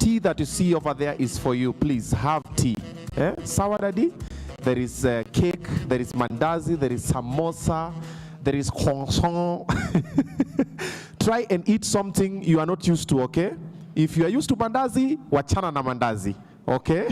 tea that you see over there is for you. Please have tea. Sawa daddy? There is cake, there is mandazi, there is samosa, there is croissant. Try and eat something you are not used to, okay? If you are used to mandazi, wachana na mandazi, okay?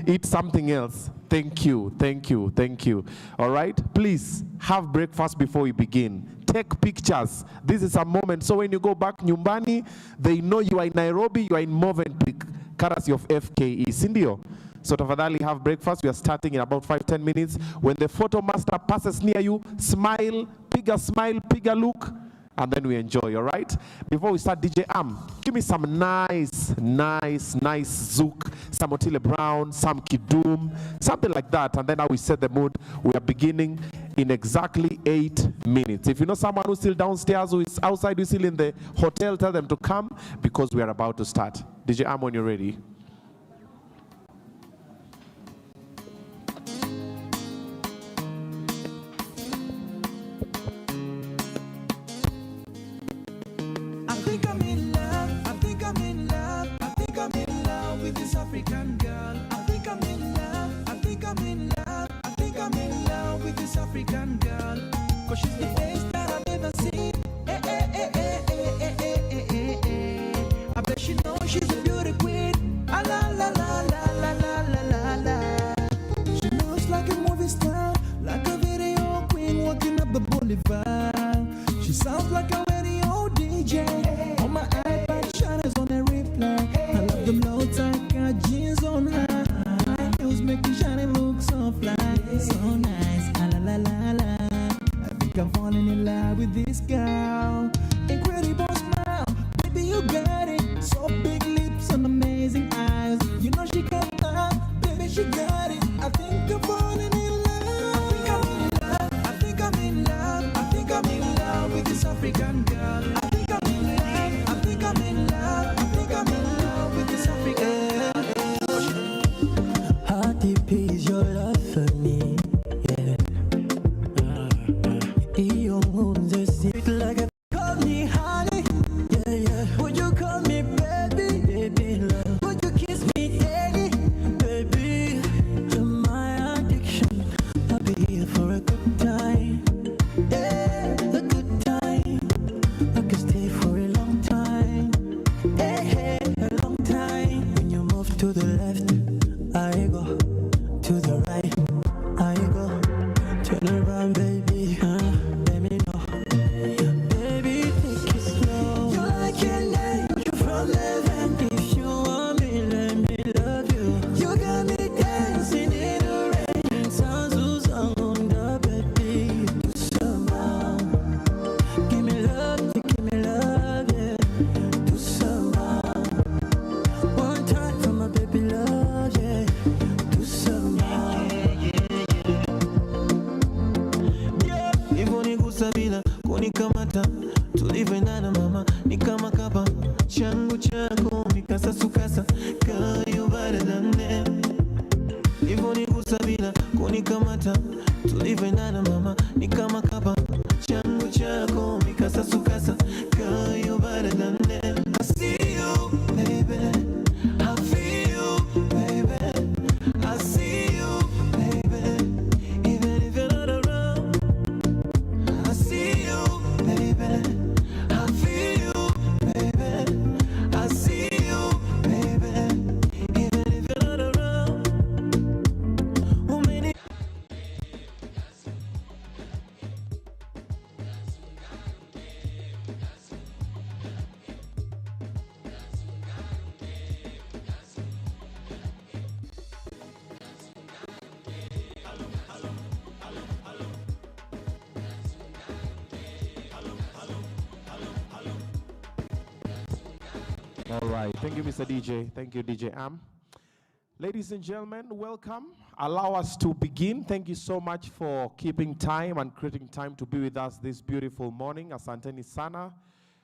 Eat something else. Thank you, thank you, thank you. All right? Please have breakfast before we begin. Take pictures. This is a moment. So when you go back nyumbani, they know you are in Nairobi, you are in Movenpick, courtesy of FKE. Sindio? So tafadhali have breakfast. We are starting in about 5-10 minutes. When the photo master passes near you, smile, pick a look, and then we enjoy, all right? Before we start, DJ give me some nice Zouk, some Otile Brown, some Kidum, something like that, and then now we set the mood. We are beginning in exactly 8 minutes. If you know someone who's still downstairs, who is outside, who's still in the hotel, tell them to come, because we are about to start. DJ when you're ready. African girl, I think I'm in love, I think I'm in love, I think I'm in love with this African girl, cause she's the best that I've ever seen. I bet she knows she's a beauty queen. Ah, la la la la la la la la la. She looks like a movie star, like a video queen walking up the boulevard. She sounds like a radio DJ. On my iPad, shadows on a replay. I love them low tight jeans on her. High heels make me shine and look so fly, so nice. Ah, la la la la. I think I'm falling in love with this girl. Incredible smile, baby you got it. So big lips and amazing eyes. You know she got that, baby she got it. I think I'm falling in love. I think I'm in love. I think I'm in love with this African girl. I think I'm in love. I think I'm in love. I think I'm in love with this African girl. How deep is your love for me? Yeah. Your moves are sweet like a call me honey. Yeah, yeah. Would you call me baby? Baby love. Would you kiss me daily? Baby, you're my addiction. I'll be here for a good time. Yeah, a good time. I could stay for a long time. Hey, a long time. When you move to the left, I go to the right, I go. Turn around, baby, let me know. Baby, take it slow. You like an angel from heaven. If you want me, let me love you. You got me dancing in the rain. Sounds who's on the baby. Do somehow. Give me love, yeah. Do somehow. One time for my baby love, yeah. Do somehow. Yeah, nivonigusa bila kunikamata, tulivyoendana mama ni kama kapa, changu chako mikasasukasa, girl you better than them. Nivonigusa bila kunikamata, tulivyoendana mama ni kama kapa, changu chako mikasasukasa, girl you better than them. I see you, baby. I feel you, baby. I see you, baby. Even if you're not around, I see you, baby. I feel you, baby. I see you, baby. Even if you're not around. Oh, many. All right. Thank you, Mr. DJ. Thank you, DJ Ladies and gentlemen, welcome. Allow us to begin. Thank you so much for keeping time and creating time to be with us this beautiful morning. Asanteni sana.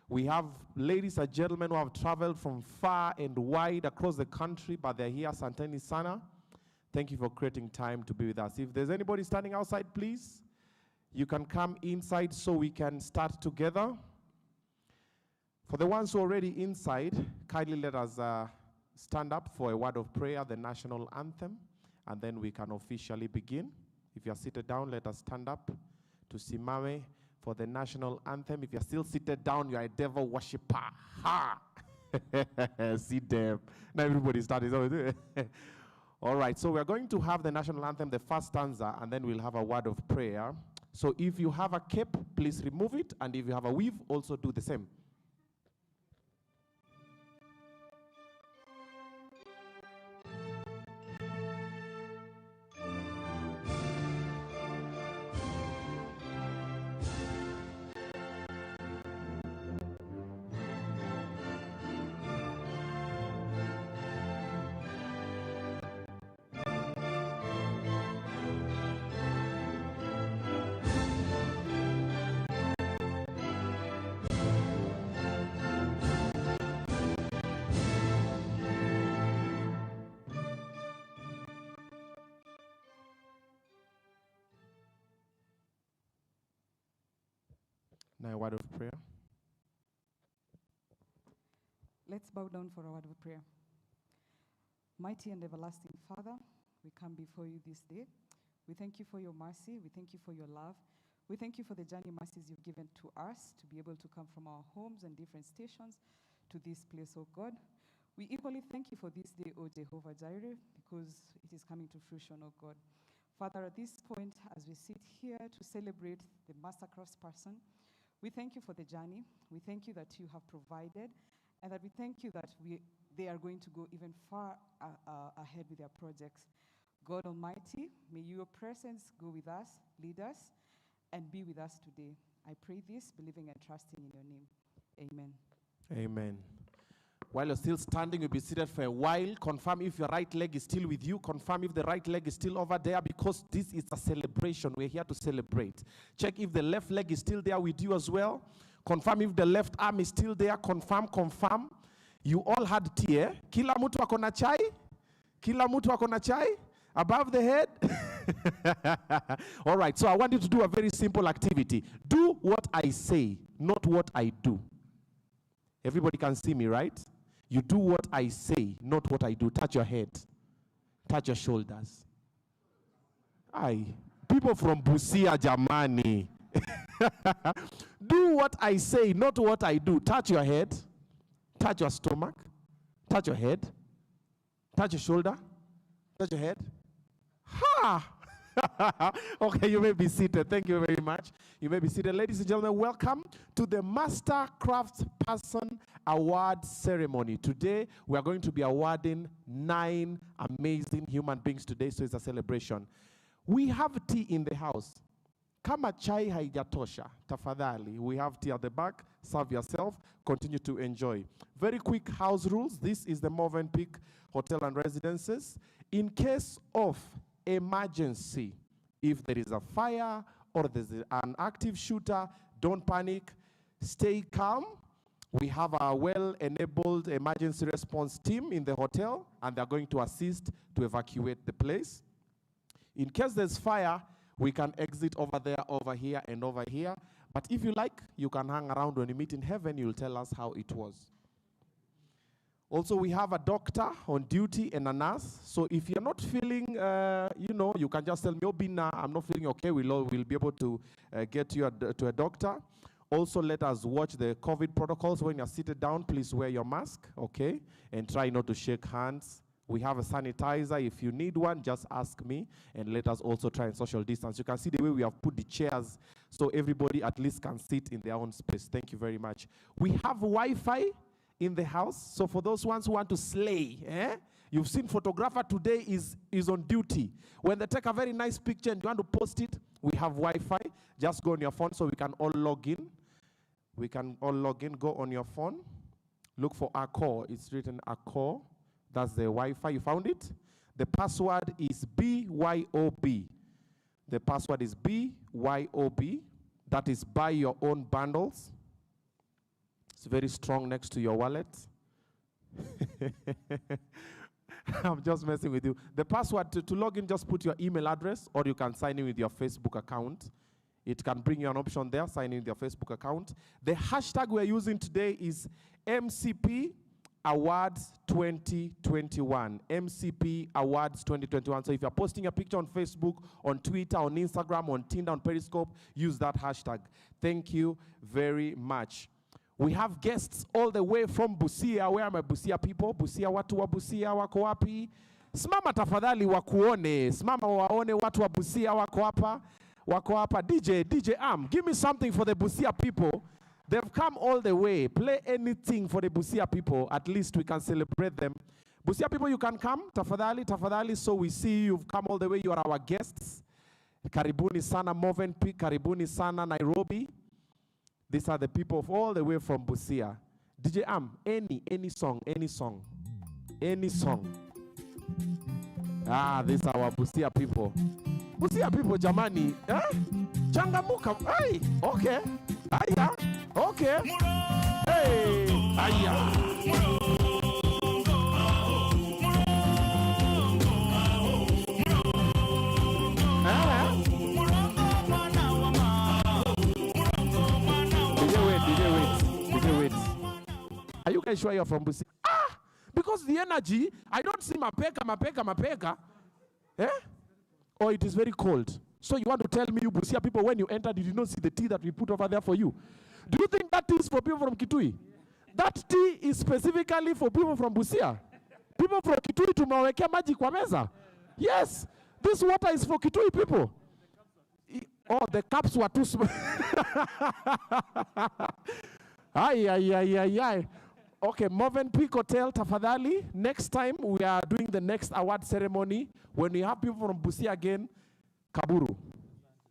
We have ladies and gentlemen who have traveled from far and wide across the country, but they're here. Asanteni sana. Thank you for creating time to be with us. If there's anybody standing outside, please, you can come inside so we can start together. For the ones who are already inside, kindly let us stand up for a word of prayer, the national anthem, and then we can officially begin. If you are seated down, let us stand up to Simame for the national anthem. If you're still seated down, you are a devil worshiper. Ha! See them. Now everybody started. All right, so we're going to have the national anthem, the first stanza, and then we'll have a word of prayer. So if you have a cape, please remove it, and if you have a weave, also do the same. Now a word of prayer. Let's bow down for a word of prayer. Mighty and everlasting Father, we come before you this day. We thank you for your mercy. We thank you for your love. We thank you for the journey mercies you've given to us to be able to come from our homes and different stations to this place, oh God. We equally thank you for this day, oh Jehovah Jireh, because it is coming to fruition, oh God. Father, at this point, as we sit here to celebrate the Mastercross person, we thank you for the journey. We thank you that you have provided, and that we thank you that they are going to go even far ahead with their projects. God Almighty, may your presence go with us, lead us, and be with us today. I pray this, believing and trusting in your name. Amen. Amen. While you're still standing, you'll be seated for a while. Confirm if your right leg is still with you. Confirm if the right leg is still over there, because this is a celebration. We're here to celebrate. Check if the left leg is still there with you as well. Confirm if the left arm is still there. Confirm. You all had tea, eh? Kila mtu akona chai? Kila mtu akona chai? Above the head? All right, so I want you to do a very simple activity. Do what I say, not what I do. Everybody can see me, right? You do what I say, not what I do. Touch your head. Touch your shoulders. Aye. People from Busia, Jamani. Do what I say, not what I do. Touch your head. Touch your stomach. Touch your head. Touch your shoulder. Touch your head. Ha! Okay, you may be seated. Thank you very much. You may be seated. Ladies and gentlemen, welcome to the Master Craftsperson Award Ceremony. Today, we are going to be awarding 9 amazing human beings today, so it's a celebration. We have tea in the house. Kama chai haijatosha, tafadhali. We have tea at the back. Serve yourself. Continue to enjoy. Very quick house rules. This is the Movenpick Hotel and Residences. In case of emergency, if there is a fire or there's an active shooter, don't panic. Stay calm. We have a well-enabled emergency response team in the hotel, and they're going to assist to evacuate the place. In case there's fire, we can exit over there, over here, and over here. But if you like, you can hang around. When you meet in heaven, you'll tell us how it was. Also, we have a doctor on duty and a nurse. So if you're not feeling, you can just tell me, Obina, I'm not feeling okay. We'll be able to get you to a doctor. Also, let us watch the COVID protocols. When you're seated down, please wear your mask, okay? And try not to shake hands. We have a sanitizer. If you need one, just ask me. And let us also try and social distance. You can see the way we have put the chairs so everybody at least can sit in their own space. Thank you very much. We have Wi-Fi in the house. So for those ones who want to slay, you've seen photographer today is on duty. When they take a very nice picture and you want to post it, we have Wi-Fi. Just go on your phone so we can all log in. We can all log in. Go on your phone. Look for Accor. It's written Accor. That's the Wi-Fi. You found it? The password is BYOB. The password is BYOB. That is buy your own bundles. It's very strong next to your wallet. I'm just messing with you. The password to log in, just put your email address, or you can sign in with your Facebook account. It can bring you an option there, sign in with your Facebook account. The hashtag we're using today is MCP Awards 2021. MCP Awards 2021. So if you're posting a picture on Facebook, on Twitter, on Instagram, on Tinder, on Periscope, use that hashtag. Thank you very much. We have guests all the way from Busia. Where are my Busia people? Busia, watu wa Busia wako wapi? Simama tafadhali wakuone. Simama waone watu wa Busia wako hapa. Wako hapa. DJ Am, give me something for the Busia people. They've come all the way. Play anything for the Busia people. At least we can celebrate them. Busia people, you can come. Tafadhali. So we see you've come all the way. You are our guests. Karibuni sana Movenpick. Karibuni sana Nairobi. These are the people all the way from Busia. DJ Am, any song. These are our Busia people. Busia people, jamani. Changamuka. Hey, okay. Aya, okay. Hey, aya. DJ wait. Are you guys sure you're from Busia? Because the energy, I don't see mapeka. Eh? Or it is very cold. So you want to tell me, you Busia people, when you entered, did you not see the tea that we put over there for you? Do you think that tea is for people from Kitui? That tea is specifically for people from Busia. People from Kitui tumewekea maji kwa meza. Yes, this water is for Kitui people. Oh, the cups were too small. Ay. Okay, Movenpick Hotel, tafadhali. Next time we are doing the next award ceremony. When we have people from Busia again, Kaburu,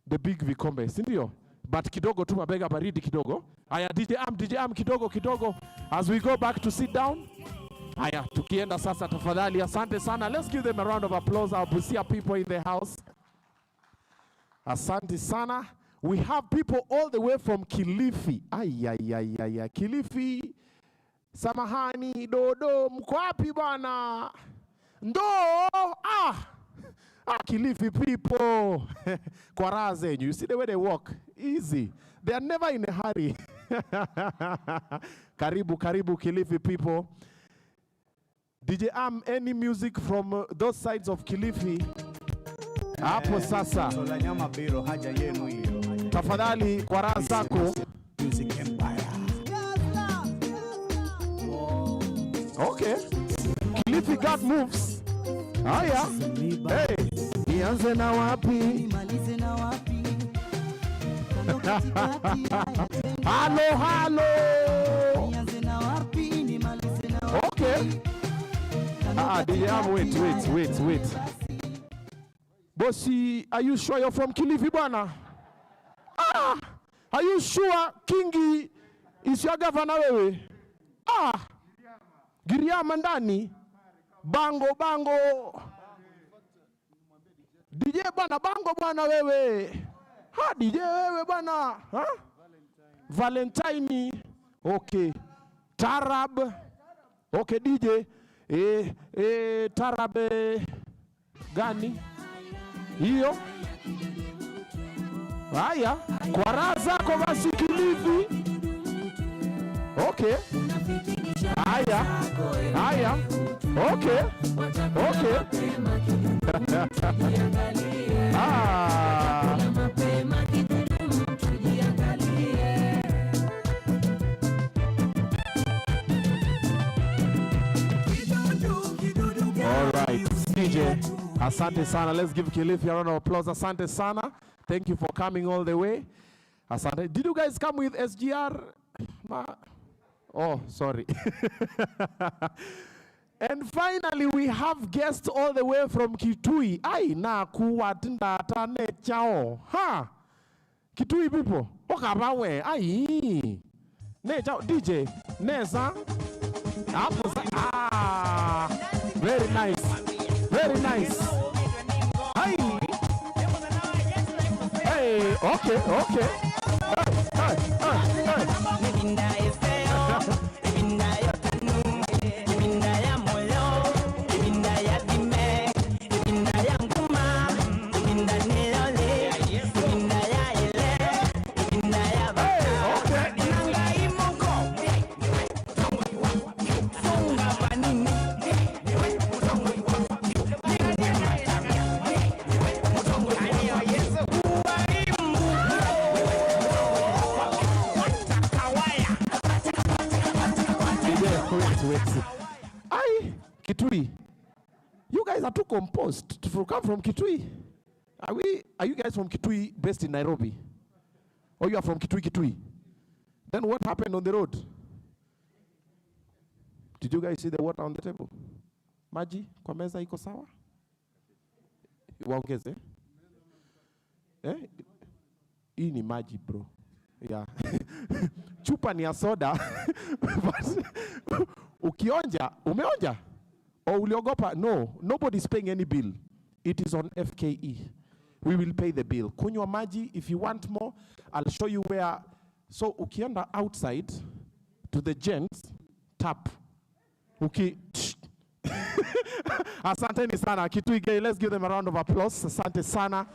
the big vikombe, sindio? But kidogo tu mabega baridi kidogo. Aya, DJ Am kidogo. As we go back to sit down. Aya, tukienda sasa tafadhali. Asante sana. Let's give them a round of applause, our Busia people in the house. Asante sana. We have people all the way from Kilifi. Ay. Kilifi. Samahani, Dodo, mko wapi bwana? Ndo, Kilifi people. Kwa raha zenyu. You see the way they walk? Easy. They are never in a hurry. Karibu Kilifi people. DJ Am, any music from those sides of Kilifi? Hapo sasa. Tafadhali kwa raha zako. Okay. Kilifi God moves. Haya. Hey. Nianze na wapi? Hello. Okay. DM, wait. Bossy, are you sure you're from Kilifi bwana? Are you sure Kingi is your governor wewe? Giriama ndani. Bango. DJ bwana, bango bwana wewe. DJ wewe bwana. Valentine. Okay. Tarab. Okay, DJ. Tarab gani? Hiyo. Haya, kwa raha zako basi Kilifi. Okay. Haya. Okay. All right, DJ. Asante sana. Let's give Kilifi a round of applause. Asante sana. Thank you for coming all the way. Asante. Did you guys come with SGR? Oh, sorry. And finally, we have guests all the way from Kitui. Ai, na kuwatinda tane chao. Ha! Kitui people. Okabawe. Ai. Ne chao. DJ. Neza. Very nice. Ai. Hey, okay. most to come from Kitui. Are you guys from Kitui based in Nairobi? Or you are from Kitui? Then what happened on the road? Did you guys see the water on the table? Maji kwa meza iko sawa? Waongeze? Hii ni maji bro. Yeah. Chupa ni ya soda. But ukionja, umeonja? Or uliogopa? No, nobody's paying any bill. It is on FKE. We will pay the bill. Kunywa maji, if you want more, I'll show you where. So ukienda outside to the gents, tap. Asante sana. Kitui, let's give them a round of applause. Asante sana.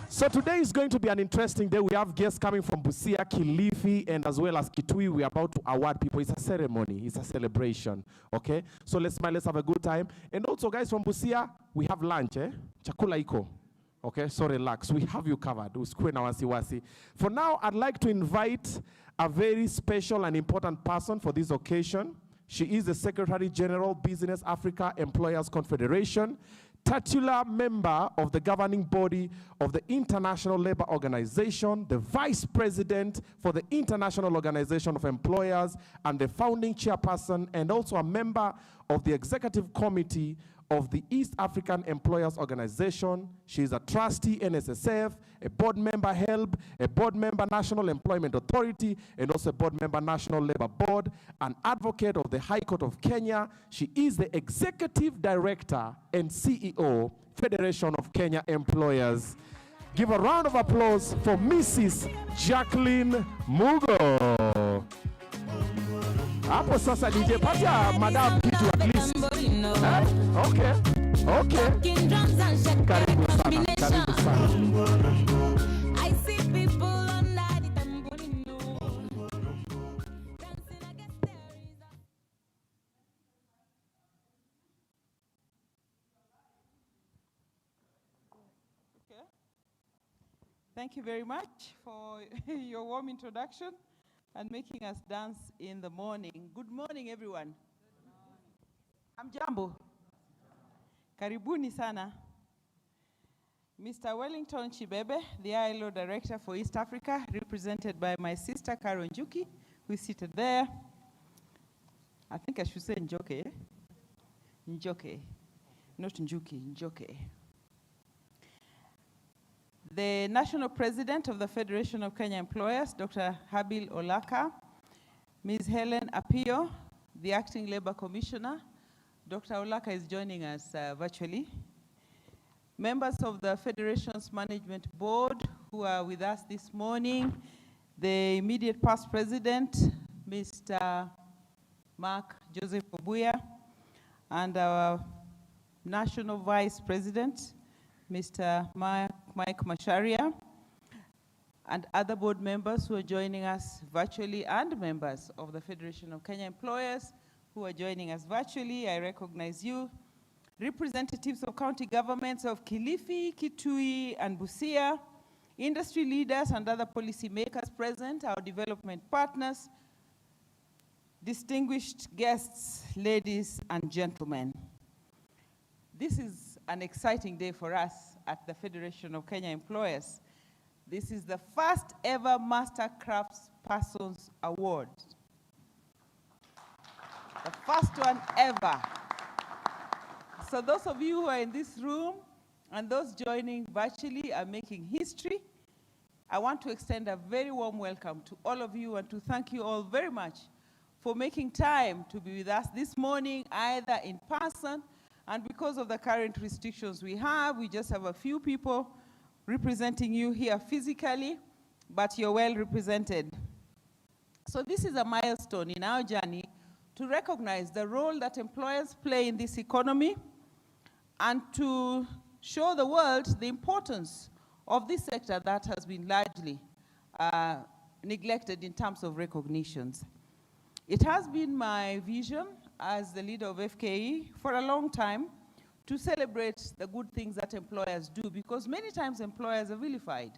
So today is going to be an interesting day. We have guests coming from Busia, Kilifi, and as well as Kitui. We are about to award people. It's a ceremony. It's a celebration. Okay? So let's smile. Let's have a good time. And also, guys from Busia, we have lunch. Chakula iko. Okay? So relax. We have you covered. Usikue na wasiwasi. For now, I'd like to invite a very special and important person for this occasion. She is the Secretary General, Business Africa Employers Confederation, titular member of the governing body of the International Labour Organization, the Vice President for the International Organization of Employers, and the founding chairperson, and also a member of the Executive Committee of the East African Employers Organization. She is a trustee NSSF, a board member HELB, a board member National Employment Authority, and also a board member National Labour Board, an advocate of the High Court of Kenya. She is the Executive Director and CEO, Federation of Kenya Employers. Give a round of applause for Mrs. Jacqueline Mugo. Hapo sasa DJ patia madam kitu at least. Okay. Okay. Karibu sana. Karibu sana. I see people under the tamborino. Dancing against their Okay. Thank you very much for your warm introduction and making us dance in the morning. Good morning, everyone. Hamjambo. Karibuni sana. Mr. Wellington Chibebe, the ILO Director for East Africa, represented by my sister, Karo Njuki, who is seated there. I think I should say Njoke. Njoke. Not Njuki, Njoke. The National President of the Federation of Kenya Employers, Dr. Habil Olaka, Ms. Helen Apio, the Acting Labor Commissioner. Dr. Olaka is joining us virtually. Members of the Federation's Management Board who are with us this morning, the immediate past President, Mr. Mark Joseph Obuya, and our National Vice President, Mr. Mike Masharia, and other board members who are joining us virtually, and members of the Federation of Kenya Employers who are joining us virtually. I recognize you. Representatives of county governments of Kilifi, Kitui, and Busia, industry leaders and other policy makers present, our development partners, distinguished guests, ladies and gentlemen. This is an exciting day for us at the Federation of Kenya Employers. This is the first ever Master Craftspersons Award. The first one ever. So those of you who are in this room and those joining virtually are making history. I want to extend a very warm welcome to all of you and to thank you all very much for making time to be with us this morning, either in person, and because of the current restrictions we have, we just have a few people representing you here physically, but you're well represented. So this is a milestone in our journey to recognize the role that employers play in this economy and to show the world the importance of this sector that has been largely neglected in terms of recognitions. It has been my vision as the leader of FKE for a long time to celebrate the good things that employers do, because many times employers are vilified.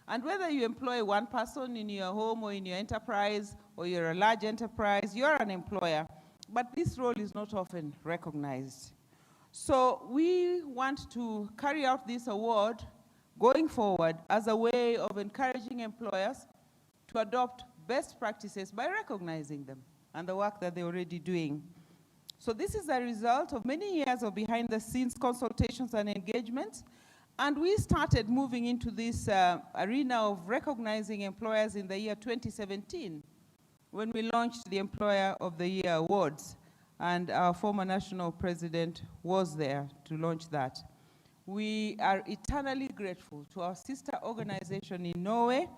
And whether you employ one person in your home or in your enterprise, or you're a large enterprise, you're an employer, but this role is not often recognized. So we want to carry out this award going forward as a way of encouraging employers to adopt best practices by recognizing them and the work that they're already doing. So this is a result of many years of behind-the-scenes consultations and engagements, and we started moving into this arena of recognizing employers in the year 2017 when we launched the Employer of the Year Awards, and our former national president was there to launch that. We are eternally grateful to our sister organization in Norway,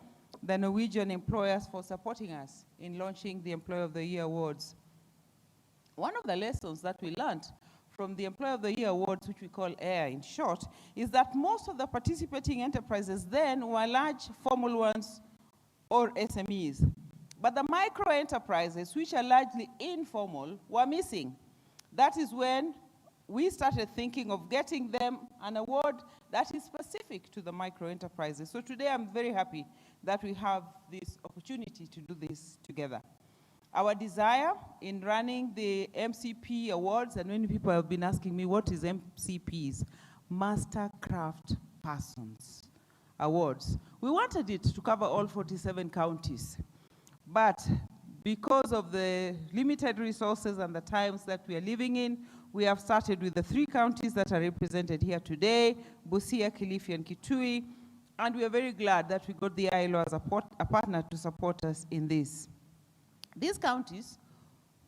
the Norwegian employers, for supporting us in launching the Employer of the Year Awards. One of the lessons that we learned from the Employer of the Year Awards, which we call AIR in short, is that most of the participating enterprises then were large formal ones or SMEs. But the micro enterprises, which are largely informal, were missing. That is when we started thinking of getting them an award that is specific to the micro enterprises. So today I'm very happy that we have this opportunity to do this together. Our desire in running the MCP Awards, and many people have been asking me, what is MCPs? Master Craft Persons Awards. We wanted it to cover all 47 counties, but because of the limited resources and the times that we are living in, we have started with the 3 counties that are represented here today, Busia, Kilifi, and Kitui, and we are very glad that we got the ILO as a partner to support us in this. These counties,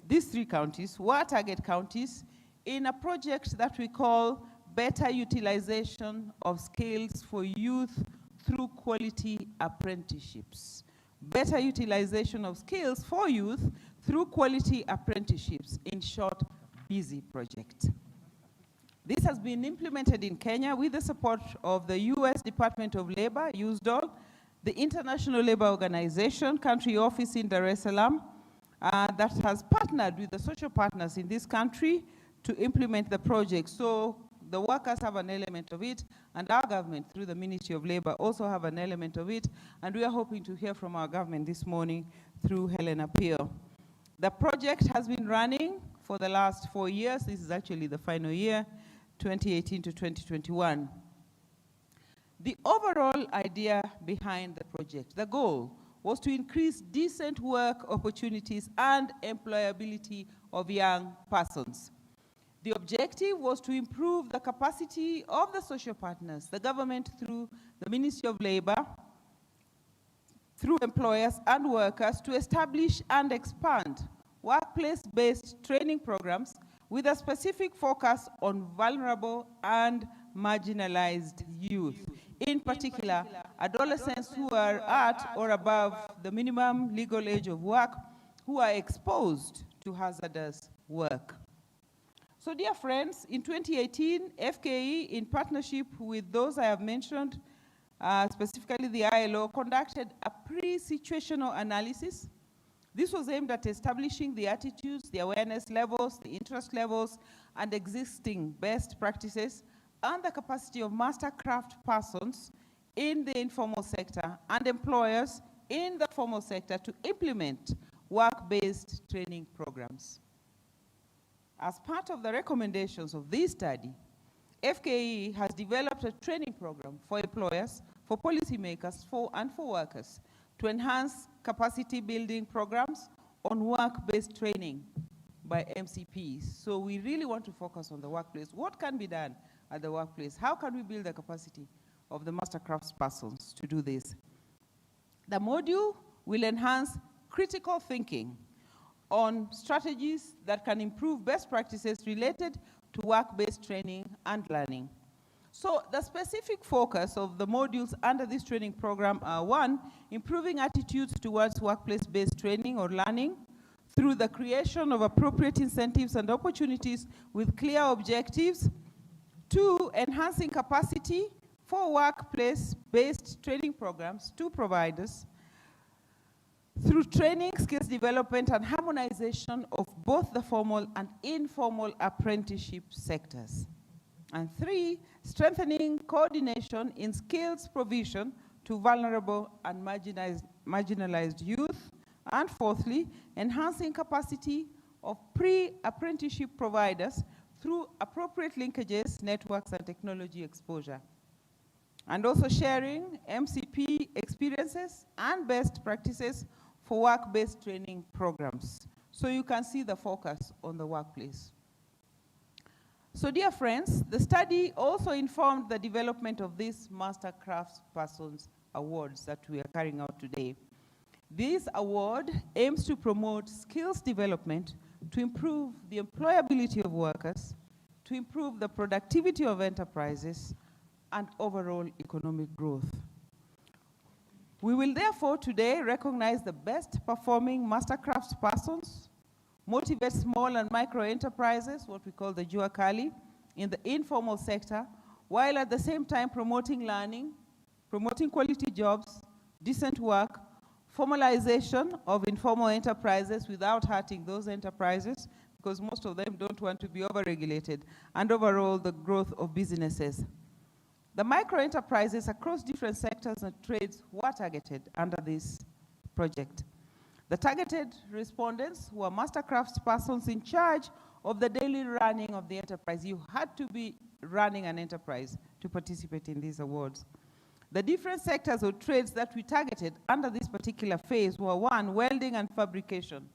these 3 counties, were target counties in a project that we call Better Utilization of Skills for Youth Through Quality Apprenticeships. Better utilization of skills for youth through quality apprenticeships, in short, BUSY project. This has been implemented in Kenya with the support of the US Department of Labor, USDOL, the International Labor Organization country office in Dar es Salaam, that has partnered with the social partners in this country to implement the project. So the workers have an element of it, and our government, through the Ministry of Labor, also have an element of it, and we are hoping to hear from our government this morning through Helena Peel. The project has been running for the last 4 years. This is actually the final year, 2018 to 2021. The overall idea behind the project, the goal, was to increase decent work opportunities and employability of young persons. The objective was to improve the capacity of the social partners, the government through the Ministry of Labor, through employers and workers, to establish and expand workplace-based training programs with a specific focus on vulnerable and marginalized youth. In particular, adolescents who are at or above the minimum legal age of work, who are exposed to hazardous work. So dear friends, in 2018, FKE, in partnership with those I have mentioned, specifically the ILO, conducted a pre-situational analysis. This was aimed at establishing the attitudes, the awareness levels, the interest levels, and existing best practices, and the capacity of mastercraft persons in the informal sector and employers in the formal sector to implement work-based training programs. As part of the recommendations of this study, FKE has developed a training program for employers, for policymakers, and for workers to enhance capacity building programs on work-based training by MCPs. So we really want to focus on the workplace. What can be done at the workplace? How can we build the capacity of the mastercraft persons to do this? The module will enhance critical thinking on strategies that can improve best practices related to work-based training and learning. So the specific focus of the modules under this training program are: 1, improving attitudes towards workplace-based training or learning through the creation of appropriate incentives and opportunities with clear objectives. 2, enhancing capacity for workplace-based training programs to providers through training, skills development, and harmonization of both the formal and informal apprenticeship sectors. And 3, strengthening coordination in skills provision to vulnerable and marginalized youth. And 4thly, enhancing capacity of pre-apprenticeship providers through appropriate linkages, networks, and technology exposure. And also sharing MCP experiences and best practices for work-based training programs. So you can see the focus on the workplace. So dear friends, the study also informed the development of these Master Craftspersons Awards that we are carrying out today. This award aims to promote skills development to improve the employability of workers, to improve the productivity of enterprises, and overall economic growth. We will therefore today recognize the best performing master craftspersons, motivate small and micro enterprises, what we call the Jua Kali, in the informal sector, while at the same time promoting learning, promoting quality jobs, decent work, formalization of informal enterprises without hurting those enterprises, because most of them don't want to be overregulated, and overall the growth of businesses. The micro-enterprises across different sectors and trades were targeted under this project. The targeted respondents were master craftspersons in charge of the daily running of the enterprise. You had to be running an enterprise to participate in these awards. The different sectors or trades that we targeted under this particular phase were: 1, welding and fabrication,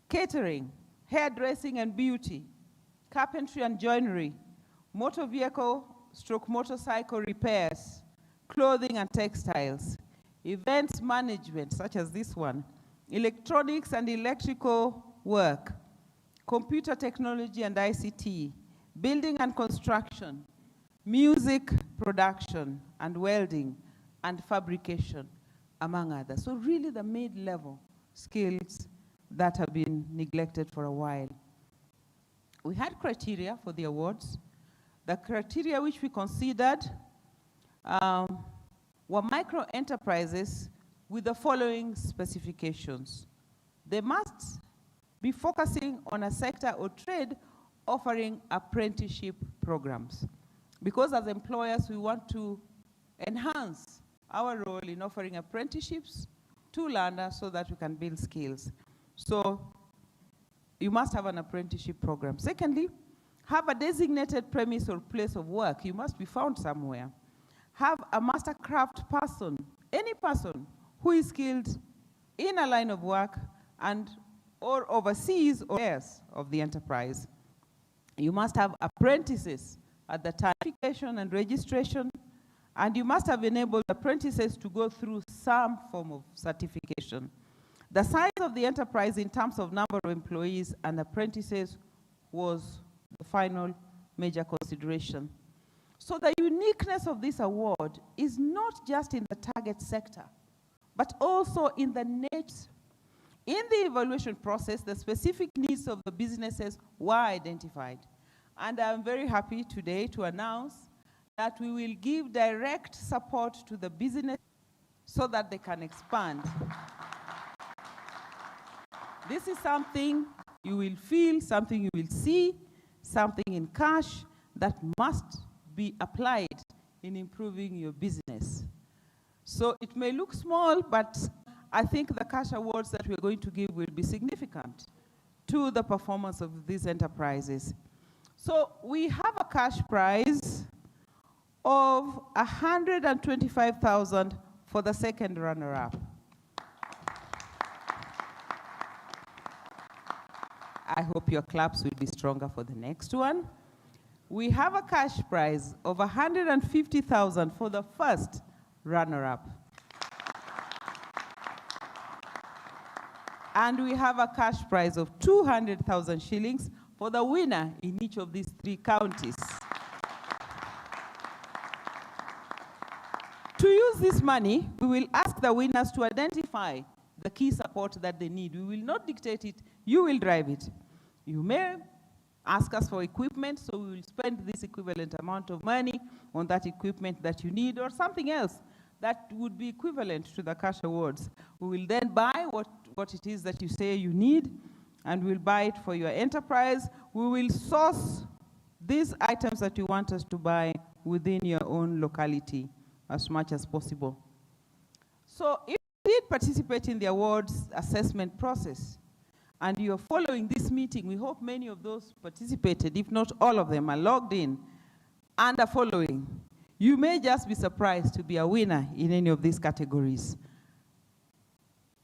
catering, hairdressing and beauty, carpentry and joinery, motor vehicle / motorcycle repairs, clothing and textiles, events management, such as this one, electronics and electrical work, computer technology and ICT, building and construction, music production and welding and fabrication, among others. So really the mid-level skills that have been neglected for a while. We had criteria for the awards. The criteria which we considered were micro enterprises with the following specifications. They must be focusing on a sector or trade offering apprenticeship programs. Because as employers, we want to enhance our role in offering apprenticeships to learners so that we can build skills. So you must have an apprenticeship program. Secondly, have a designated premise or place of work. You must be found somewhere. Have a master craft person, any person who is skilled in a line of work and or oversees or affairs of the enterprise. You must have apprentices at the time of certification and registration, and you must have enabled apprentices to go through some form of certification. The size of the enterprise in terms of number of employees and apprentices was the final major consideration. So the uniqueness of this award is not just in the target sector, but also in the niche. In the evaluation process, the specific needs of the businesses were identified. And I'm very happy today to announce that we will give direct support to the business so that they can expand. This is something you will feel, something you will see, something in cash that must be applied in improving your business. So it may look small, but I think the cash awards that we're going to give will be significant to the performance of these enterprises. So we have a cash prize of 125,000 for the second runner-up. I hope your claps will be stronger for the next one. We have a cash prize of 150,000 for the first runner-up. And we have a cash prize of 200,000 shillings for the winner in each of these 3 counties. To use this money, we will ask the winners to identify the key support that they need. We will not dictate it, you will drive it. You may ask us for equipment, so we will spend this equivalent amount of money on that equipment that you need, or something else that would be equivalent to the cash awards. We will then buy what it is that you say you need, and we'll buy it for your enterprise. We will source these items that you want us to buy within your own locality as much as possible. So if you did participate in the awards assessment process, and you're following this meeting, we hope many of those participated, if not all of them, are logged in and are following. You may just be surprised to be a winner in any of these categories.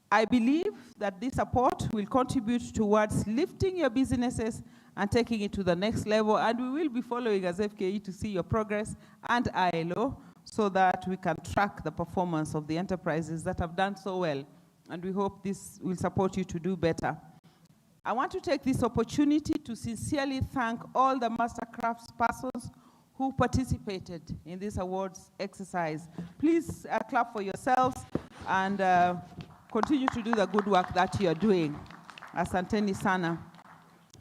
I believe that this support will contribute towards lifting your businesses and taking it to the next level, and we will be following as FKE to see your progress and ILO so that we can track the performance of the enterprises that have done so well, and we hope this will support you to do better. I want to take this opportunity to sincerely thank all the Mastercrafts persons who participated in this awards exercise. Please clap for yourselves and continue to do the good work that you're doing. Asanteni sana.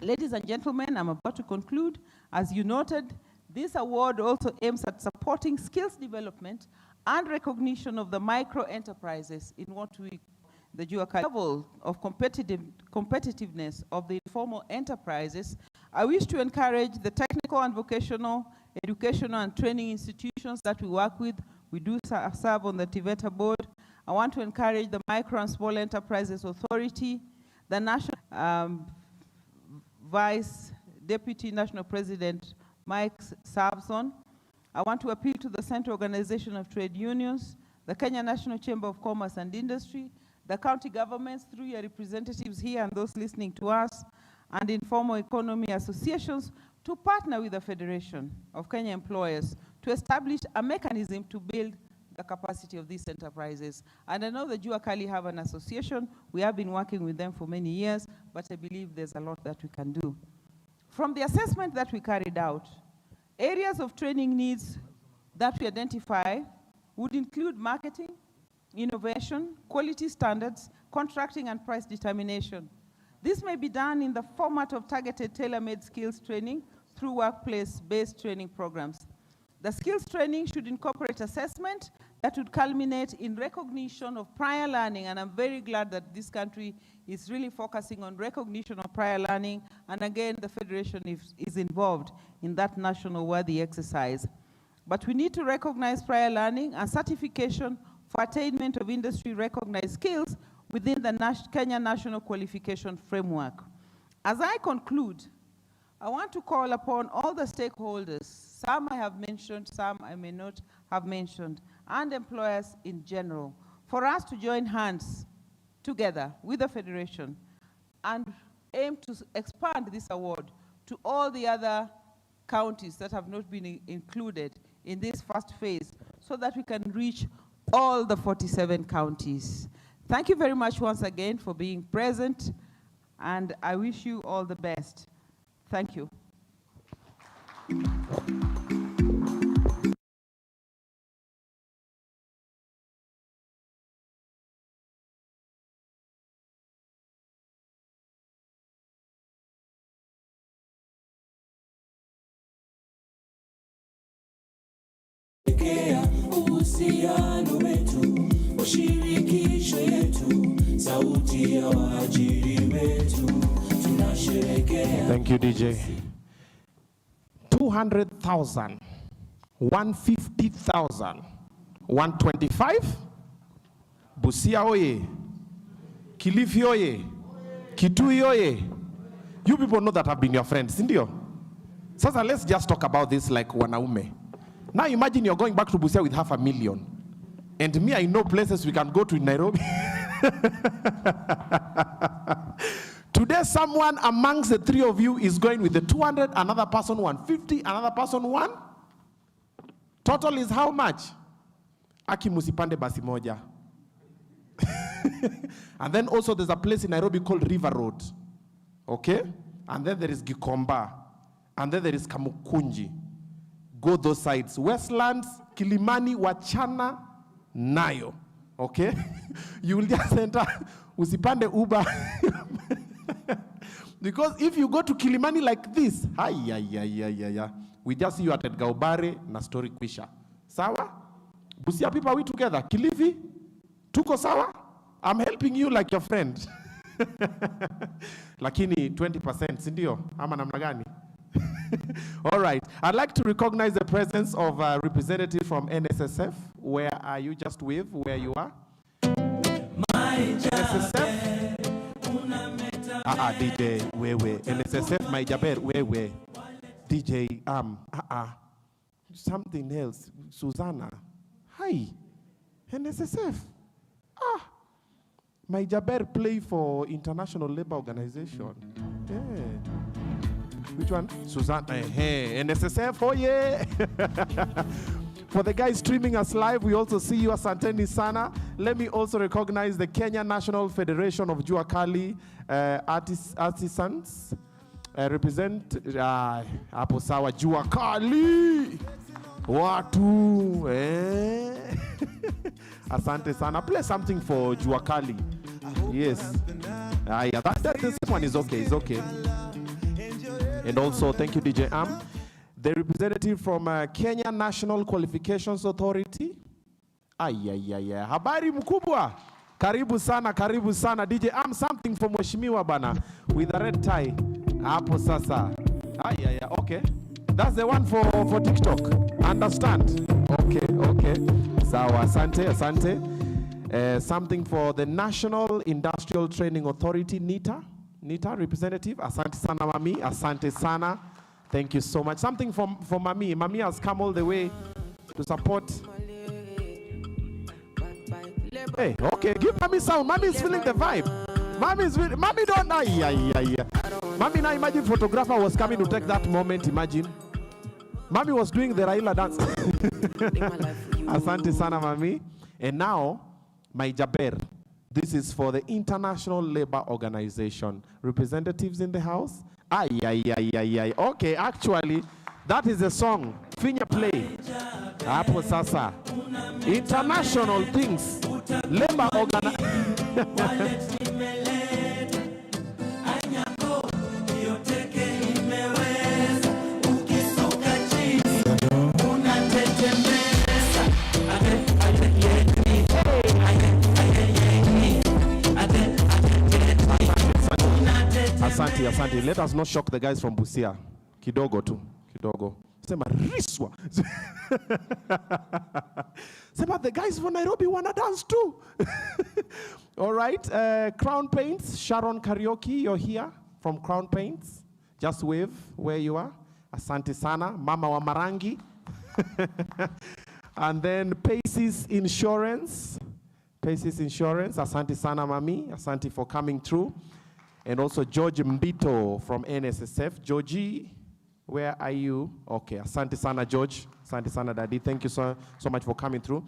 Ladies and gentlemen, I'm about to conclude. As you noted, this award also aims at supporting skills development and recognition of the micro enterprises in what we the Juakali level of competitiveness of the informal enterprises. I wish to encourage the technical and vocational, educational and training institutions that we work with. We do serve on the TVETA board. I want to encourage the Micro and Small Enterprises Authority, the National Vice Deputy National President Mike Sabson. I want to appeal to the Central Organization of Trade Unions, the Kenya National Chamber of Commerce and Industry, the county governments through your representatives here and those listening to us, and informal economy associations to partner with the Federation of Kenya Employers to establish a mechanism to build the capacity of these enterprises. And I know the Juakali have an association. We have been working with them for many years, but I believe there's a lot that we can do. From the assessment that we carried out, areas of training needs that we identify would include marketing, innovation, quality standards, contracting, and price determination. This may be done in the format of targeted tailor-made skills training through workplace-based training programs. The skills training should incorporate assessment that would culminate in recognition of prior learning, and I'm very glad that this country is really focusing on recognition of prior learning, and again, the Federation is involved in that national worthy exercise. But we need to recognize prior learning and certification for attainment of industry-recognized skills within the Kenya National Qualification Framework. As I conclude, I want to call upon all the stakeholders, some I have mentioned, some I may not have mentioned, and employers in general, for us to join hands together with the Federation and aim to expand this award to all the other counties that have not been included in this first phase so that we can reach all the 47 counties. Thank you very much once again for being present, and I wish you all the best. Thank you. Uhusiano wetu, ushirikisho yetu, sauti ya waajiri wetu, tunasherehekea. Thank you, DJ. 200,000, 150,000, 125. Busia oye, Kilifi oye, Kitui oye. You people know that I've been your friends, indio? Sasa, let's just talk about this like wanaume. Now imagine you're going back to Busia with 500,000. And me, I know places we can go to in Nairobi. Today, someone amongst the three of you is going with the 200, another person 150, another person 1. Total is how much? Aki musipande basi moja. And then also there's a place in Nairobi called River Road. Okay? And then there is Gikomba. And then there is Kamukunji. Go those sides. Westlands, Kilimani, Wachana, Nayo. Okay? You will just enter, usipande Uber. Because if you go to Kilimani like this, we just see you at Gaubare na story kwisha. Sawa? Busia people, are we together? Kilifi? Tuko sawa? I'm helping you like your friend. Lakini 20%, sindio? Ama namna gani? All right. I'd like to recognize the presence of a representative from NSSF. Where are you? Just wave where you are. NSSF. DJ, wewe. NSSF, my Jaber, wewe. DJ, something else. Susanna. Hi. NSSF. My Jaber play for International Labour Organization. Yeah. Which one? Susanna. Hey, NSSF, oh yeah. For the guys streaming us live, we also see you, Asanteni Sana. Let me also recognize the Kenya National Federation of Jua Kali Artisans. Represent hapo sawa Jua Kali. Watu. Asante Sana. Play something for Jua Kali. Yes. Yeah, this one is okay. It's okay. And also, thank you, DJ Am. The representative from Kenya National Qualifications Authority. Habari mkubwa. Karibu sana, karibu sana. DJ Am, something for Mheshimiwa bana. With a red tie. Hapo sasa. Okay. That's the one for TikTok. Understand? Okay. Sawa, asante. Something for the National Industrial Training Authority, NITA representative. Asante sana, Mami. Asante sana. Thank you so much. Something for Mami. Mami has come all the way to support. Hey, okay, give Mami sound. Mami is feeling the vibe. Mami don't know. Mami, now imagine photographer was coming to take that moment. Imagine. Mami was doing the Raila dance. Asante sana, Mami. And now, my Jaber. This is for the International Labour Organization. Representatives in the house? Okay, actually, that is a song. Finya play. Hapo sasa. International things. Labour Organization. Asante. Let us not shock the guys from Busia. Kidogo tu. Sema riswa. Sema the guys from Nairobi wanna dance too. All right. Crown Paints, Sharon Karaoke, you're here from Crown Paints. Just wave where you are. Asante sana. Mama wa Marangi. And then Paces Insurance. Asante sana, Mami. Asante for coming through. And also George Mbito from NSSF. Georgie, where are you? Okay, asante sana, George. Asante sana, Daddy. Thank you so much for coming through.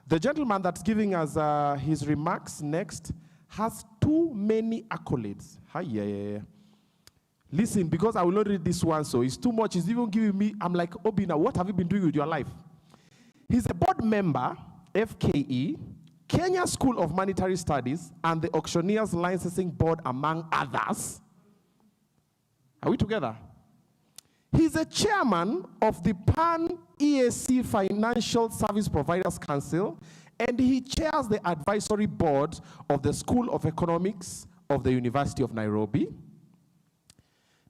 The gentleman that's giving us his remarks next has too many accolades. Yeah. Listen, because I will not read this one, so it's too much. It's even giving me, I'm like, Obina, what have you been doing with your life? He's a board member, FKE, Kenya School of Monetary Studies, and the Auctioneers Licensing Board, among others. Are we together? He's a chairman of the Pan-EAC Financial Service Providers Council, and he chairs the advisory board of the School of Economics of the University of Nairobi.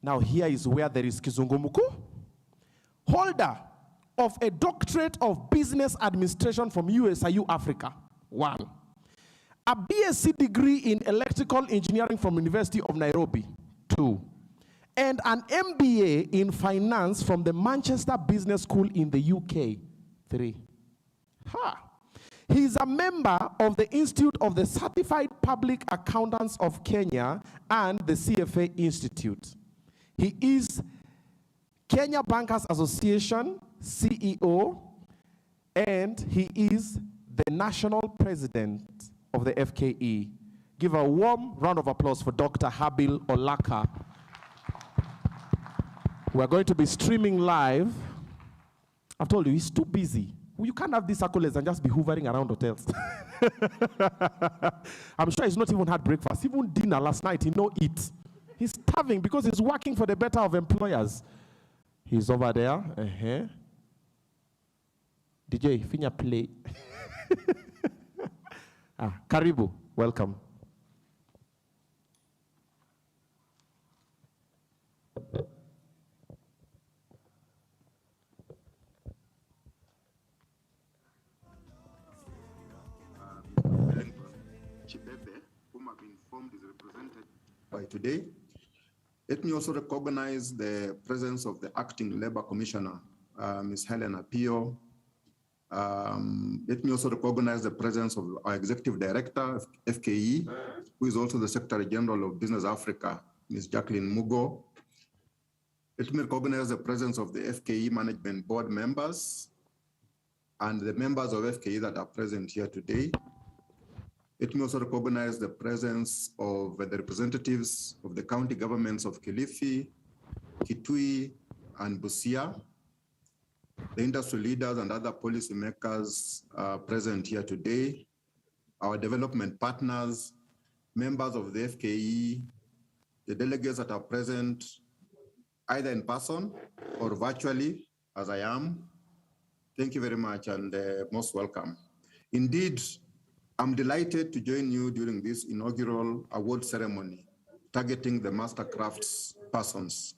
Now here is where there is Kizungumuku. Holder of a doctorate of business administration from USIU Africa. 1. A BSc degree in electrical engineering from University of Nairobi. 2. And an MBA in finance from the Manchester Business School in the UK. 3. He is a member of the Institute of the Certified Public Accountants of Kenya and the CFA Institute. He is Kenya Bankers Association CEO, and he is the national president of the FKE. Give a warm round of applause for Dr. Habil Olaka. We're going to be streaming live. I've told you, he's too busy. You can't have these accolades and just be hovering around hotels. I'm sure he's not even had breakfast. Even dinner last night, he no eat. He's starving because he's working for the better of employers. He's over there. DJ, finya play. Karibu, welcome. Chibebe, whom I've been informed is represented by today. Let me also recognize the presence of the Acting Labor Commissioner, Ms. Helen Apio. Let me also recognize the presence of our Executive Director, FKE, who is also the Secretary General of Business Africa, Ms. Jacqueline Mugo. Let me recognize the presence of the FKE Management Board members and the members of FKE that are present here today. Let me also recognize the presence of the representatives of the county governments of Kilifi, Kitui, and Busia, the industry leaders and other policymakers present here today, our development partners, members of the FKE, the delegates that are present either in person or virtually, as I am. Thank you very much and most welcome. Indeed, I'm delighted to join you during this inaugural award ceremony targeting the master crafts persons.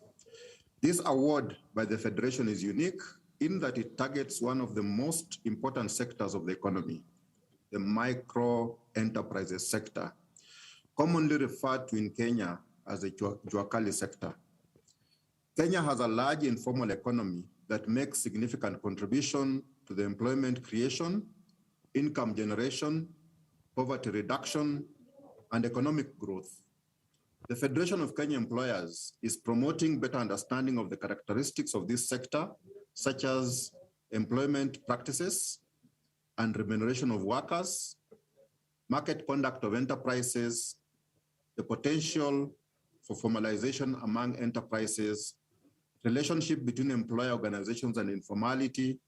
This award by the Federation is unique in that it targets one of the most important sectors of the economy, the micro enterprises sector, commonly referred to in Kenya as the Juakali sector. Kenya has a large informal economy that makes significant contribution to the employment creation, income generation, poverty reduction, and economic growth. The Federation of Kenya Employers is promoting better understanding of the characteristics of this sector, such as employment practices and remuneration of workers, market conduct of enterprises, the potential for formalization among enterprises, relationship between employer organizations and informality,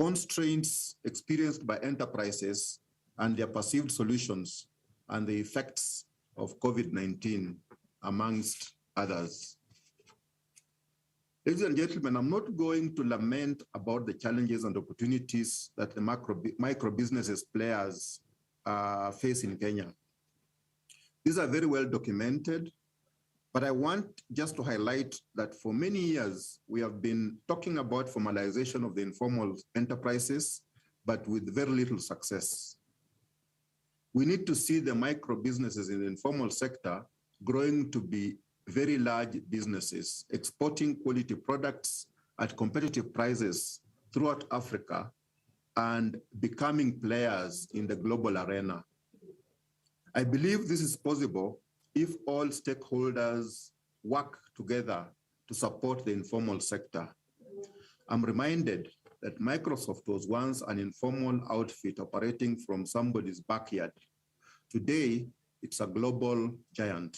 constraints experienced by enterprises and their perceived solutions, and the effects of COVID-19, amongst others. Ladies and gentlemen, I'm not going to lament about the challenges and opportunities that the micro businesses players face in Kenya. These are very well documented, but I want just to highlight that for many years, we have been talking about formalization of the informal enterprises, but with very little success. We need to see the micro businesses in the informal sector growing to be very large businesses, exporting quality products at competitive prices throughout Africa and becoming players in the global arena. I believe this is possible if all stakeholders work together to support the informal sector. I'm reminded that Microsoft was once an informal outfit operating from somebody's backyard. Today, it's a global giant.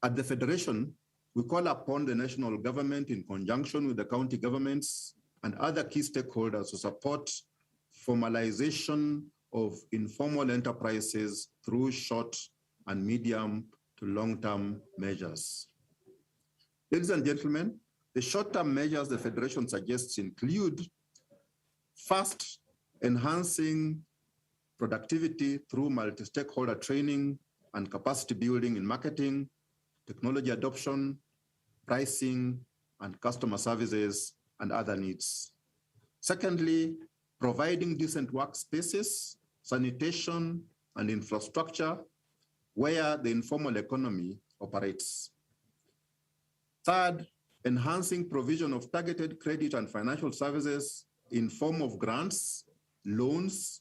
At the Federation, we call upon the national government in conjunction with the county governments and other key stakeholders to support formalization of informal enterprises through short and medium to long-term measures. Ladies and gentlemen, the short-term measures the Federation suggests include, first, enhancing productivity through multi-stakeholder training and capacity building in marketing, technology adoption, pricing, and customer services and other needs. Secondly, providing decent workspaces, sanitation, and infrastructure where the informal economy operates. Third, enhancing provision of targeted credit and financial services in form of grants, loans,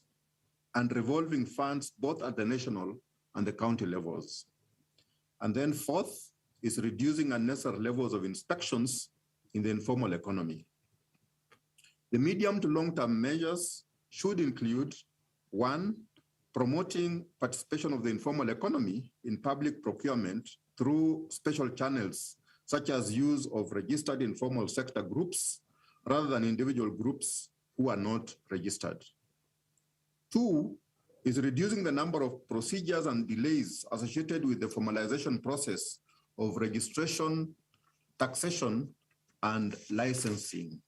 and revolving funds both at the national and the county levels. And then fourth is reducing unnecessary levels of inspections in the informal economy. The medium to long-term measures should include, one, promoting participation of the informal economy in public procurement through special channels, such as use of registered informal sector groups rather than individual groups who are not registered. Two is reducing the number of procedures and delays associated with the formalization process of registration, taxation, and licensing.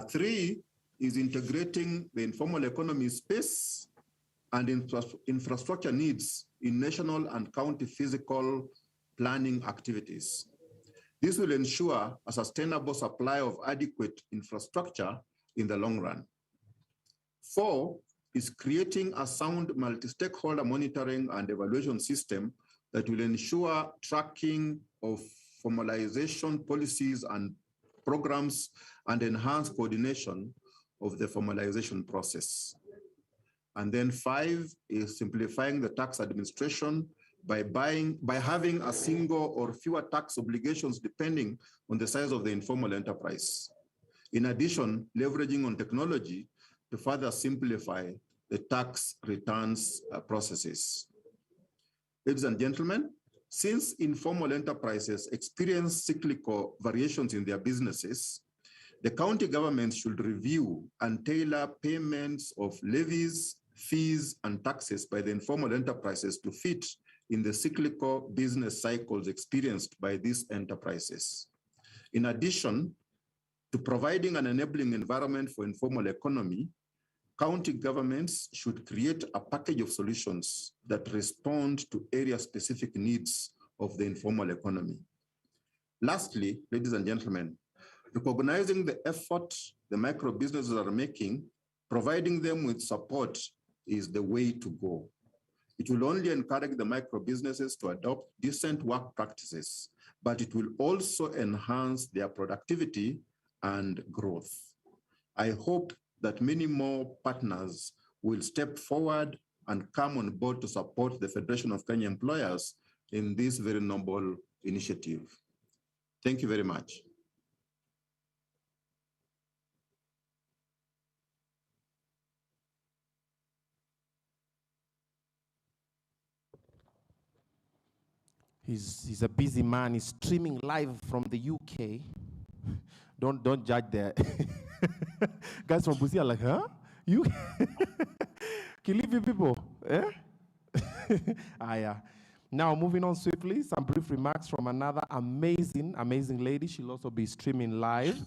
Three is integrating the informal economy space and infrastructure needs in national and county physical planning activities. This will ensure a sustainable supply of adequate infrastructure in the long run. Four is creating a sound multi-stakeholder monitoring and evaluation system that will ensure tracking of formalization policies and programs and enhance coordination of the formalization process. And then 5 is simplifying the tax administration by having a single or fewer tax obligations depending on the size of the informal enterprise. In addition, leveraging on technology to further simplify the tax returns processes. Ladies and gentlemen, since informal enterprises experience cyclical variations in their businesses, the county government should review and tailor payments of levies, fees, and taxes by the informal enterprises to fit in the cyclical business cycles experienced by these enterprises. In addition to providing an enabling environment for informal economy, county governments should create a package of solutions that respond to area-specific needs of the informal economy. Lastly, ladies and gentlemen, recognizing the effort the micro businesses are making, providing them with support is the way to go. It will only encourage the micro businesses to adopt decent work practices, but it will also enhance their productivity and growth. I hope that many more partners will step forward and come on board to support the Federation of Kenya Employers in this very noble initiative. Thank you very much. He's a busy man. He's streaming live from the UK. Don't judge there. Guys from Busia are like, huh? You can leave you people. Eh? Yeah. Now moving on swiftly, some brief remarks from another amazing lady. She'll also be streaming live.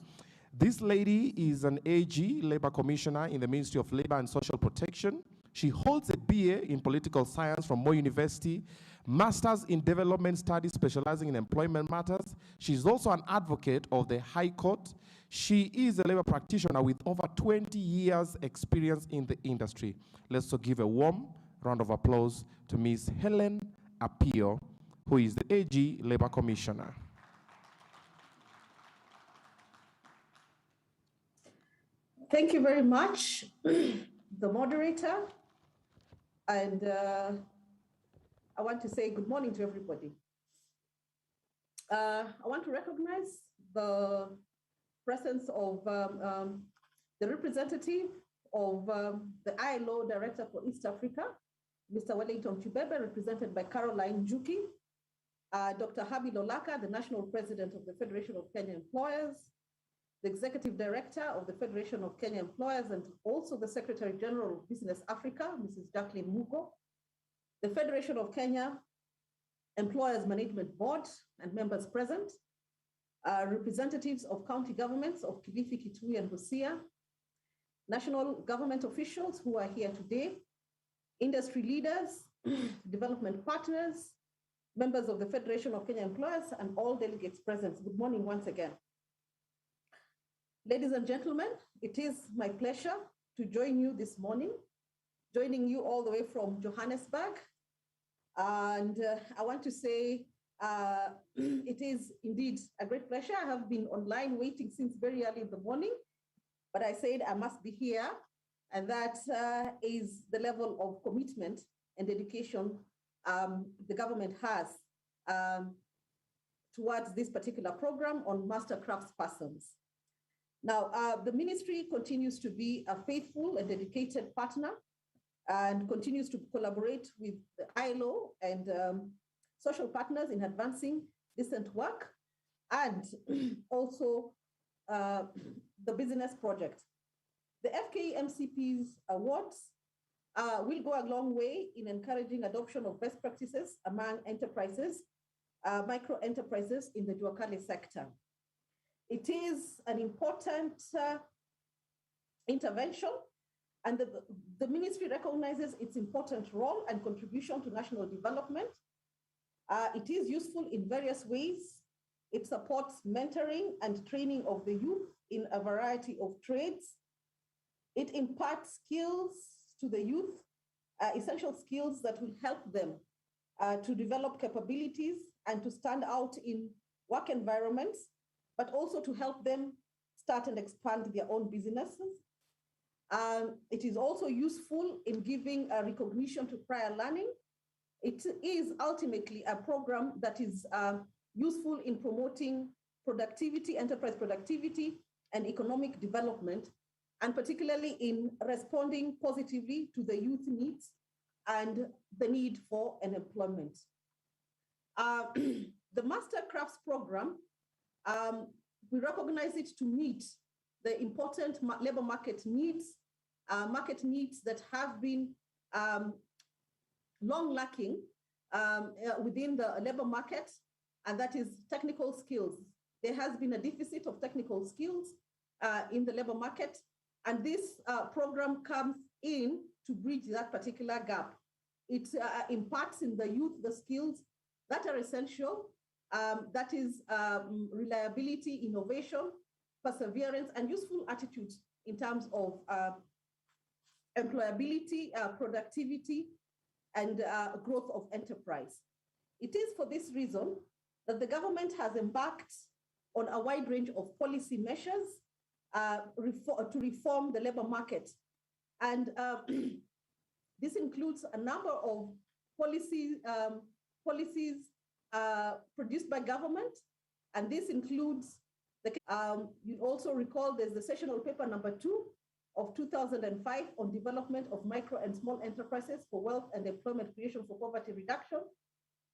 This lady is an AG, Labor Commissioner in the Ministry of Labor and Social Protection. She holds a BA in Political Science from Moi University, Masters in Development Studies specializing in employment matters. She's also an advocate of the High Court. She is a labor practitioner with over 20 years experience in the industry. Let's also give a warm round of applause to Ms. Helen Apio, who is the AG Labor Commissioner. Thank you very much, the moderator. And I want to say good morning to everybody. I want to recognize the presence of the representative of the ILO Director for East Africa, Mr. Wellington Chibebe, represented by Caroline Juki, Dr. Habi Lolaka, the National President of the Federation of Kenya Employers, the Executive Director of the Federation of Kenya Employers, and also the Secretary General of Business Africa, Mrs. Jacqueline Mugo, the Federation of Kenya Employers Management Board and members present, representatives of county governments of Kilifi, Kitui, and Busia, national government officials who are here today, industry leaders, development partners, members of the Federation of Kenya Employers, and all delegates present. Good morning once again. Ladies and gentlemen, it is my pleasure to join you this morning, joining you all the way from Johannesburg. And I want to say it is indeed a great pleasure. I have been online waiting since very early in the morning, but I said I must be here. And that is the level of commitment and dedication the government has towards this particular program on master craftspersons. Now, the ministry continues to be a faithful and dedicated partner and continues to collaborate with the ILO and social partners in advancing decent work and also the business project. The FKE MCP's awards will go a long way in encouraging adoption of best practices among enterprises, micro enterprises in the Juakali sector. It is an important intervention, and the ministry recognizes its important role and contribution to national development. It is useful in various ways. It supports mentoring and training of the youth in a variety of trades. It imparts skills to the youth, essential skills that will help them to develop capabilities and to stand out in work environments, but also to help them start and expand their own businesses. It is also useful in giving recognition to prior learning. It is ultimately a program that is useful in promoting productivity, enterprise productivity, and economic development, and particularly in responding positively to the youth needs and the need for an employment. The Master Crafts program, we recognize it to meet the important labor market needs that have been long lacking within the labor market, and that is technical skills. There has been a deficit of technical skills in the labor market, and this program comes in to bridge that particular gap. It imparts in the youth the skills that are essential, that is reliability, innovation, perseverance, and useful attitudes in terms of employability, productivity, and growth of enterprise. It is for this reason that the government has embarked on a wide range of policy measures to reform the labor market. And this includes a number of policies produced by government, and this includes you also recall there's the sessional paper number 2 of 2005 on development of micro and small enterprises for wealth and employment creation for poverty reduction.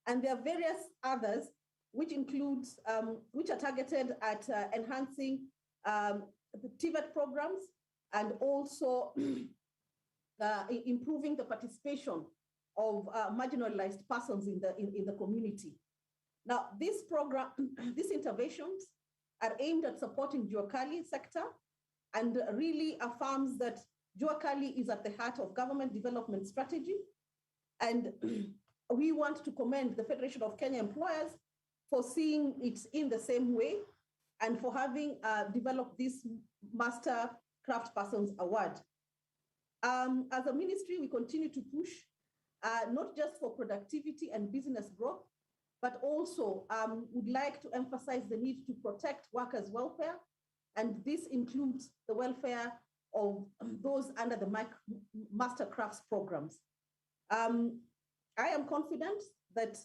And there are various others which includes, which are targeted at enhancing the TVET programs and also improving the participation of marginalized persons in the community. Now, this program, these interventions are aimed at supporting Jua Kali sector and really affirms that Jua Kali is at the heart of government development strategy. And we want to commend the Federation of Kenya Employers for seeing it in the same way and for having developed this Master Craft Persons Award. As a ministry, we continue to push not just for productivity and business growth, but also would like to emphasize the need to protect workers' welfare. And this includes the welfare of those under the Master Crafts programs. I am confident that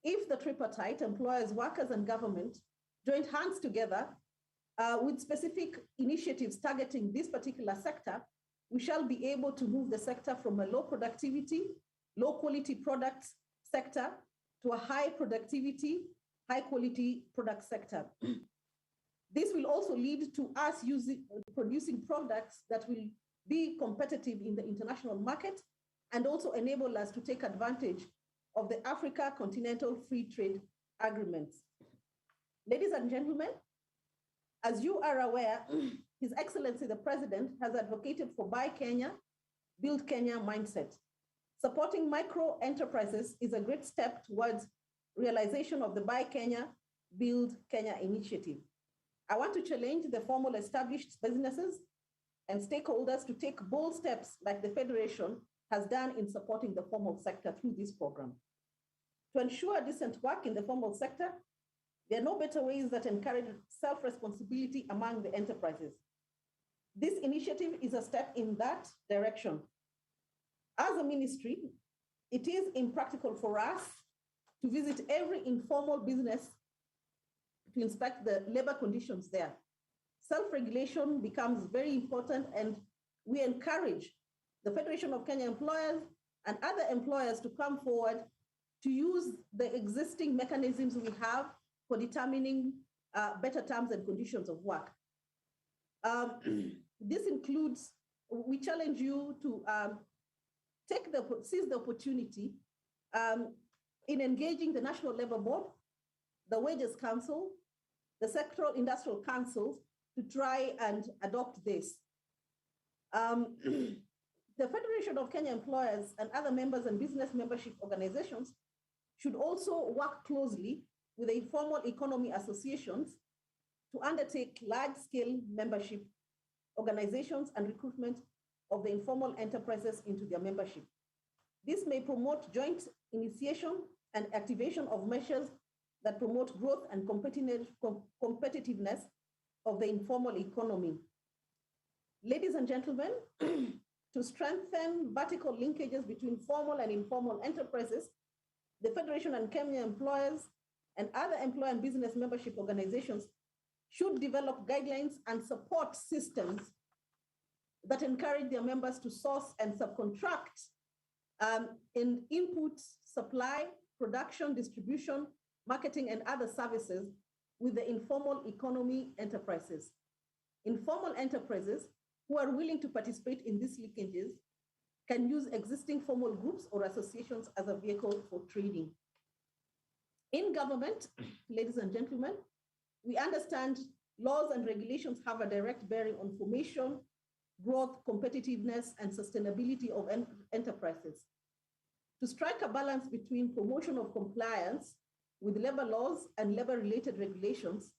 if the tripartite, employers, workers, and government, joined hands together with specific initiatives targeting this particular sector, we shall be able to move the sector from a low productivity, low quality products sector to a high productivity, high quality product sector. This will also lead to us producing products that will be competitive in the international market and also enable us to take advantage of the Africa Continental Free Trade Agreements. Ladies and gentlemen, as you are aware, His Excellency the President has advocated for Buy Kenya, Build Kenya mindset. Supporting micro enterprises is a great step towards realization of the Buy Kenya, Build Kenya initiative. I want to challenge the formal established businesses and stakeholders to take bold steps like the Federation has done in supporting the formal sector through this program. To ensure decent work in the formal sector, there are no better ways that encourage self-responsibility among the enterprises. This initiative is a step in that direction. As a ministry, it is impractical for us to visit every informal business to inspect the labor conditions there. Self-regulation becomes very important, and we encourage the Federation of Kenya Employers and other employers to come forward to use the existing mechanisms we have for determining better terms and conditions of work. This includes, we challenge you to seize the opportunity in engaging the National Labor Board, the Wages Council, the sectoral industrial councils to try and adopt this. The Federation of Kenya Employers and other members and business membership organizations should also work closely with the informal economy associations to undertake large-scale membership organizations and recruitment of the informal enterprises into their membership. This may promote joint initiation and activation of measures that promote growth and competitiveness of the informal economy. Ladies and gentlemen, to strengthen vertical linkages between formal and informal enterprises, the Federation and Kenya employers and other employer and business membership organizations should develop guidelines and support systems that encourage their members to source and subcontract in input, supply, production, distribution, marketing, and other services with the informal economy enterprises. Informal enterprises who are willing to participate in these linkages can use existing formal groups or associations as a vehicle for trading. In government, ladies and gentlemen, we understand laws and regulations have a direct bearing on formation, growth, competitiveness, and sustainability of enterprises. To strike a balance between promotion of compliance with labor laws and labor-related regulations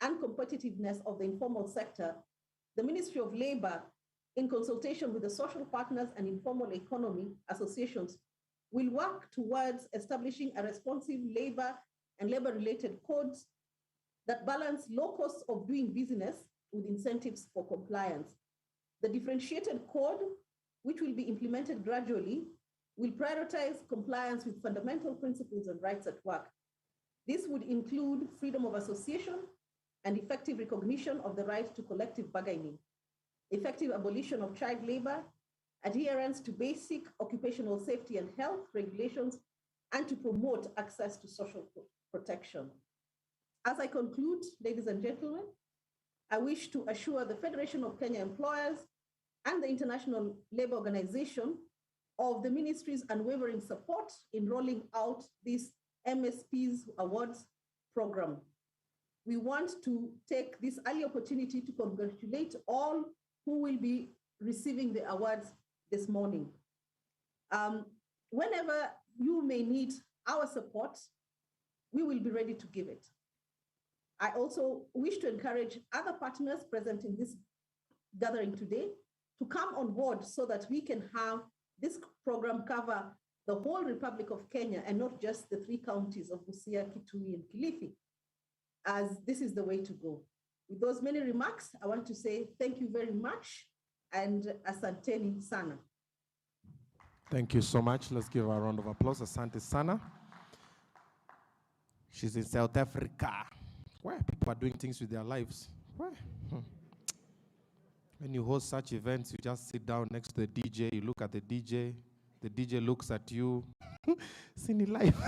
and competitiveness of the informal sector, the Ministry of Labor, in consultation with the social partners and informal economy associations, will work towards establishing a responsive labor and labor-related codes that balance low costs of doing business with incentives for compliance. The differentiated code, which will be implemented gradually, will prioritize compliance with fundamental principles and rights at work. This would include freedom of association and effective recognition of the right to collective bargaining, effective abolition of child labor, adherence to basic occupational safety and health regulations, and to promote access to social protection. As I conclude, ladies and gentlemen, I wish to assure the Federation of Kenya Employers and the International Labour Organization of the ministry's unwavering support in rolling out this MSPs Awards program. We want to take this early opportunity to congratulate all who will be receiving the awards this morning. Whenever you may need our support, we will be ready to give it. I also wish to encourage other partners present in this gathering today to come on board so that we can have this program cover the whole Republic of Kenya and not just the 3 counties of Busia, Kitui, and Kilifi, as this is the way to go. With those many remarks, I want to say thank you very much and asanteni sana. Thank you so much. Let's give her a round of applause. Asante sana. She's in South Africa, where people are doing things with their lives. Where? When you host such events, you just sit down next to the DJ, you look at the DJ looks at you. Sini life.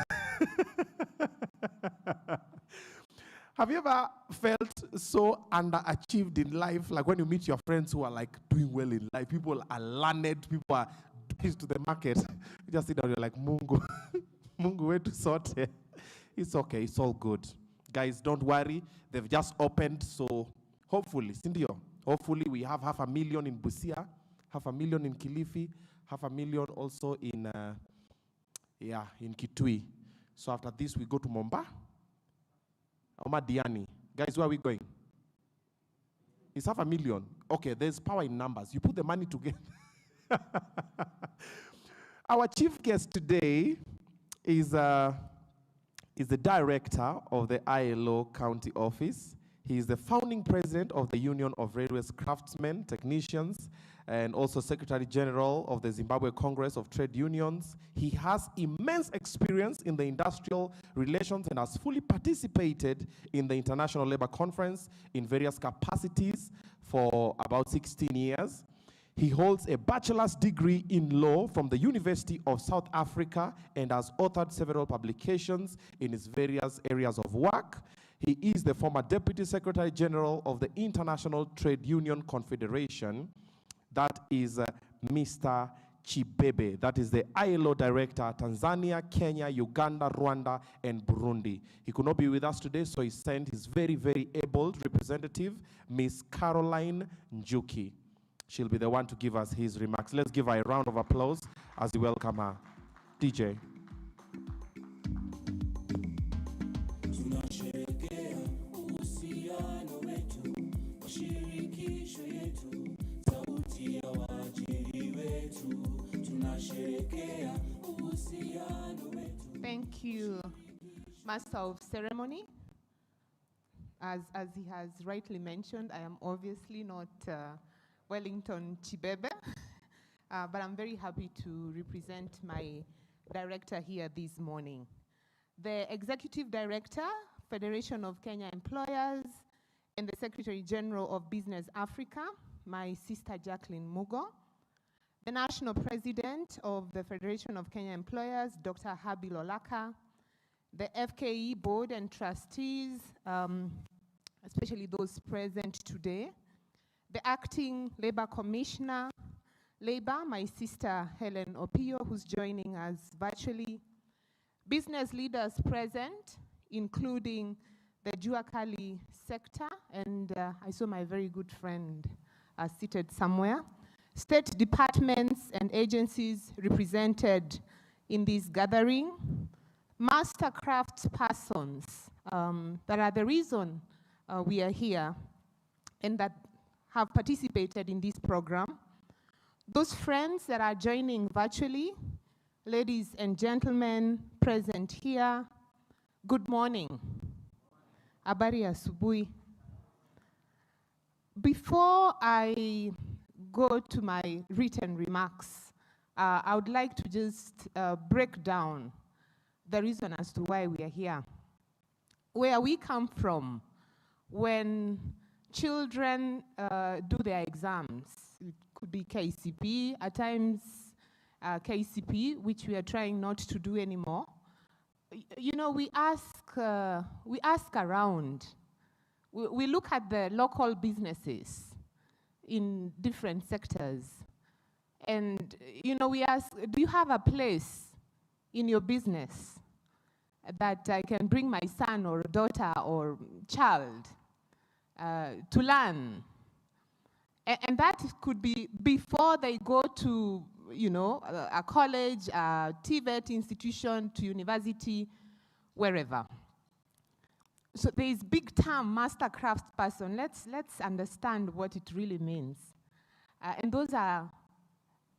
Have you ever felt so underachieved in life? Like when you meet your friends who are like doing well in life, people are learned, people are to the market. You just sit down, you're like, Mungu, Mungu, where to sort here? It's okay, it's all good. Guys, don't worry. They've just opened, so hopefully, Cindio, hopefully we have 500,000 in Busia, 500,000 in Kilifi, 500,000 also in Kitui. So after this, we go to Momba. Oma Diani. Guys, where are we going? It's 500,000. Okay, there's power in numbers. You put the money together. Our chief guest today is the director of the ILO County Office. He is the founding president of the Union of Railways Craftsmen, Technicians, and also Secretary General of the Zimbabwe Congress of Trade Unions. He has immense experience in the industrial relations and has fully participated in the International Labour Conference in various capacities for about 16 years. He holds a bachelor's degree in law from the University of South Africa and has authored several publications in his various areas of work. He is the former Deputy Secretary General of the International Trade Union Confederation. That is Mr. Chibebe. That is the ILO Director, Tanzania, Kenya, Uganda, Rwanda, and Burundi. He could not be with us today, so he sent his very, very able representative, Miss Caroline Njuki. She'll be the one to give us his remarks. Let's give her a round of applause as we welcome her. DJ. Thank Thank you, Master of Ceremony. As he has rightly mentioned, I am obviously not Wellington Chibebe, but I'm very happy to represent my director here this morning. The Executive Director, Federation of Kenya Employers, and the Secretary General of Business Africa, my sister Jacqueline Mugo. The National President of the Federation of Kenya Employers, Dr. Habi Lolaka. The FKE Board and Trustees, especially those present today. The Acting Labor Commissioner, Labor, my sister Helen Opio, who's joining us virtually. Business leaders present, including the Juakali sector, and I saw my very good friend seated somewhere. State departments and agencies represented in this gathering. Master craft persons that are the reason we are here and that have participated in this program. Those friends that are joining virtually, ladies and gentlemen present here, good morning. Habari ya asubuhi. Before I go to my written remarks, I would like to just break down the reason as to why we are here. Where we come from, when children do their exams, it could be KCP, at times KCP, which we are trying not to do anymore. You know, we ask around. We look at the local businesses in different sectors. And, you know, we ask, do you have a place in your business that I can bring my son or daughter or child to learn? And that could be before they go to, you know, a college, a TVET institution, to university, wherever. So there is big term, master craft person. Let's understand what it really means. And those are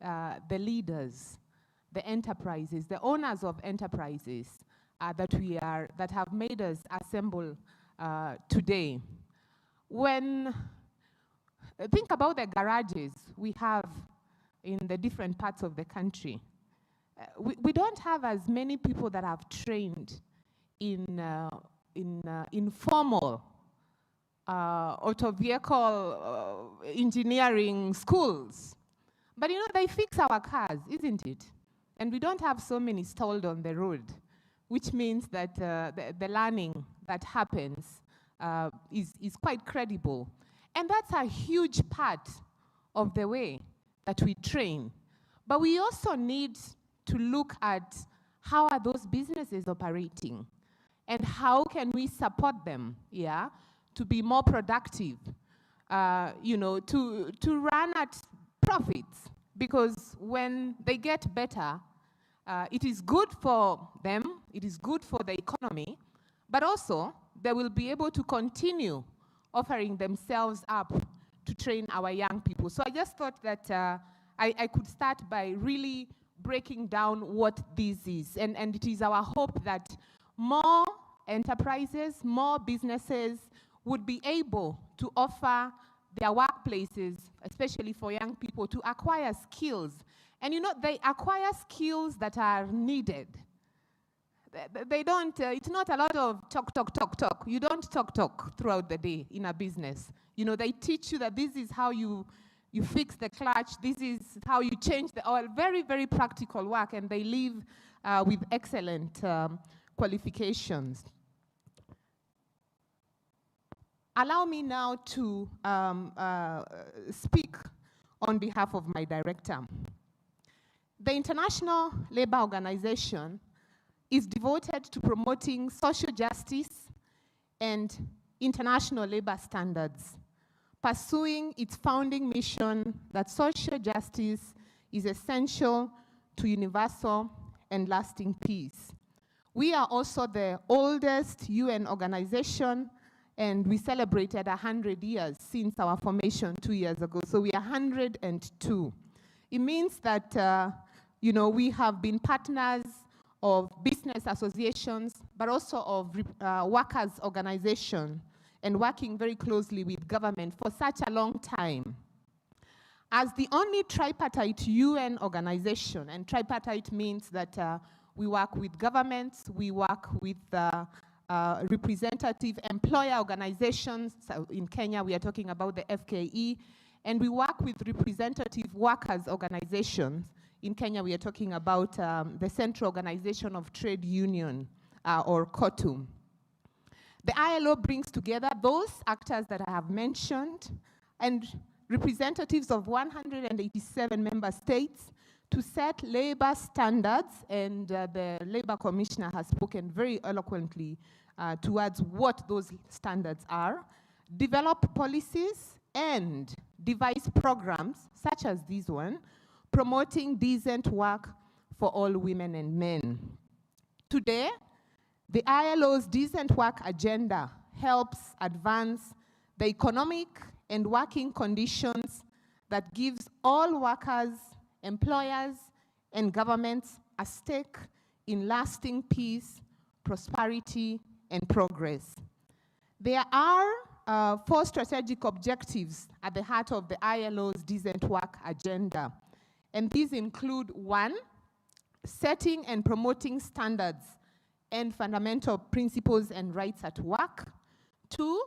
the leaders, the enterprises, the owners of enterprises that have made us assemble today. When think about the garages we have in the different parts of the country, we don't have as many people that have trained in formal auto vehicle engineering schools. But you know, they fix our cars, isn't it? And we don't have so many stalled on the road, which means that the learning that happens is quite credible. And that's a huge part of the way that we train. But we also need to look at how are those businesses operating and how can we support them, yeah, to be more productive, you know, to run at profits. Because when they get better, it is good for them, it is good for the economy, but also they will be able to continue offering themselves up to train our young people. So I just thought that I could start by really breaking down what this is. And it is our hope that more enterprises, more businesses would be able to offer their workplaces, especially for young people, to acquire skills. And you know, they acquire skills that are needed. They don't, it's not a lot of talk. You don't talk throughout the day in a business. You know, they teach you that this is how you fix the clutch, this is how you change the oil, very, very practical work, and they leave with excellent qualifications. Allow me now to speak on behalf of my director. The International Labour Organization is devoted to promoting social justice and international labor standards, pursuing its founding mission that social justice is essential to universal and lasting peace. We are also the oldest UN organization, and we celebrated 100 years since our formation 2 years ago, so we are 102. It means that, you know, we have been partners of business associations, but also of workers' organization, and working very closely with government for such a long time. As the only tripartite UN organization, and tripartite means that we work with governments, we work with representative employer organizations. So in Kenya, we are talking about the FKE, and we work with representative workers organizations. In Kenya, we are talking about the Central Organization of Trade Union, or COTUM. The ILO brings together those actors that I have mentioned and representatives of 187 member states to set labor standards, and the Labor Commissioner has spoken very eloquently towards what those standards are, develop policies, and devise programs, such as this one, promoting decent work for all women and men. Today, the ILO's decent work agenda helps advance the economic and working conditions that gives all workers, employers, and governments a stake in lasting peace, prosperity, and progress. There are 4 strategic objectives at the heart of the ILO's decent work agenda. And these include 1, setting and promoting standards and fundamental principles and rights at work. 2,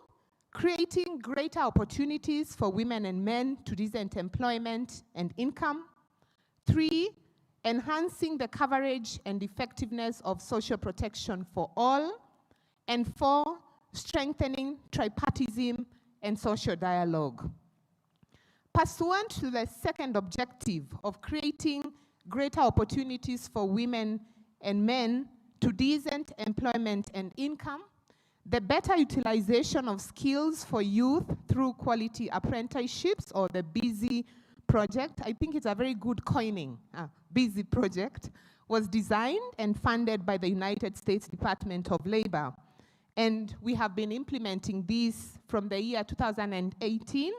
creating greater opportunities for women and men to decent employment and income. 3, enhancing the coverage and effectiveness of social protection for all. And 4, strengthening tripartism and social dialogue. Pursuant to the second objective of creating greater opportunities for women and men to decent employment and income, the better utilization of skills for youth through quality apprenticeships, or the BUSY project, I think it's a very good coining, BUSY project, was designed and funded by the United States Department of Labor. And we have been implementing these from the year 2018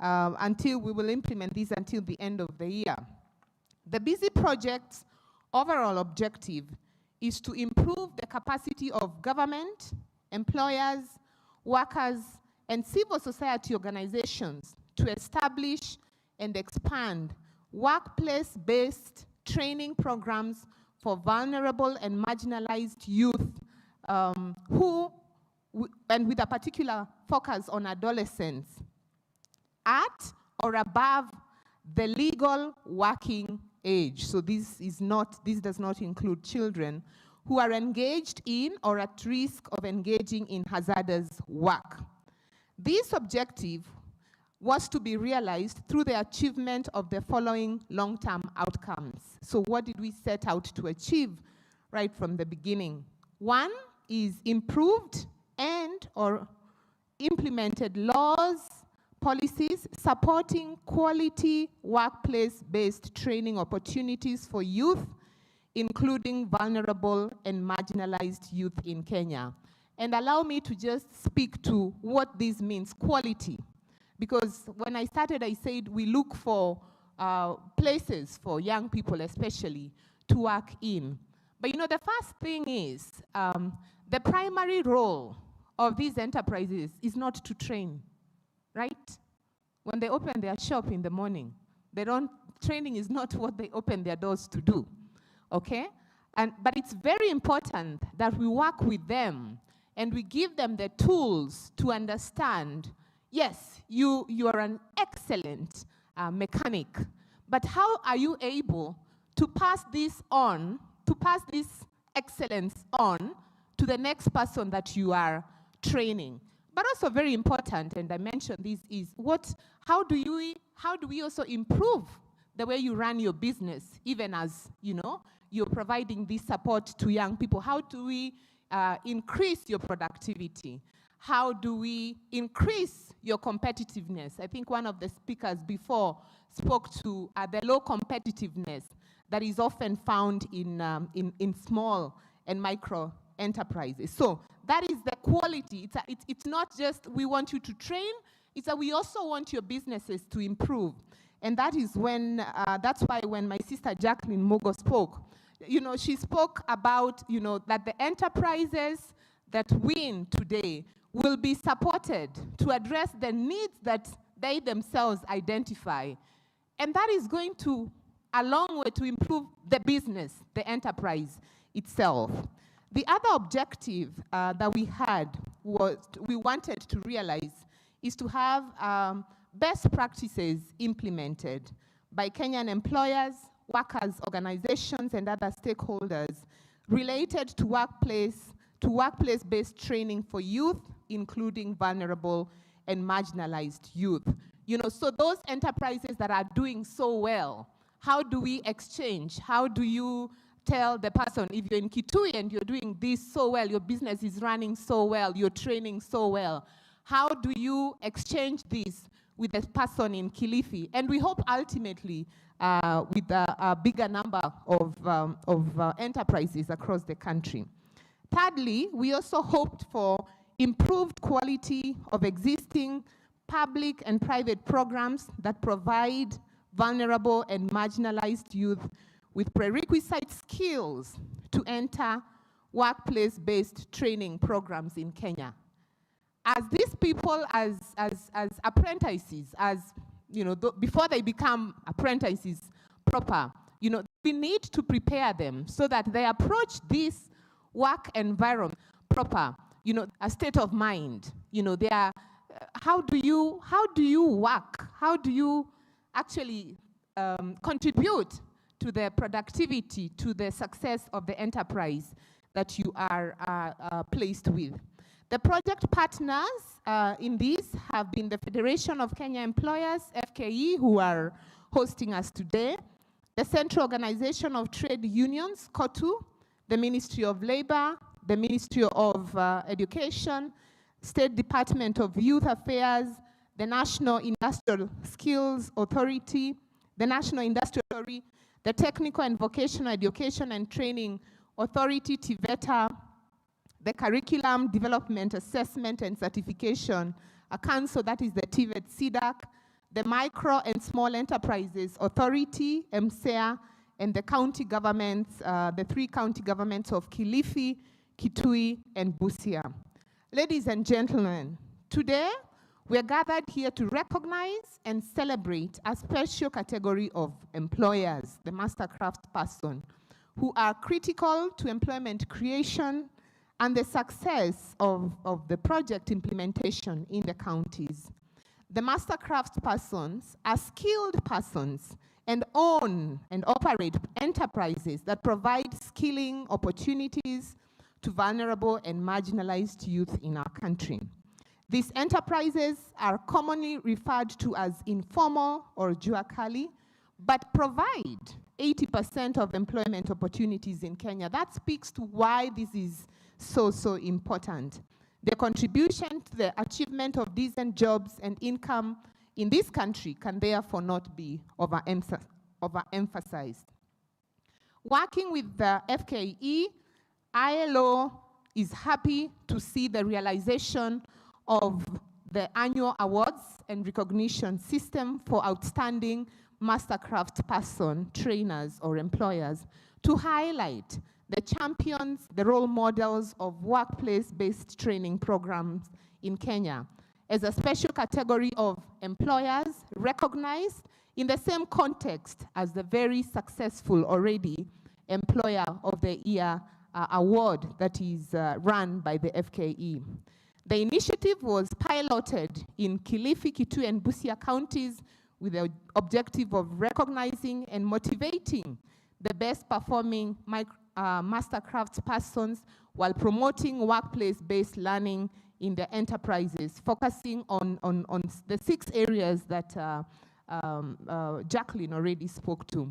until we will implement these until the end of the year. The BUSY project's overall objective is to improve the capacity of government, employers, workers, and civil society organizations to establish and expand workplace-based training programs for vulnerable and marginalized youth and with a particular focus on adolescents at or above the legal working age. So this does not include children who are engaged in or at risk of engaging in hazardous work. This objective was to be realized through the achievement of the following long-term outcomes. So what did we set out to achieve right from the beginning? 1 is improved and or implemented laws, policies supporting quality workplace-based training opportunities for youth, including vulnerable and marginalized youth in Kenya. And allow me to just speak to what this means, quality. Because when I started, I said we look for places for young people especially to work in. But you know, the first thing is the primary role of these enterprises is not to train, right? When they open their shop in the morning, training is not what they open their doors to do, okay? But it's very important that we work with them and we give them the tools to understand, yes, you are an excellent mechanic, but how are you able to pass this on, to pass this excellence on to the next person that you are training? But also very important, and I mentioned this, is how do we also improve the way you run your business, even as, you know, you're providing this support to young people? How do we increase your productivity? How do we increase your competitiveness? I think one of the speakers before spoke to the low competitiveness that is often found in small and micro enterprises. So that is the quality. It's not just we want you to train, it's that we also want your businesses to improve. And that is when, that's why when my sister Jacqueline Mogo spoke, she spoke about, that the enterprises that win today will be supported to address the needs that they themselves identify. And that is going to a long way to improve the business, the enterprise itself. The other objective that we had was we wanted to realize is to have best practices implemented by Kenyan employers, workers, organizations, and other stakeholders related to workplace-based training for youth, including vulnerable and marginalized youth. So those enterprises that are doing so well, how do we exchange? How do you tell the person, if you're in Kitui and you're doing this so well, your business is running so well, you're training so well, how do you exchange this with the person in Kilifi? And we hope ultimately with a bigger number of enterprises across the country. Thirdly, we also hoped for improved quality of existing public and private programs that provide vulnerable and marginalized youth with prerequisite skills to enter workplace-based training programs in Kenya. As these people, as apprentices, before they become apprentices proper, we need to prepare them so that they approach this work environment proper, a state of mind. They are, how do you work? How do you actually contribute to the productivity, to the success of the enterprise that you are placed with? The project partners in this have been the Federation of Kenya Employers, FKE, who are hosting us today, the Central Organization of Trade Unions, COTU, the Ministry of Labor, the Ministry of Education, State Department of Youth Affairs, the National Industrial Skills Authority, the National Industrial Authority, the Technical and Vocational Education and Training Authority, TVETA, the Curriculum Development Assessment and Certification Council, that is the TVET CEDAC, the Micro and Small Enterprises Authority, MSEA, and the county governments, the 3 county governments of Kilifi, Kitui, and Busia. Ladies and gentlemen, today we are gathered here to recognize and celebrate a special category of employers, the mastercraft person, who are critical to employment creation and the success of the project implementation in the counties. The mastercraft persons are skilled persons and own and operate enterprises that provide skilling opportunities to vulnerable and marginalized youth in our country. These enterprises are commonly referred to as informal or jua kali, but provide 80% of employment opportunities in Kenya. That speaks to why this is so important. The contribution to the achievement of decent jobs and income in this country can therefore not be overemphasized. Working with the FKE, ILO is happy to see the realization of the annual awards and recognition system for outstanding mastercraft person, trainers, or employers to highlight the champions, the role models of workplace-based training programs in Kenya as a special category of employers recognized in the same context as the very successful already Employer of the Year award that is run by the FKE. The initiative was piloted in Kilifi, Kitui, and Busia counties with the objective of recognizing and motivating the best performing mastercraft persons while promoting workplace-based learning in the enterprises, focusing on the 6 areas that Jacqueline already spoke to: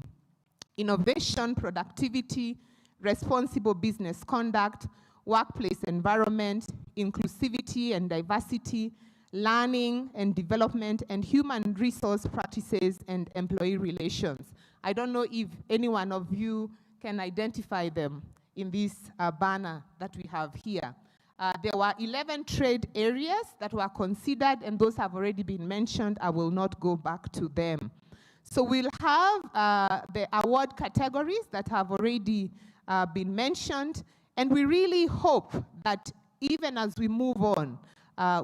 innovation, productivity, responsible business conduct, workplace environment, inclusivity and diversity, learning and development, and human resource practices and employee relations. I don't know if any one of you can identify them in this banner that we have here. There were 11 trade areas that were considered, and those have already been mentioned. I will not go back to them. So we'll have the award categories that have already been mentioned, and we really hope that even as we move on,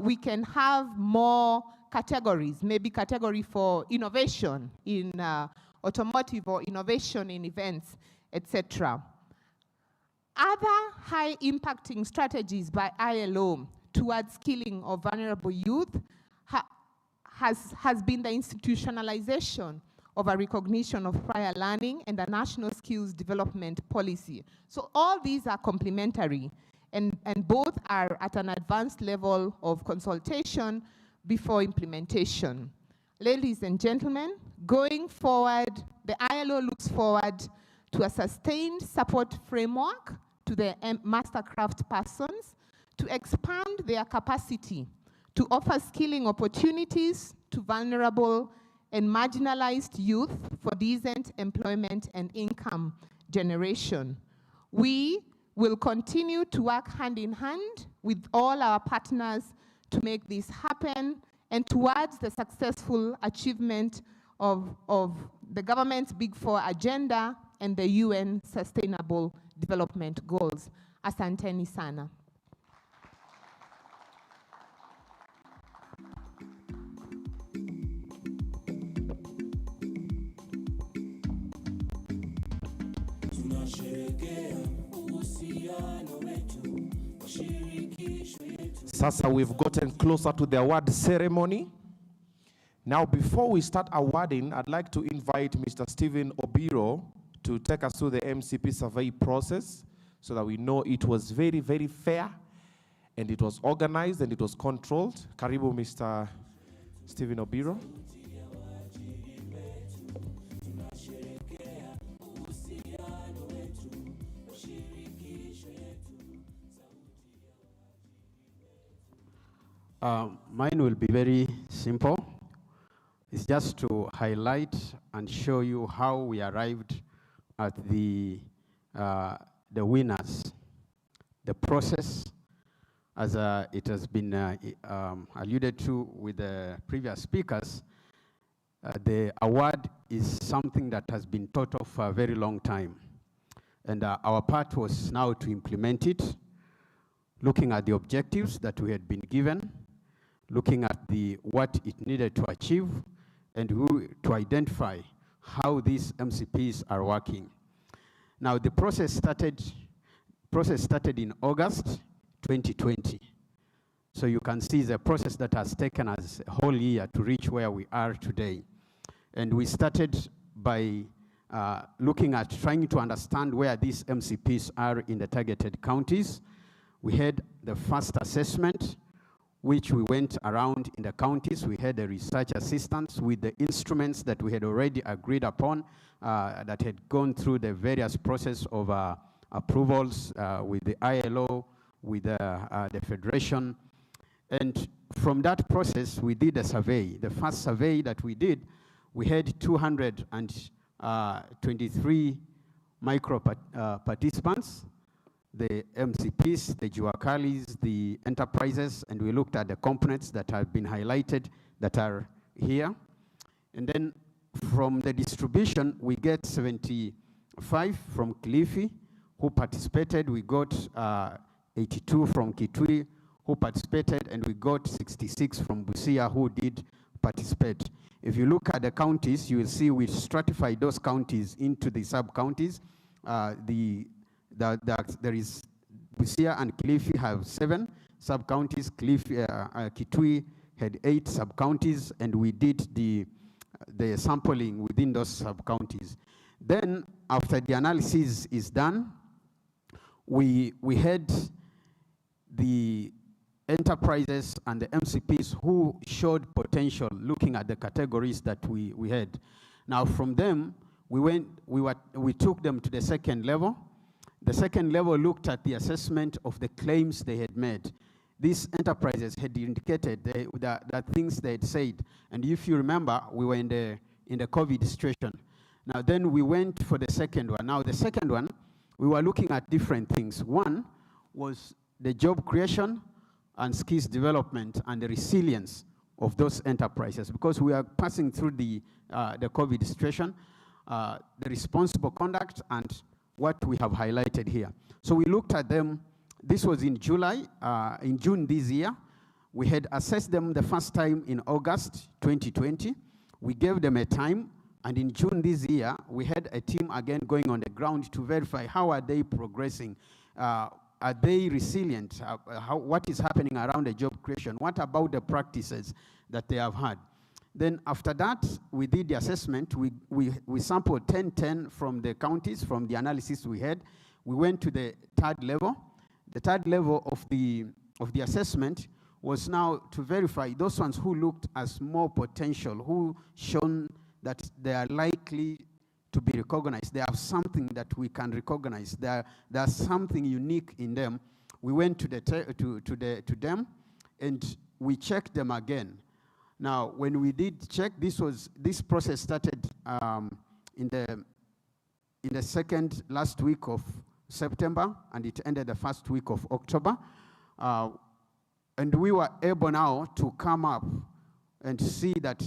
we can have more categories, maybe category for innovation in automotive or innovation in events, etc. Other high impacting strategies by ILO towards skilling of vulnerable youth has been the institutionalization of a recognition of prior learning and a national skills development policy. So all these are complementary, and both are at an advanced level of consultation before implementation. Ladies and gentlemen, going forward, the ILO looks forward to a sustained support framework to the mastercraft persons to expand their capacity to offer skilling opportunities to vulnerable and marginalized youth for decent employment and income generation. We will continue to work hand in hand with all our partners to make this happen and towards the successful achievement of the government's Big Four agenda and the UN Sustainable Development Goals. Asanteni sana. Sasa we've gotten closer to the award ceremony. Now, before we start awarding, I'd like to invite Mr. Stephen Obiro to take us through the MCP survey process so that we know it was very, very fair and it was organized and it was controlled. Karibu, Mr. Stephen Obiro. Mine will be very simple. It's just to highlight and show you how we arrived at the winners. The process, as it has been alluded to with the previous speakers, the award is something that has been thought of for a very long time. And our part was now to implement it, looking at the objectives that we had been given, looking at what it needed to achieve, and to identify how these MCPs are working. Now, the process started in August 2020. So you can see the process that has taken us a whole year to reach where we are today. And we started by looking at trying to understand where these MCPs are in the targeted counties. We had the first assessment, which we went around in the counties. We had the research assistants with the instruments that we had already agreed upon that had gone through the various process of approvals with the ILO, with the Federation. And from that process, we did a survey. The first survey that we did, we had 223 micro participants, the MCPs, the Juakalis, the enterprises, and we looked at the components that have been highlighted that are here. And then from the distribution, we get 75 from Kilifi who participated. We got 82 from Kitui who participated, and we got 66 from Busia who did participate. If you look at the counties, you will see we stratified those counties into the sub-counties. There is Busia and Kilifi have 7 sub-counties. Kitui had 8 sub-counties, and we did the sampling within those sub-counties. Then, after the analysis is done, we had the enterprises and the MCPs who showed potential looking at the categories that we had. Now, from them, we took them to the second level. The second level looked at the assessment of the claims they had made. These enterprises had indicated the things they had said. And if you remember, we were in the COVID situation. Now then we went for the second one. Now the second one, we were looking at different things. One was the job creation and skills development and the resilience of those enterprises, because we are passing through the COVID situation, the responsible conduct, and what we have highlighted here. So we looked at them. This was in July. In June this year, we had assessed them the first time in August 2020. We gave them a time, and in June this year, we had a team again going on the ground to verify how are they progressing. Are they resilient? What is happening around the job creation? What about the practices that they have had? Then after that, we did the assessment. We sampled 10 from the counties, from the analysis we had. We went to the third level. The third level of the assessment was now to verify those ones who looked as more potential, who shown that they are likely to be recognized. They have something that we can recognize. There's something unique in them. We went to them, and we checked them again. Now, when we did check, this process started in the second last week of September, and it ended the first week of October. And we were able now to come up and see that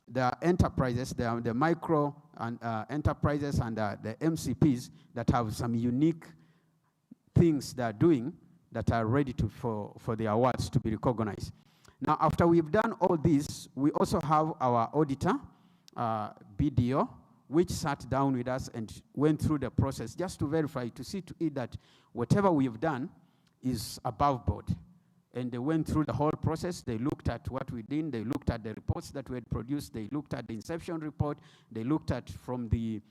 the enterprises, the micro and enterprises and the MCPs that have some unique things they're doing that are ready for the awards to be recognized. Now, after we've done all this, we also have our auditor, BDO, which sat down with us and went through the process just to verify, to see to it that whatever we've done is above board. And they went through the whole process. They looked at what we did. They looked at the reports that we had produced. They looked at the inception report. They looked at from the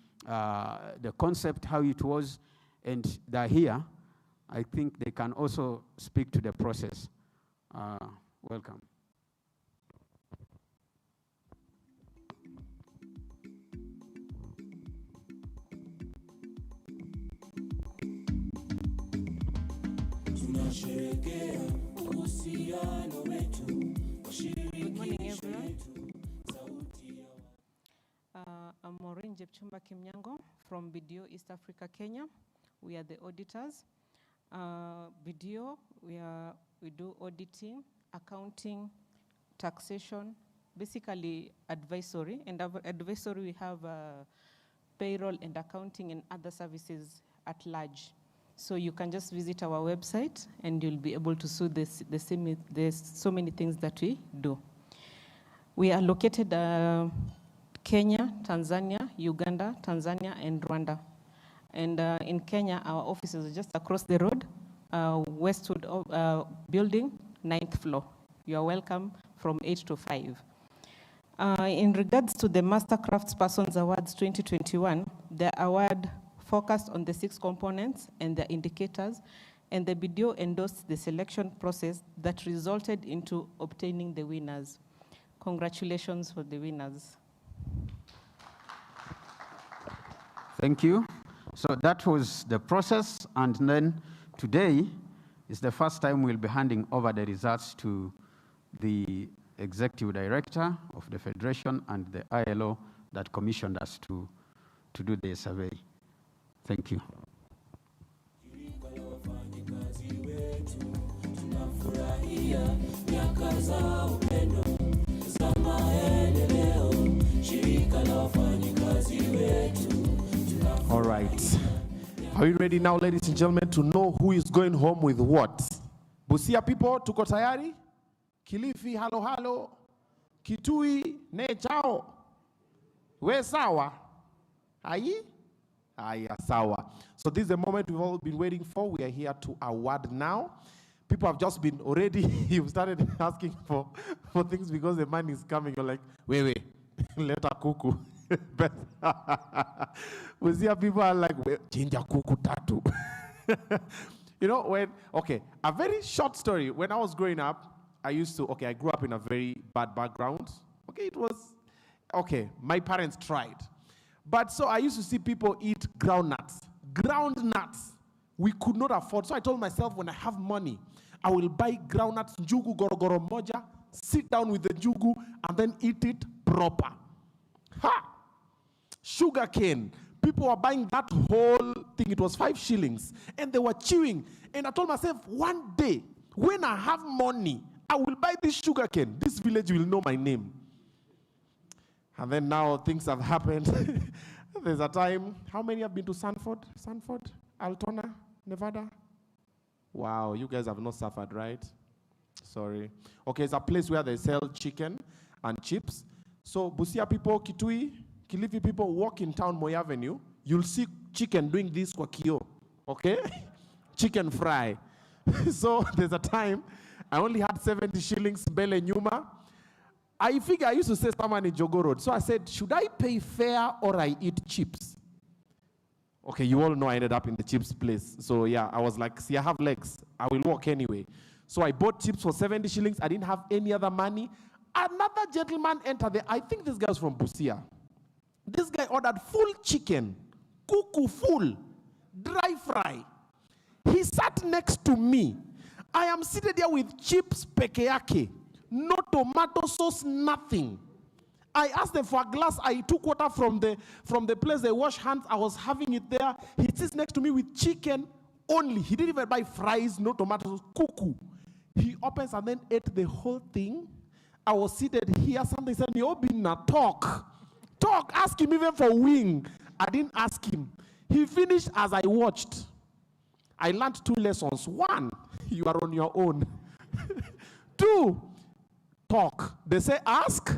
concept, how it was. And they're here. I think they can also speak to the process. Welcome. Good morning, everyone. I'm Maureen Jepchumba Kimnyango from BDO East Africa, Kenya. We are the auditors. BDO, we do auditing, accounting, taxation, basically advisory. And advisory, we have payroll and accounting and other services at large. So you can just visit our website and you'll be able to see there's so many things that we do. We are located Kenya, Tanzania, Uganda, Tanzania, and Rwanda. And in Kenya, our office is just across the road, Westwood building, 9th floor. You are welcome from 8 to 5. In regards to the Master Craftspersons Awards 2021, the award focused on the 6 components and the indicators, and the BDO endorsed the selection process that resulted into obtaining the winners. Congratulations for the winners. Thank you. So that was the process, and then today is the first time we'll be handing over the results to the executive director of the Federation and the ILO that commissioned us to do the survey. Thank you. All right. Are you ready now, ladies and gentlemen, to know who is going home with what? Busia people, tuko tayari? Kilifi, halo halo. Kitui, ne chao. We sawa. Ayi? Aya, sawa. So this is the moment we've all been waiting for. We are here to award now. People have just been already, you've started asking for things because the money is coming. You're like, wait, let her kuku. But we see people are like, jinja kuku tatu. You know, a very short story. When I was growing up, I grew up in a very bad background. My parents tried. But so I used to see people eat ground nuts. We could not afford. So I told myself, when I have money, I will buy ground nuts, njugu gorogoro moja, sit down with the njugu, and then eat it proper. Sugar cane. People were buying that whole thing. It was 5 shillings. And they were chewing. And I told myself, one day, when I have money, I will buy this sugar cane. This village will know my name. And then now things have happened. There's a time, how many have been to Sanford, Altona, Nevada? Wow, you guys have not suffered, right? Sorry. Okay, it's a place where they sell chicken and chips. So Busia people, Kitui, Kilifi people walk in town, Moi Avenue, you'll see chicken doing this kwa kio, okay? Chicken fry. So there's a time, I only had 70 shillings, Bele Nyuma. I figure I used to say someone in Jogo Road. So I said, should I pay fare or I eat chips? Okay, you all know I ended up in the chips place. So yeah, I was like, see, I have legs. I will walk anyway. So I bought chips for 70 shillings. I didn't have any other money. Another gentleman entered there. I think this guy was from Busia. This guy ordered full chicken, kuku full, dry fry. He sat next to me. I am seated there with chips pekeyake. No tomato sauce, nothing. I asked them for a glass. I took water from the place they wash hands. I was having it there. He sits next to me with chicken only. He didn't even buy fries, no tomatoes, kuku. He opens and then ate the whole thing. I was seated here. Somebody said, Niobina, talk. Talk. Ask him even for wing. I didn't ask him. He finished as I watched. I learned 2 lessons. 1, you are on your own. 2, talk. They say ask,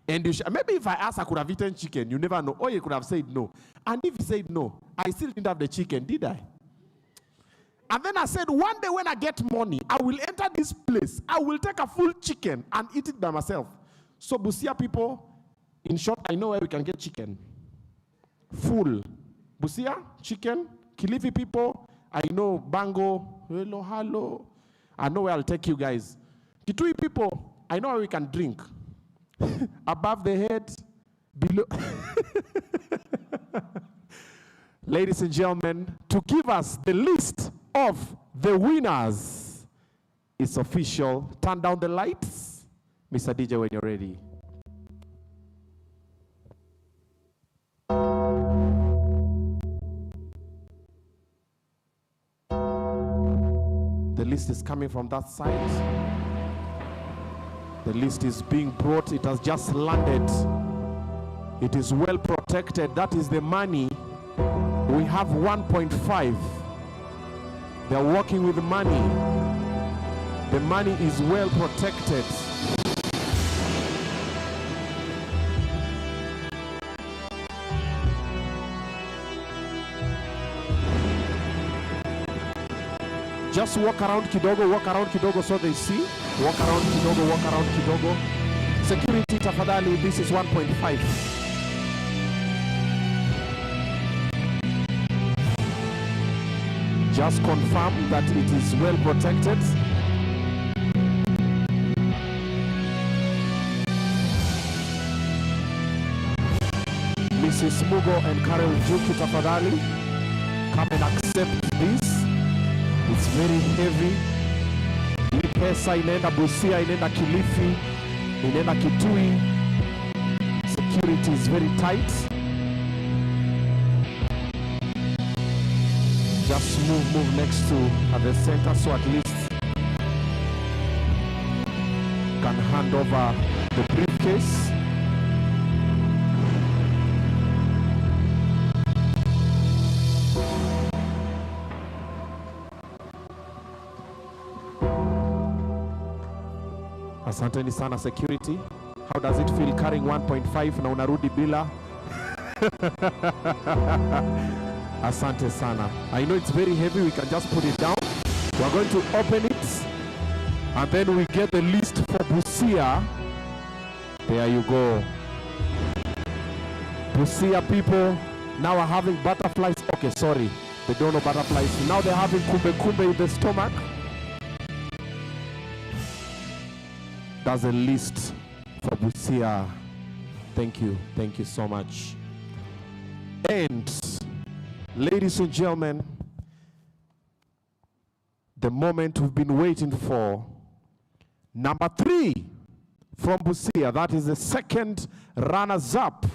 and you maybe if I asked, I could have eaten chicken. You never know. Or you could have said no. And if he said no, I still didn't have the chicken, did I? And then I said, one day when I get money, I will enter this place. I will take a full chicken and eat it by myself. So Busia people, in short, I know where we can get chicken. Full. Busia, chicken. Kilifi people, I know Bango. Hello. I know where I'll take you guys. Kitui people, I know where we can drink. Above the head, below. Ladies and gentlemen, to give us the list of the winners, it's official. Turn down the lights. Mr. DJ, when you're ready. The list is coming from that side. The list is being brought. It has just landed. It is well protected. That is the money. We have 1.5. They're working with money. The money is well protected. Just walk around kidogo so they see. Walk around kidogo. Security tafadhali, this is 1.5. Just confirm that it is well protected. Mrs. Mugo and Karel Juki tafadhali, come and accept this. It's very heavy. Hii pesa inaenda Busia, inaenda Kilifi, inaenda Kitui. Security is very tight. Just move next to the center so at least can hand over the briefcase. Asanteni sana security. How does it feel carrying 1.5 na unarudi bila? Asante sana. I know it's very heavy. We can just put it down. We're going to open it. And then we get the list for Busia. There you go. Busia people now are having butterflies. Okay, sorry. They don't know butterflies. Now they're having kumbe in the stomach. That's a list for Busia. Thank you so much. And ladies and gentlemen, the moment we've been waiting for. Number 3 from Busia, that is the second runners-up.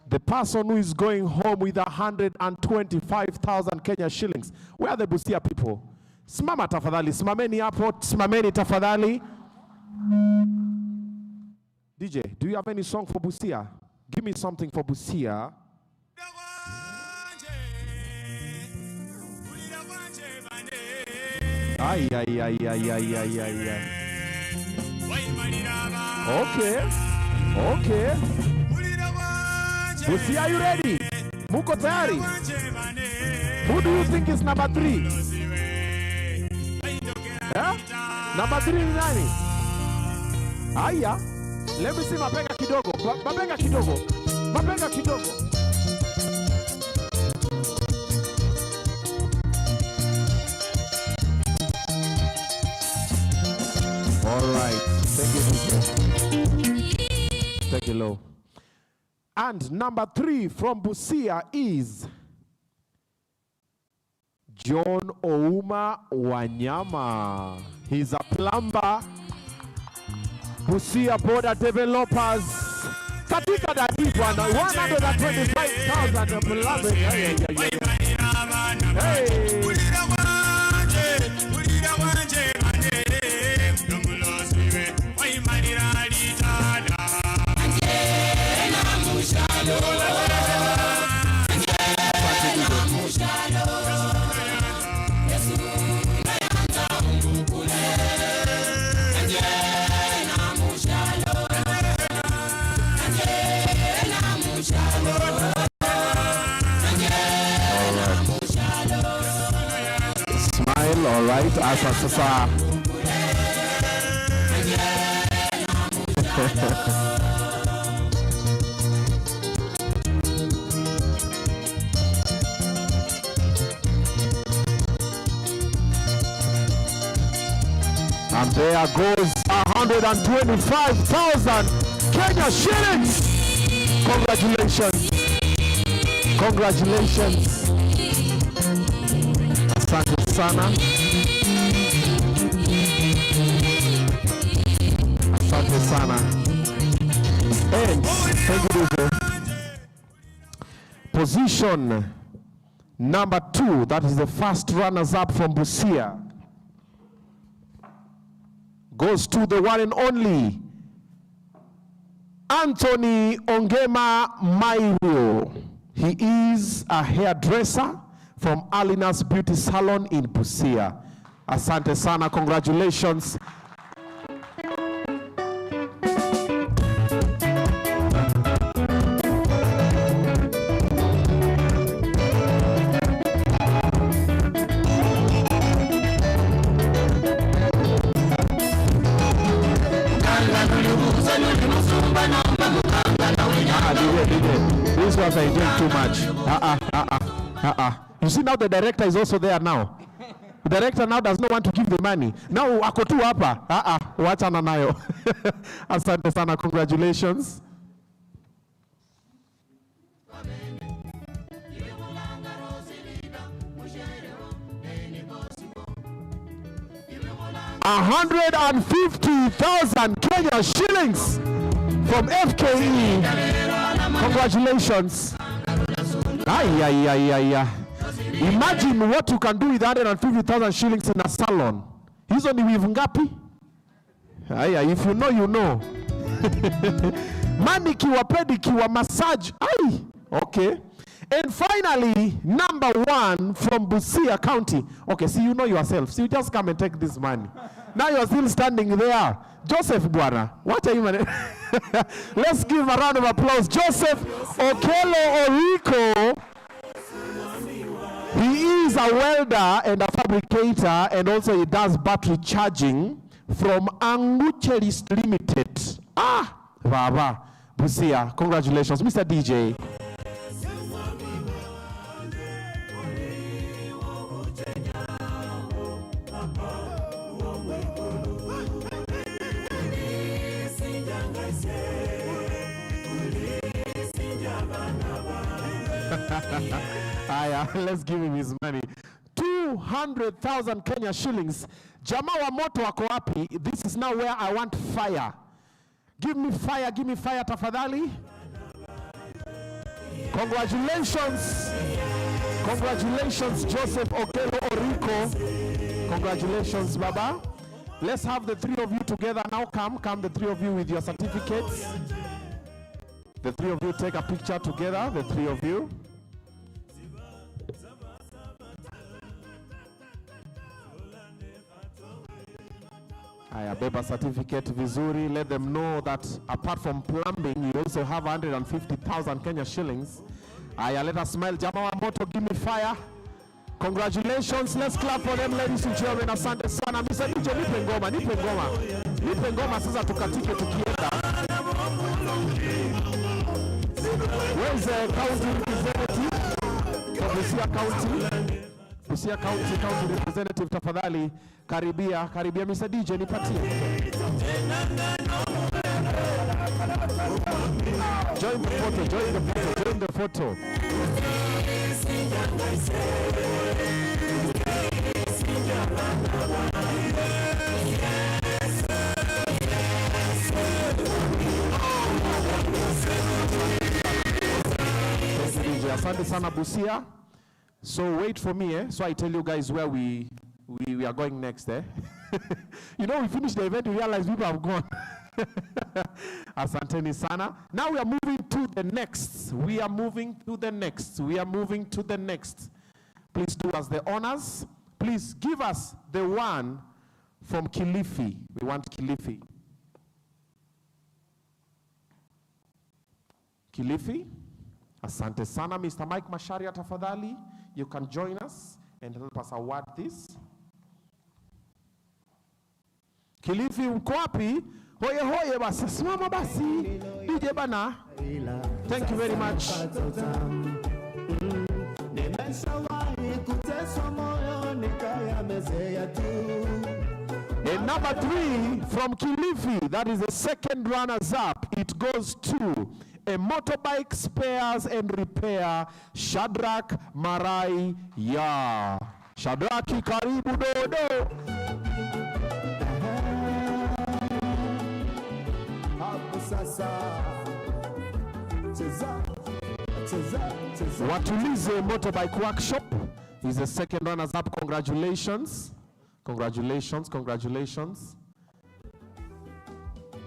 The person who is going home with 125,000 Kenya shillings. Where are the Busia people? Simama tafadhali, simameni hapo, simameni tafadhali. DJ, do you have any song for Busia? Give me something for Busia. Ay. Okay. Busia, are you ready? Muko tayari? Who do you think is number 3? Yeah? Number 3 ni nani? Aya. Let me see mabenga kidogo. Mabenga kidogo. All right. Thank you. Take it low. And number 3 from Busia is John Ouma Wanyama. He's a plumber. Busia Border Developers. Katika dadi bwana 125,000 beloved. Hey. Smile, all right. Asa. And there goes 125,000 Kenya shillings. Congratulations. Asante sana. And thank you. Position number 2, that is the first runners-up from Busia, goes to the one and only Anthony Ongema Mairio. He is a hairdresser from Alina's Beauty Salon in Busia. Asante sana, congratulations. These ones are doing too much. You see now the director is also there now. The director now does not want to give the money. Now ako tu hapa. Wachana nayo. Asante sana, congratulations. $150,000 Kenya shillings from FKE. Congratulations. Imagine what you can do with 150,000 shillings in a salon. Hizo ni wivu ngapi? If you know, you know. Manicure, pedicure, massage. Okay. And finally, number 1 from Busia County. Okay, see, you know yourself. So you just come and take this money. Now you're still standing there. Joseph Bwana. What are you, man? Let's give him a round of applause. Joseph Okelo Oriko. He is a welder and a fabricator, and also he does battery charging from Angucheris Limited. Baba, Busia. Congratulations, Mr. DJ. Let's give him his money. 200,000 Kenya shillings. Jamaa wa moto wako wapi? This is now where I want fire. Give me fire tafadhali. Congratulations. Congratulations, Joseph Okelo Oriko. Congratulations, Baba. Let's have the three of you together now. Come, the three of you with your certificates. The three of you take a picture together, the three of you. Aya, beba certificate vizuri. Let them know that apart from plumbing, you also have 150,000 Kenya shillings. Aya, let us smile. Jamaa wa moto, give me fire. Congratulations. Let's clap for them, ladies and gentlemen. Asante sana. Mr. DJ, nipe ngoma, nipe ngoma. Nipe ngoma sasa tukatike tukienda. Where's the county representative for Busia County? Busia County representative, tafadhali karibia Mr. DJ, nipatie. Join the photo. Asante sana Busia. So wait for me, so I tell you guys where we are going next, You know, we finished the event, we realize people have gone. Asanteni sana. Now we are moving to the next. Please do us the honors. Please give us the one from Kilifi. We want Kilifi. Kilifi. Asante sana. Mr. Mike Masharia, tafadhali. You can join us and help us award this. Kilifi, uko wapi? Hoye basi, simama basi. DJ bana. Thank you very much. And number 3 from Kilifi, that is the second runners up. It goes to a motorbike spares and repair, Shadrach Marai Ya. Shadraki, karibu dodo. Watulize Motorbike Workshop is the second runners up. Congratulations.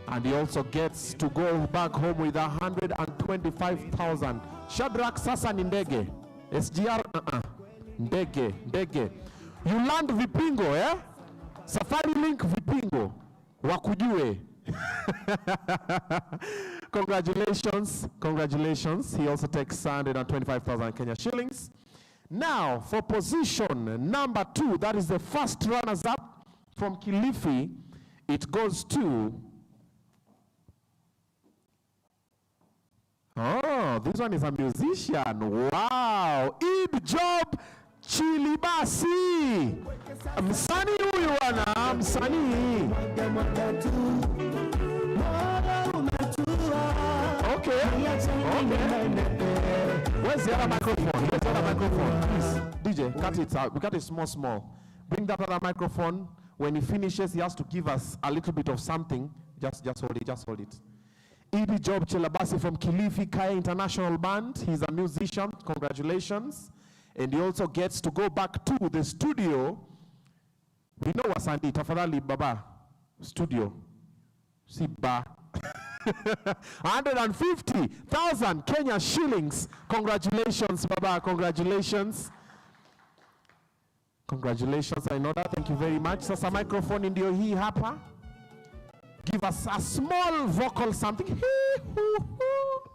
And he also gets to go back home with 125,000. Shadrach, sasa ni ndege. SGR, ndege. You land Vipingo, Safari Link Vipingo. Wakujue. Congratulations. He also takes 125,000 Kenya shillings. Now, for position number 2, that is the first runners up from Kilifi, it goes to... Oh, this one is a musician. Wow. Ib Job Chilibasi. Msanii huyu wana, msanii. Okay. Where's the other microphone? Please, DJ, cut it out. We cut it small. Bring that other microphone. When he finishes, he has to give us a little bit of something. Just hold it. Idi Job Chilabasi from Kilifi Kaya International Band. He's a musician. Congratulations. And he also gets to go back to the studio. We know Wasandi, tafadhali baba. Studio. Siba. 150,000 Kenya shillings. Congratulations, baba. Congratulations, I know that. Thank you very much. Sasa microphone ndio hii hapa. Give us a small vocal something.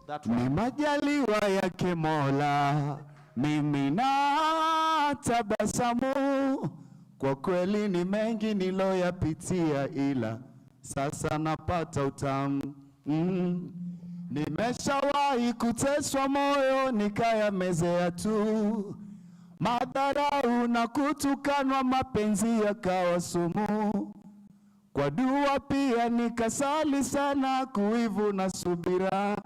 That one. Ni majaliwa yake Mola, mimi na tabasamu. Kwa kweli ni mengi niloyapitia, ila sasa napata utamu. Nimeshawahi kuteswa moyo nikayamezea tu. Madharau na kutukanwa, mapenzi yakawa sumu. Kwa dua pia nikasali sana, kuivu na subira,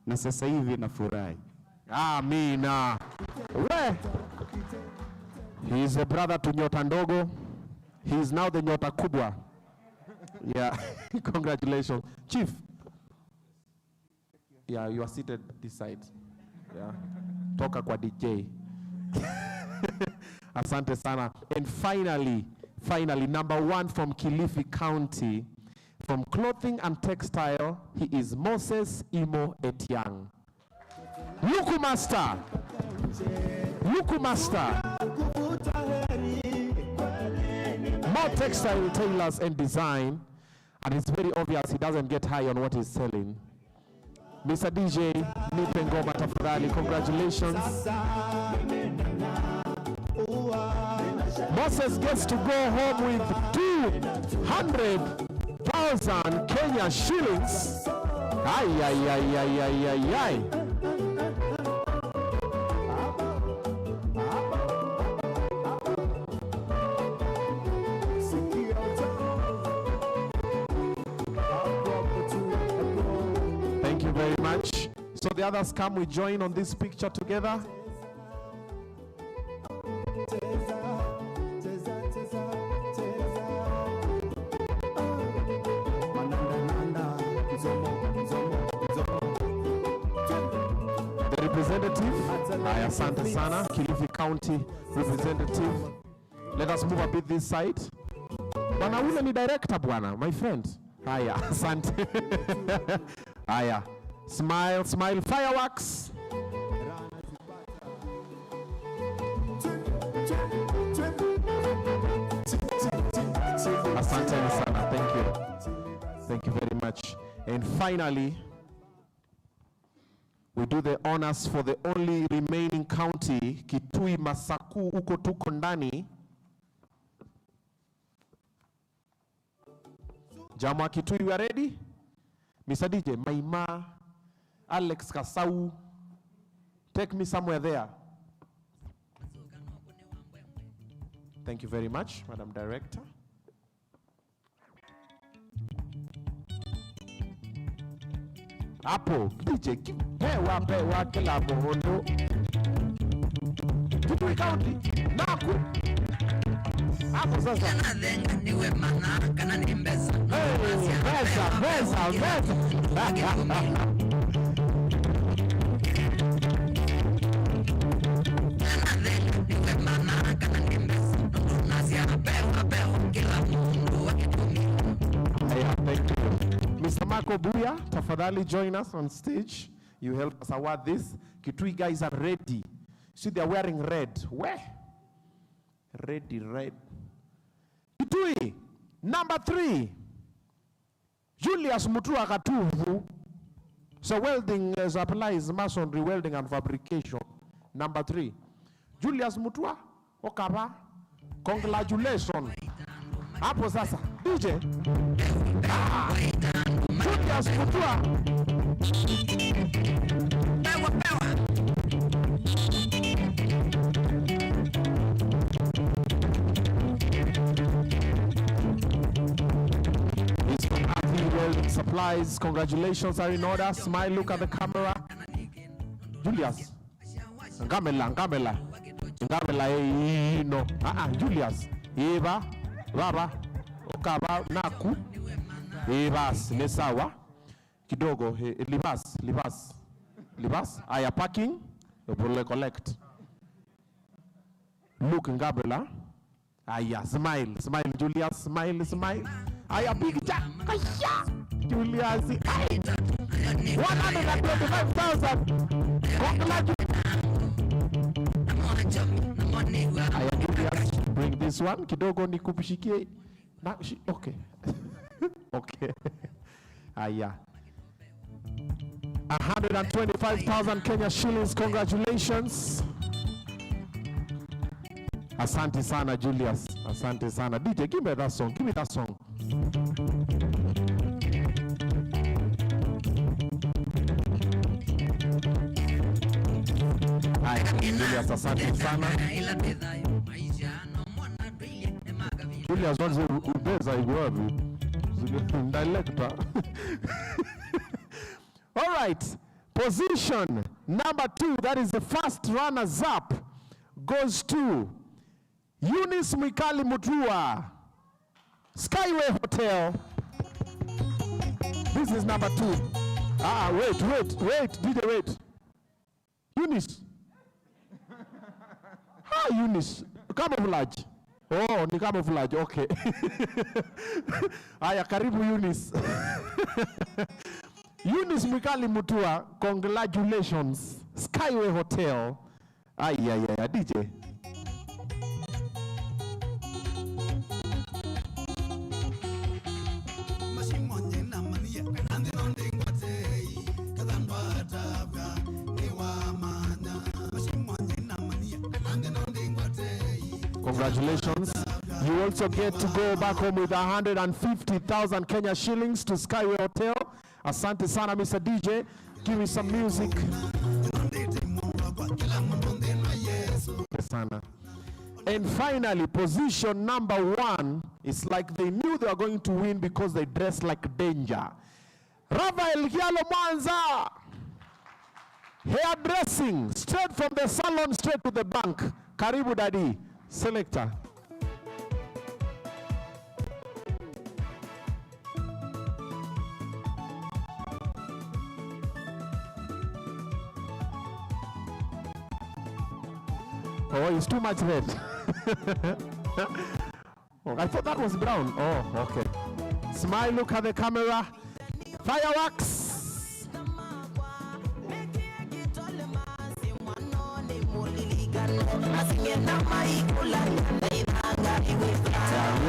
na sasa hivi nafurahi. Amina. He is a brother to Nyota Ndogo. He is now the Nyota Kubwa. Yeah. Congratulations. Chief. Yeah, you are seated this side. Yeah. Toka kwa DJ. Asante sana. And finally, Finally, number 1 from Kilifi County, from clothing and textile, he is Moses Imo Etiang. Luku Master. Luku Master. More textile retailers and design, and it's very obvious he doesn't get high on what he's selling. Mr. DJ, nipe ngoma tafadhali, congratulations. Moses gets to go home with 200,000 Kenya shillings. Ay, ay, ay, ay, ay, ay, ay. Thank you very much. So the others come, we join on this picture together. The representative, asante sana, Kilifi County representative. Let us move a bit this side. Bwana ule ni director bwana, my friend. Haya, asante. Haya, smile, smile, fireworks. Asante sana, thank you. Thank you very much. And finally, we do the honors for the only remaining county, Kitui Masaku, uko tuko ndani. Jama Kitui, we are ready? Mr. DJ, Maima, Alex Kasau, take me somewhere there. Thank you very much, Madam Director. Apo, DJ, pewa kila bohondo. Kitui County, Naku. Apo sasa. Mr. Marco Buya, tafadhali join us on stage. You help us award this. Kitui guys are ready. See, they're wearing red. Where? Ready, red. Kitui, number 3. Julius Mutua Katuvu. So welding supplies, masonry, welding and fabrication. Number 3. Julius Mutua, Okaba. Congratulations. Hapo sasa. DJ. Julius Mutua. Supplies, congratulations are in order. Smile, look at the camera. Julius. Ngamela. No. Julius. Eva. Baba. Okaba. Naku. Evas. Nesawa. Kidogo. Libas. Aya parking. Will collect. Look Ngabela. Aya. Smile, Julius. Smile. Aya big jack. Julius, 125,000. Aya Julius, bring this one. Kidogo nikupishikie. Okay. Okay. Aya. 125,000 Kenya shillings. Congratulations. Asante sana Julius. Asante sana. DJ, give me that song. Give me that song. Julius, asante sana. Julius wants to ubeza igwabi. Director. All right. Position number 2, that is the first runners up, goes to Eunice Mwikali Mutua, Skyway Hotel. This is number 2. Wait, DJ, wait. Eunice. Eunice, camouflage. Oh, ni camouflage, okay. Aya, karibu Eunice. Eunice Mwikali Mutua, congratulations. Skyway Hotel. Ay, DJ. Congratulations. You also get to go back home with 150,000 Kenya shillings to Skyway Hotel. Asante sana, Mr. DJ. Give me some music. Sana. And finally, position number 1 is like they knew they were going to win because they dressed like danger. Rafael Kialo Mwanza. Hairdressing, straight from the salon, straight to the bank. Karibu Daddy. Selector. Oh, it's too much red. Oh, I thought that was brown. Oh, okay. Smile, look at the camera. Fireworks. He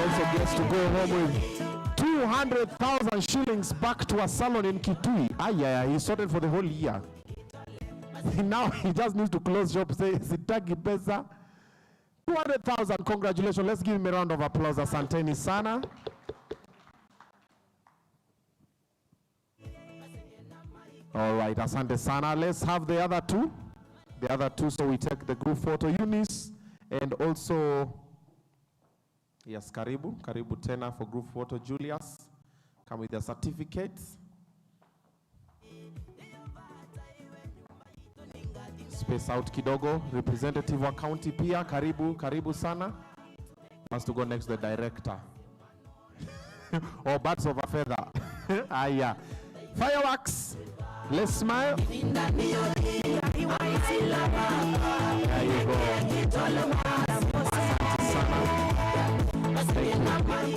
also gets to go home with 200,000 shillings back to a salon in Kitui. He sorted for the whole year. Now he just needs to close shop, say, Sitaki pesa. 200,000, congratulations. Let's give him a round of applause. Asanteni sana. All right, asante sana. Let's have the other two. The other two, so we take the group photo. Eunice and also, yes, karibu tena for group photo. Julius, come with your certificates. Space out kidogo. Representative wa county pia, karibu sana. Wants to go next to the director. Or birds of a feather. Aya. Fireworks. Let's smile. There you go.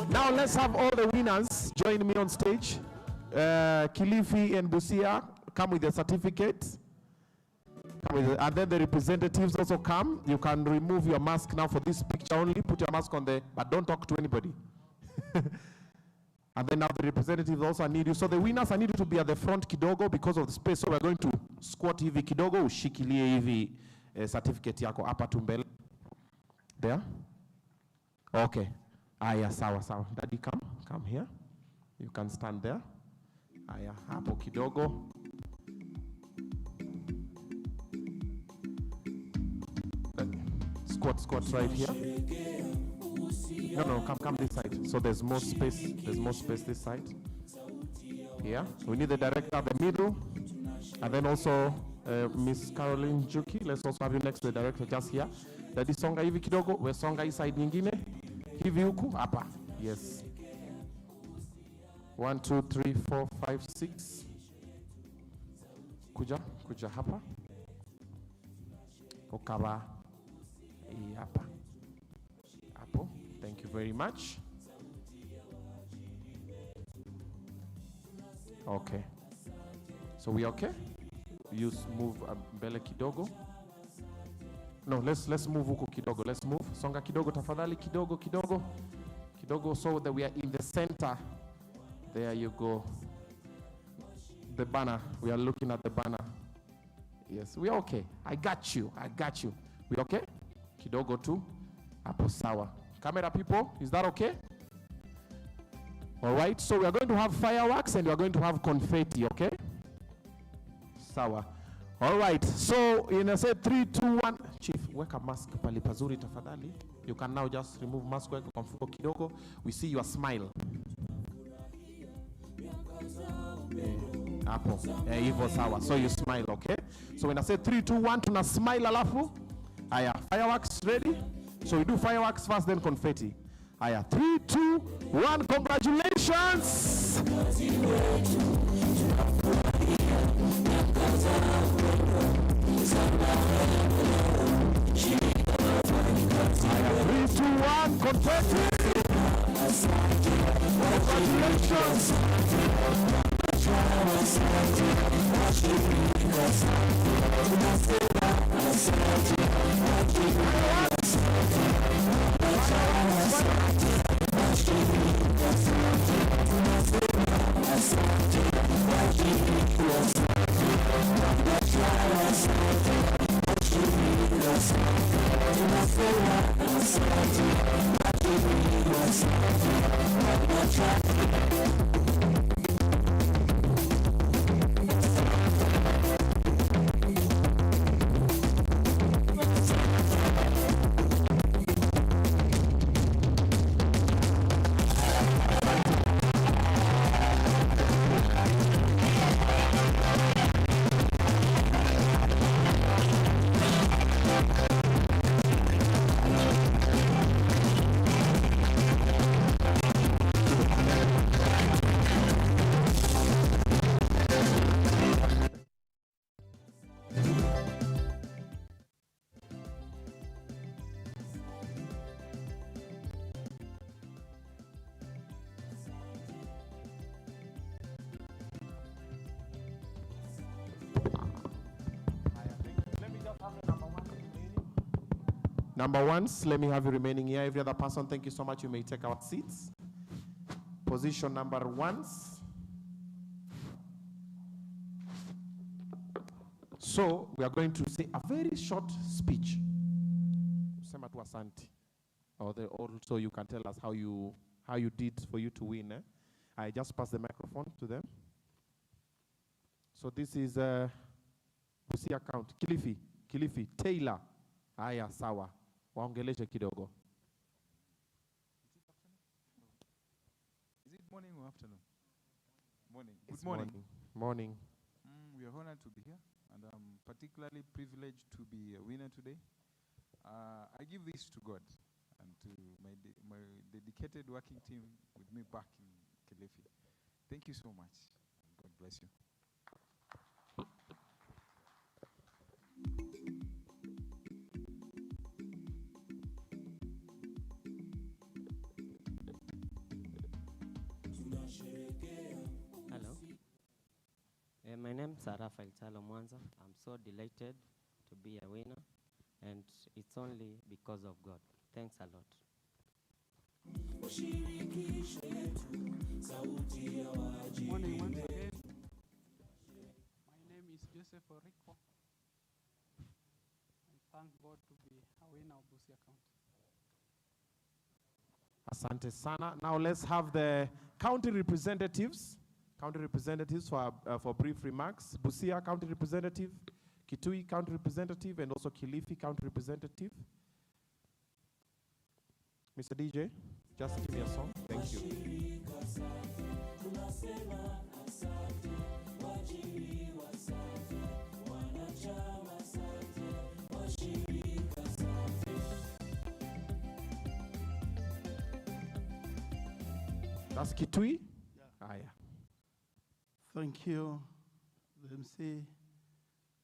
Now let's have all the winners join me on stage. Kilifi and Busia, come with the certificates. And then the representatives also come. You can remove your mask now for this picture only. Put your mask on there, but don't talk to anybody. And then now the representatives also need you. So the winners, I need you to be at the front kidogo because of the space. So we're going to squat hivi kidogo, ushikilie hivi certificate yako hapa tumbele. There? Okay. Aya, sawa. Daddy, come here. You can stand there. Aya, hapo kidogo. Squat right here. No, come this side. So there's more space. There's more space this side. Yeah. We need the director at the middle. And then also Miss Caroline Juki. Let's also have you next to the director just here. Daddy songa hivi kidogo. We songa hii side nyingine. Hivi huku hapa. Yes. 1, 2, 3, 4, 5, 6. Kuja hapa. Okaba. Hapa. Hapo. Thank you very much. Okay. So we okay? You move mbele kidogo. No, let's move huko kidogo. Let's move. Songa kidogo tafadhali, kidogo. So that we are in the center. There you go. The banner. We are looking at the banner. Yes, we are okay. I got you. We okay? Kidogo tu. Hapo sawa. Camera people, is that okay? All right, so we are going to have fireworks and we are going to have confetti, okay? Sawa. All right, so in a say 3, 2, 1. Chief, weka mask pali pazuri tafadhali. You can now just remove mask weka kwa mfuko kidogo. We see your smile. Hapo. Hivyo sawa. So you smile, okay? So when I say 3, 2, 1, tuna smile alafu. Aya, fireworks ready? So we do fireworks first, then confetti. Aya, 3, 2, 1, congratulations! Aya, 3, 2, 1, Number ones, let me have you remaining here. Every other person, thank you so much. You may take our seats. Position number ones. So we are going to say a very short speech. Sema tu asante. Also you can tell us how you did for you to win. I just pass the microphone to them. So this is Busia account. Kilifi, Taylor. Aya, sawa. Waongeleshe kidogo. Is it morning or afternoon? Morning. It's Good morning. Morning. We are honored to be here, and I'm particularly privileged to be a winner today. I give this to God and to my dedicated working team with me back in Kilifi. Thank you so much. God bless you. Hello. My name is Rafael Chalo Mwanza. I'm so delighted to be a winner, and it's only because of God. Thanks a lot. Morning once again. My name is Joseph Orico. I thank God to be a winner of Busia County. Asante sana. Now let's have the county representatives for brief remarks. Busia county representative, Kitui county representative, and also Kilifi county representative. Mr. DJ, just give me a song. Thank you. That's Kitui? Yeah. Ah, yeah. Thank you, the MC,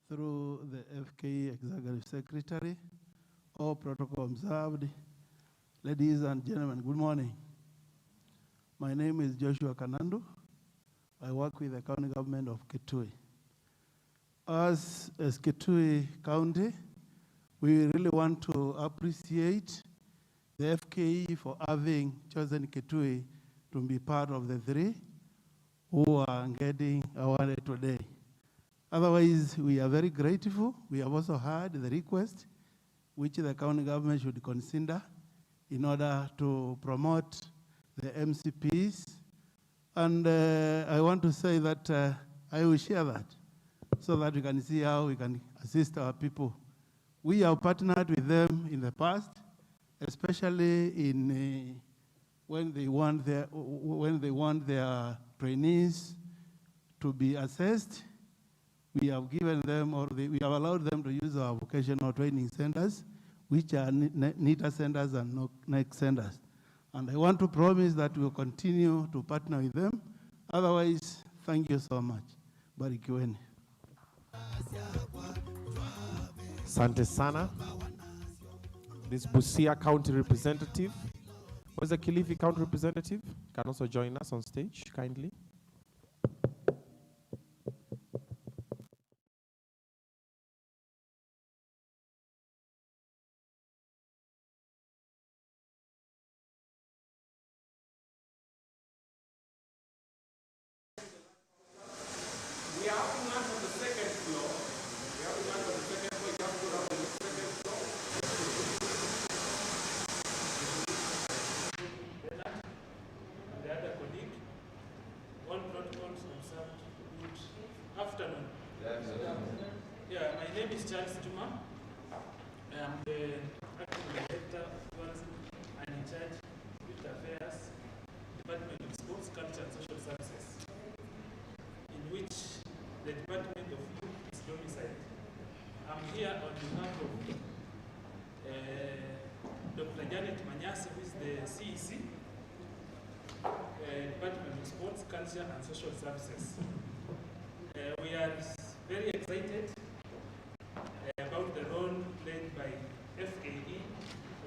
through the FKE Executive Secretary, all protocol observed. Ladies and gentlemen, good morning. My name is Joshua Kanandu. I work with the county government of Kitui. As Kitui County, we really want to appreciate the FKE for having chosen Kitui to be part of the three who are getting awarded today. Otherwise, we are very grateful. We have also heard the request which the county government should consider in order to promote the MCPs. And I want to say that I will share that so that we can see how we can assist our people. We have partnered with them in the past, especially in when they want their trainees to be assessed. We have given them, we have allowed them to use our vocational training centers, which are NITA centers and NEC centers. And I want to promise that we will continue to partner with them. Otherwise, thank you so much. Barikiweni. Sante sana. This Busia County representative. Where's the Kilifi County representative? Can also join us on stage, kindly. We are up on the second floor. We are up on the second floor. You have to go up on the second floor. Bernard and the other colleague. All protocols observed. Good afternoon. Yeah, my name is Charles Juma. I am the acting director of tourism and in charge of youth affairs, Department of Sports, Culture and Social Services, in which the Department of Youth is domiciled. I'm here on behalf of Dr. Janet Manyasi, who is the CEC, Department of Sports, Culture and Social Services. We are very excited about the role played by FKE,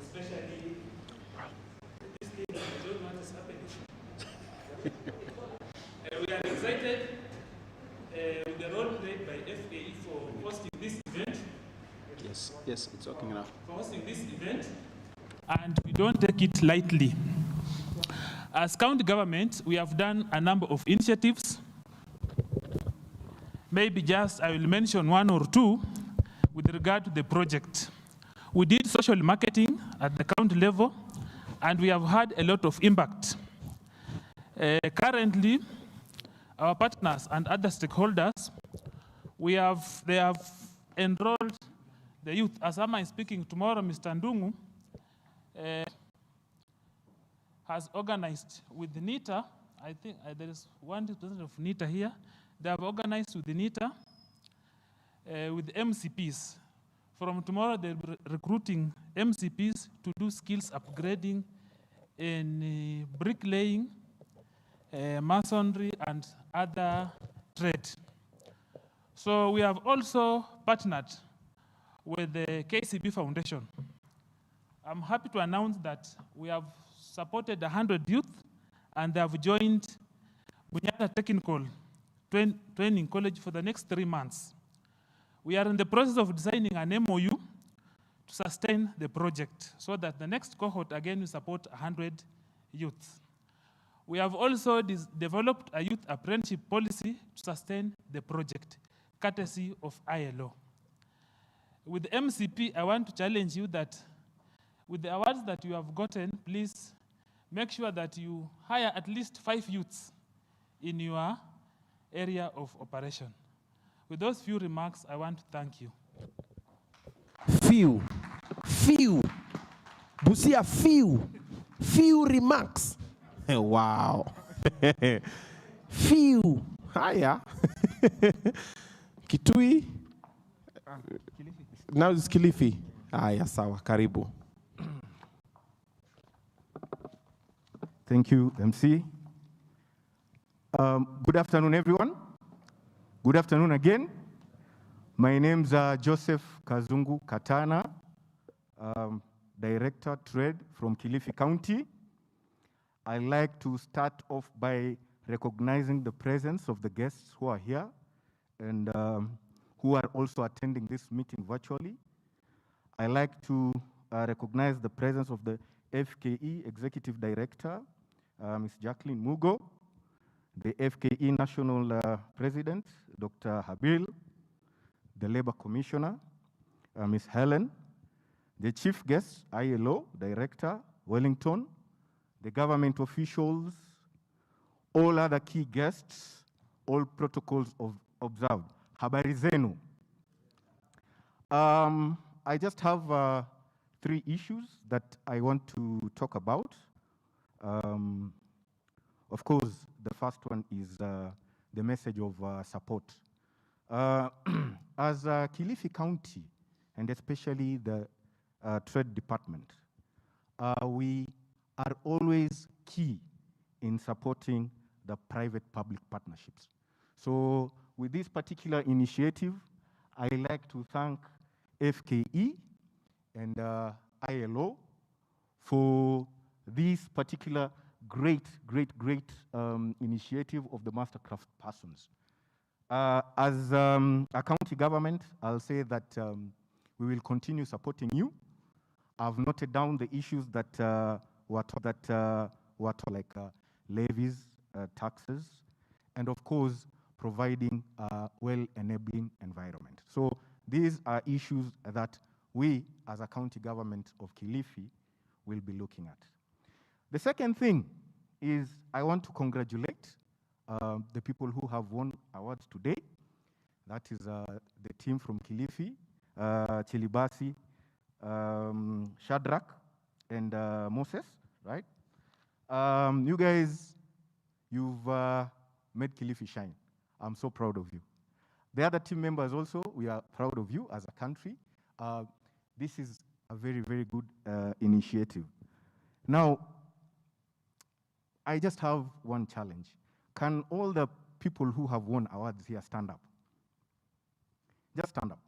especially this thing, I don't know what is happening. We are excited with the role played by FKE for hosting this event. Yes, it's working now. For hosting this event, and we don't take it lightly. As county government, we have done a number of initiatives. Maybe just I will mention one or two with regard to the project. We did social marketing at the county level, and we have had a lot of impact. Currently, our partners and other stakeholders, they have enrolled the youth. As I am speaking tomorrow, Mr. Ndungu has organized with NITA. I think there is one representative of NITA here. They have organized with NITA with MCPs. From tomorrow, they'll be recruiting MCPs to do skills upgrading in bricklaying, masonry, and other trade. So we have also partnered with the KCB Foundation. I'm happy to announce that we have supported 100 youth, and they have joined Bunyata Technical Training College for the next 3 months. We are in the process of designing an MOU to sustain the project so that the next cohort again will support 100 youth. We have also developed a youth apprenticeship policy to sustain the project, courtesy of ILO. With MCP, I want to challenge you that with the awards that you have gotten, please make sure that you hire at least 5 youths in your area of operation. With those few remarks, I want to thank you. Few Busia, few remarks. Wow. Few. Haya. Kitui. Now it's Kilifi. Haya, sawa. Karibu. Thank you, MC. Good afternoon, everyone. Good afternoon again. My name's Joseph Kazungu Katana, Director Trade from Kilifi County. I'd like to start off by recognizing the presence of the guests who are here and who are also attending this meeting virtually. I'd like to recognize the presence of the FKE Executive Director, Ms. Jacqueline Mugo, the FKE National President, Dr. Habil, the Labor Commissioner, Ms. Helen, the Chief Guest, ILO Director, Wellington, the government officials, all other key guests, all protocols observed. Habari zenu. I just have 3 issues that I want to talk about. Of course, the first one is the message of support. As Kilifi County, and especially the Trade Department, we are always key in supporting the private-public partnerships. So with this particular initiative, I like to thank FKE and ILO for this particular great initiative of the Mastercraft persons. As a county government, I'll say that we will continue supporting you. I've noted down the issues that were like levies, taxes, and of course, providing a well-enabling environment. So these are issues that we, as a county government of Kilifi, will be looking at. The second thing is I want to congratulate the people who have won awards today. That is the team from Kilifi, Chilibasi, Shadrach, and Moses, right? You guys, you've made Kilifi shine. I'm so proud of you. The other team members also, we are proud of you as a country. This is a very, very good initiative. Now, I just have one challenge. Can all the people who have won awards here stand up? Just stand up.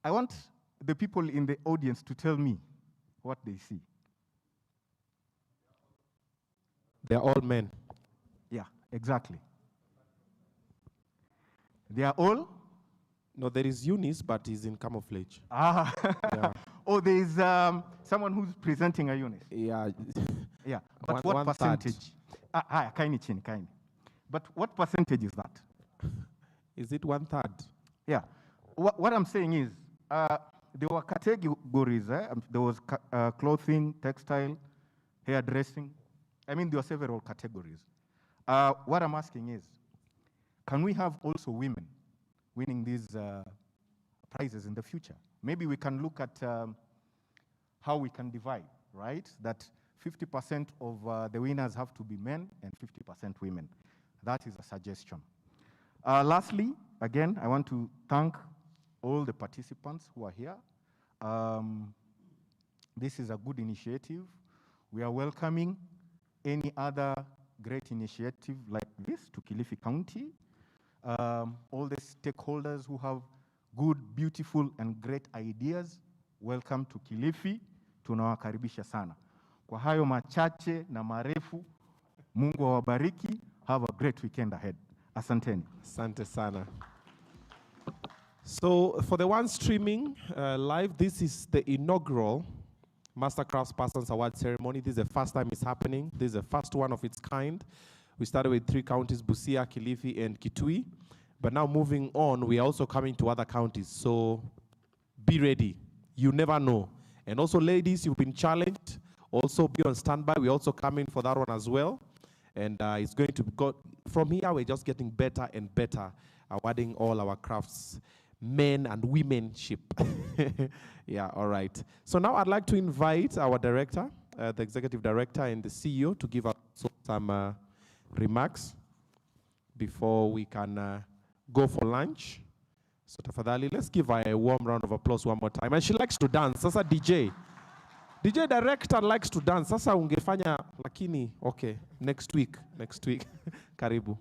I want the people in the audience to tell me what they see. They're all men. Yeah, exactly. They are all? No, there is Eunice, but he's in camouflage. Ah. Yeah. Oh, there is someone who's presenting a unit. Yeah. Yeah. But what percentage? Kaini chini, kaini. But what percentage is that? Is it 1/3? Yeah. What I'm saying is, there were categories. There was clothing, textile, hairdressing. I mean, there were several categories. What I'm asking is, can we have also women winning these prizes in the future? Maybe we can look at how we can divide, right? That 50% of the winners have to be men and 50% women. That is a suggestion. Lastly, again, I want to thank all the participants who are here. This is a good initiative. We are welcoming any other great initiative like this to Kilifi County. All the stakeholders who have good, beautiful, and great ideas, welcome to Kilifi. Tunawakaribisha sana. Kwa hayo machache na marefu, Mungu awabariki. Have a great weekend ahead. Asanteni. Asante sana. So for the one streaming live, this is the inaugural Mastercraft Persons Award ceremony. This is the first time it's happening. This is the first one of its kind. We started with 3 counties, Busia, Kilifi, and Kitui. But now moving on, we are also coming to other counties. So be ready. You never know. And also, ladies, you've been challenged. Also be on standby. We're also coming for that one as well. And it's going to go, from here, we're just getting better and better, awarding all our crafts, men and womenship. Yeah, all right. So now I'd like to invite our director, the executive director and the CEO to give us some remarks before we can go for lunch. So tafadhali, let's give her a warm round of applause one more time. And she likes to dance. Sasa DJ director likes to dance. Sasa ungefanya lakini, okay, next week. Karibu.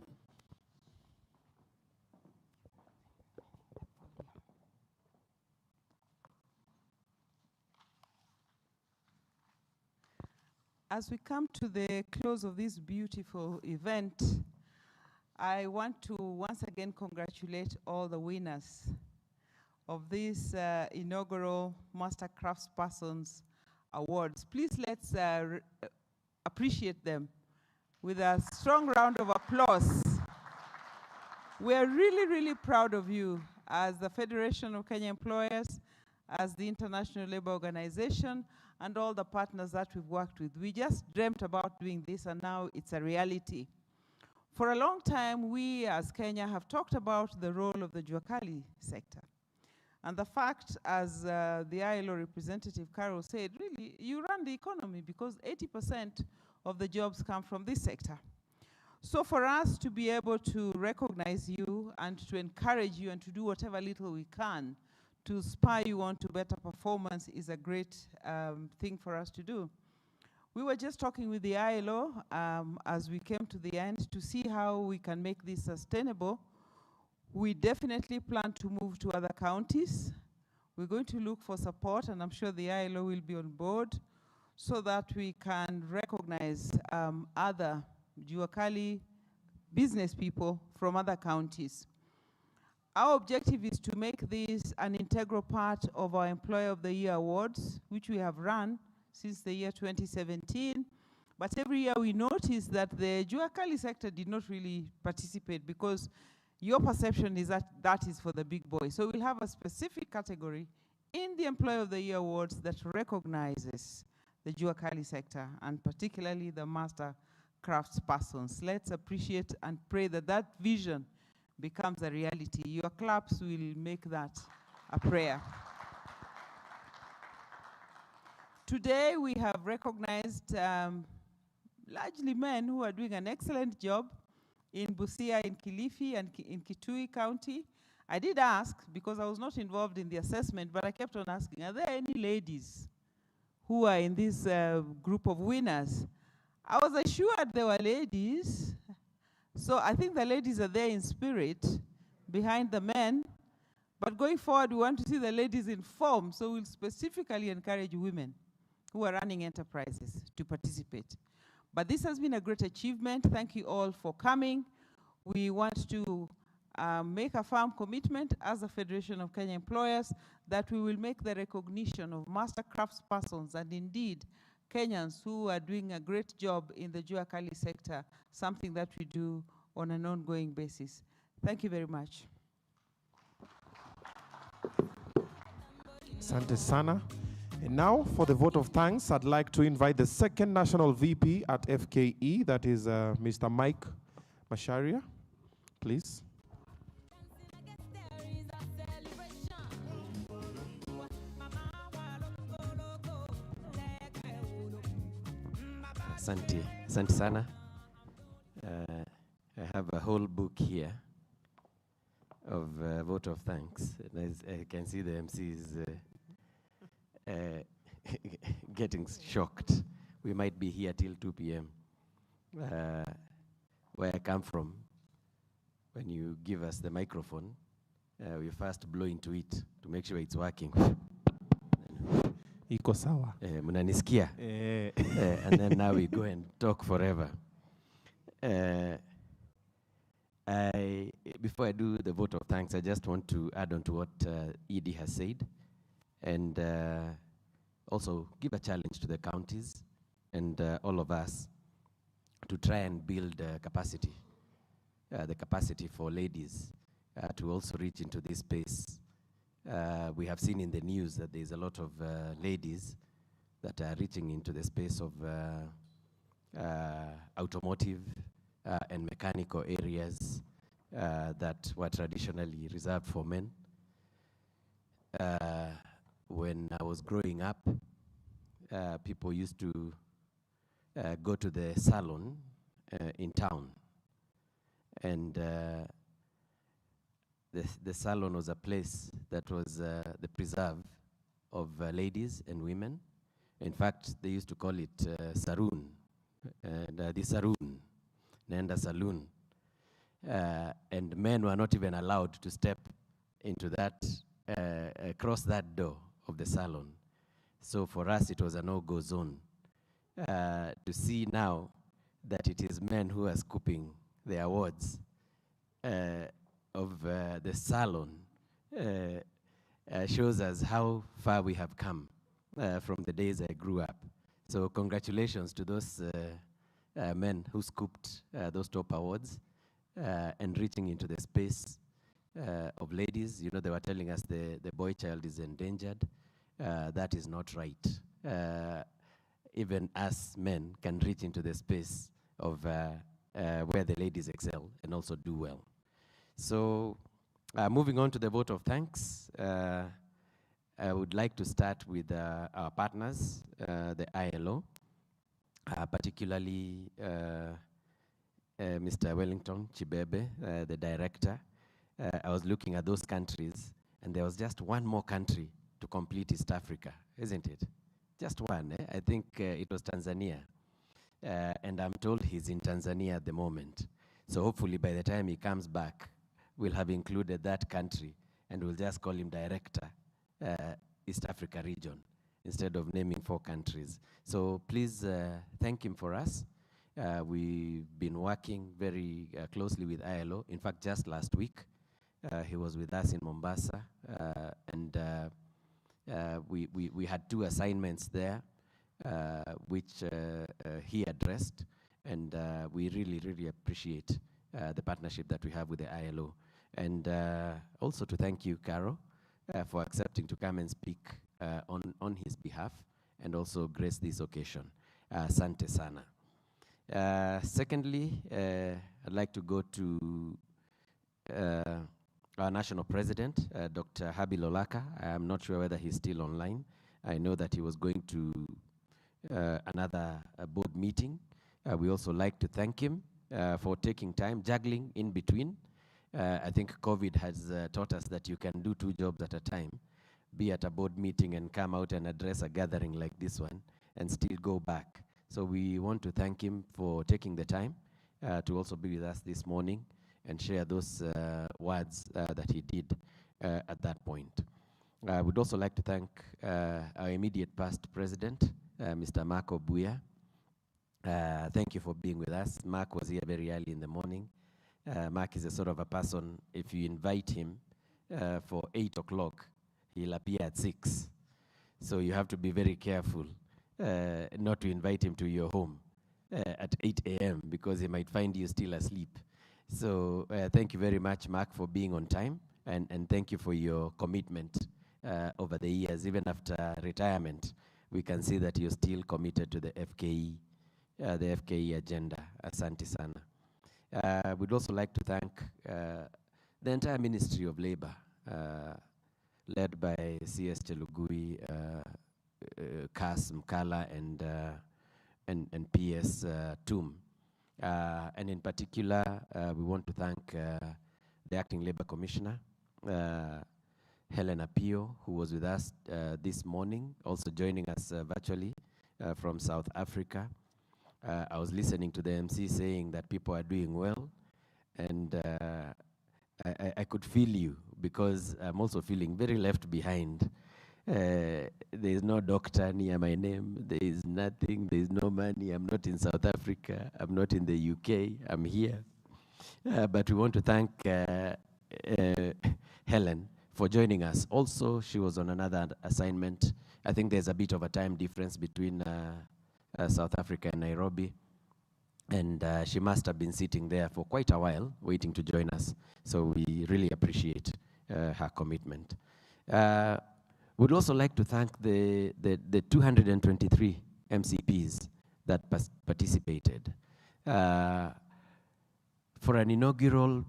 As we come to the close of this beautiful event, I want to once again congratulate all the winners of this inaugural Master Craftspersons Awards. Please let's appreciate them with a strong round of applause. We are really, really proud of you as the Federation of Kenya Employers, as the International Labour Organization, and all the partners that we've worked with. We just dreamt about doing this, and now it's a reality. For a long time, we as Kenya have talked about the role of the Juakali sector. And the fact, as the ILO representative Carol said, really, you run the economy because 80% of the jobs come from this sector. So for us to be able to recognize you and to encourage you and to do whatever little we can to spur you on to better performance is a great thing for us to do. We were just talking with the ILO as we came to the end to see how we can make this sustainable. We definitely plan to move to other counties. We're going to look for support, and I'm sure the ILO will be on board. so that we can recognize other Juakali business people from other counties. Our objective is to make this an integral part of our Employer of the Year Awards, which we have run since the year 2017. But every year we notice that the Juakali sector did not really participate because your perception is that that is for the big boys. So we'll have a specific category in the Employer of the Year Awards that recognizes the Juakali sector, and particularly the master crafts persons. Let's appreciate and pray that that vision becomes a reality. Your claps will make that a prayer. Today we have recognized largely men who are doing an excellent job in Busia, in Kilifi, and in Kitui County. I did ask, because I was not involved in the assessment, but I kept on asking, are there any ladies who are in this group of winners? I was assured there were ladies. So I think the ladies are there in spirit behind the men. But going forward, we want to see the ladies in form. So we'll specifically encourage women who are running enterprises to participate. But this has been a great achievement. Thank you all for coming. We want to make a firm commitment as a Federation of Kenya Employers that we will make the recognition of master crafts persons and indeed Kenyans who are doing a great job in the Juakali sector, something that we do on an ongoing basis. Thank you very much. Asante sana. And now for the vote of thanks, I'd like to invite the second national VP at FKE, that is Mr. Mike Masharia, please. Asante sana. I have a whole book here of vote of thanks. And as I can see the MC is getting shocked. We might be here till 2 p.m. Where I come from, when you give us the microphone, we first blow into it to make sure it's working. Iko sawa. Munanisikia. And then now we go and talk forever. Before I do the vote of thanks, I just want to add on to what Edie has said, and also give a challenge to the counties and all of us to try and build capacity, the capacity for ladies to also reach into this space. We have seen in the news that there's a lot of ladies that are reaching into the space of automotive and mechanical areas that were traditionally reserved for men. When I was growing up, people used to go to the salon in town, and the salon was a place that was the preserve of ladies and women. In fact, they used to call it saroon, the saroon, Nenda Saloon. And men were not even allowed to step into that, cross that door of the salon. So for us, it was a no-go zone. To see now that it is men who are scooping the awards of the salon shows us how far we have come from the days I grew up. So congratulations to those men who scooped those top awards and reaching into the space of ladies. You know, they were telling us the boy child is endangered. That is not right. Even us men can reach into the space of where the ladies excel and also do well. So moving on to the vote of thanks, I would like to start with our partners, the ILO, particularly Mr. Wellington Chibebe, the director. I was looking at those countries, and there was just one more country to complete East Africa, isn't it? Just one, eh? I think it was Tanzania. And I'm told he's in Tanzania at the moment. So hopefully by the time he comes back, we'll have included that country, and we'll just call him Director, East Africa region, instead of naming 4 countries. So please thank him for us. We've been working very closely with ILO. In fact, just last week, he was with us in Mombasa, and we had 2 assignments there, which he addressed, and we really, really appreciate the partnership that we have with the ILO. And also to thank you, Caro, for accepting to come and speak on his behalf, and also grace this occasion. Asante sana. Secondly, I'd like to go to our national president, Dr. Habi Lolaka. I'm not sure whether he's still online. I know that he was going to another board meeting. We also like to thank him for taking time, juggling in between. I think COVID has taught us that you can do 2 jobs at a time, be at a board meeting and come out and address a gathering like this one, and still go back. So we want to thank him for taking the time to also be with us this morning and share those words that he did at that point. I would also like to thank our immediate past president, Mr. Mark Obuya. Thank you for being with us. Mark was here very early in the morning. Mark is a sort of a person, if you invite him for 8 o'clock, he'll appear at 6. So you have to be very careful not to invite him to your home at 8 a.m. because he might find you still asleep. So thank you very much, Mark, for being on time, and thank you for your commitment over the years. Even after retirement, we can see that you're still committed to the FKE agenda. Asante sana. We'd also like to thank the entire Ministry of Labor, led by CS Chelugui, Kas Mkala, and PS Tum. And in particular, we want to thank the Acting Labor Commissioner, Helen Apio, who was with us this morning, also joining us virtually from South Africa. I was listening to the MC saying that people are doing well, and I could feel you, because I'm also feeling very left behind. There is no doctor near my name. There is nothing. There is no money. I'm not in South Africa. I'm not in the UK. I'm here. But we want to thank Helen for joining us. Also, she was on another assignment. I think there's a bit of a time difference between South Africa and Nairobi. And she must have been sitting there for quite a while, waiting to join us. So we really appreciate her commitment. We'd also like to thank the 223 MCPs that participated. For an inaugural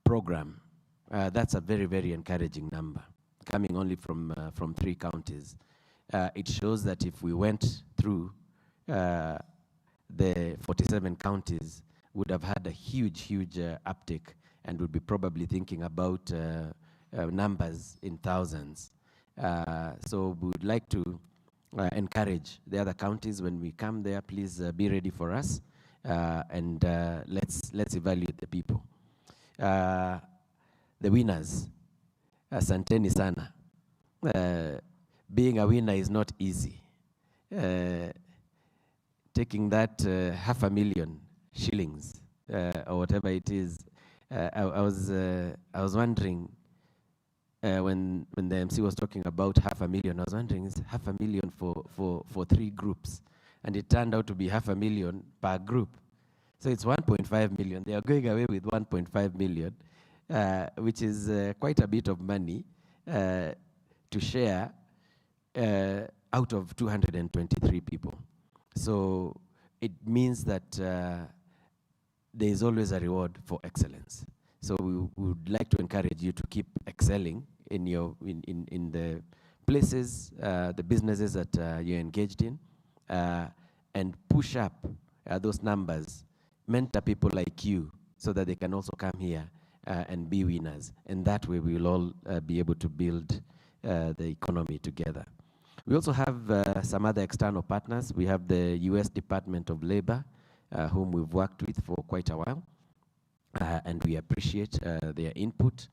program, that's a very, very encouraging number, coming only from 3 counties. It shows that if we went through the 47 counties, would have had a huge, huge uptick, and would be probably thinking about numbers in thousands. So we would like to encourage the other counties, when we come there, please be ready for us, and let's evaluate the people. The winners, asanteni sana. Being a winner is not easy. Taking that 500,000 shillings or whatever it is, I was wondering when the MC was talking about 500,000, I was wondering, is 500,000 for 3 groups? And it turned out to be 500,000 per group. So it's 1.5 million. They are going away with 1.5 million, which is quite a bit of money to share out of 223 people. So it means that there is always a reward for excellence. So we would like to encourage you to keep excelling in the places, the businesses that you're engaged in, and push up those numbers. Mentor people like you so that they can also come here and be winners. And that way we will all be able to build the economy together. We also have some other external partners. We have the US Department of Labor, whom we've worked with for quite a while, and we appreciate their input.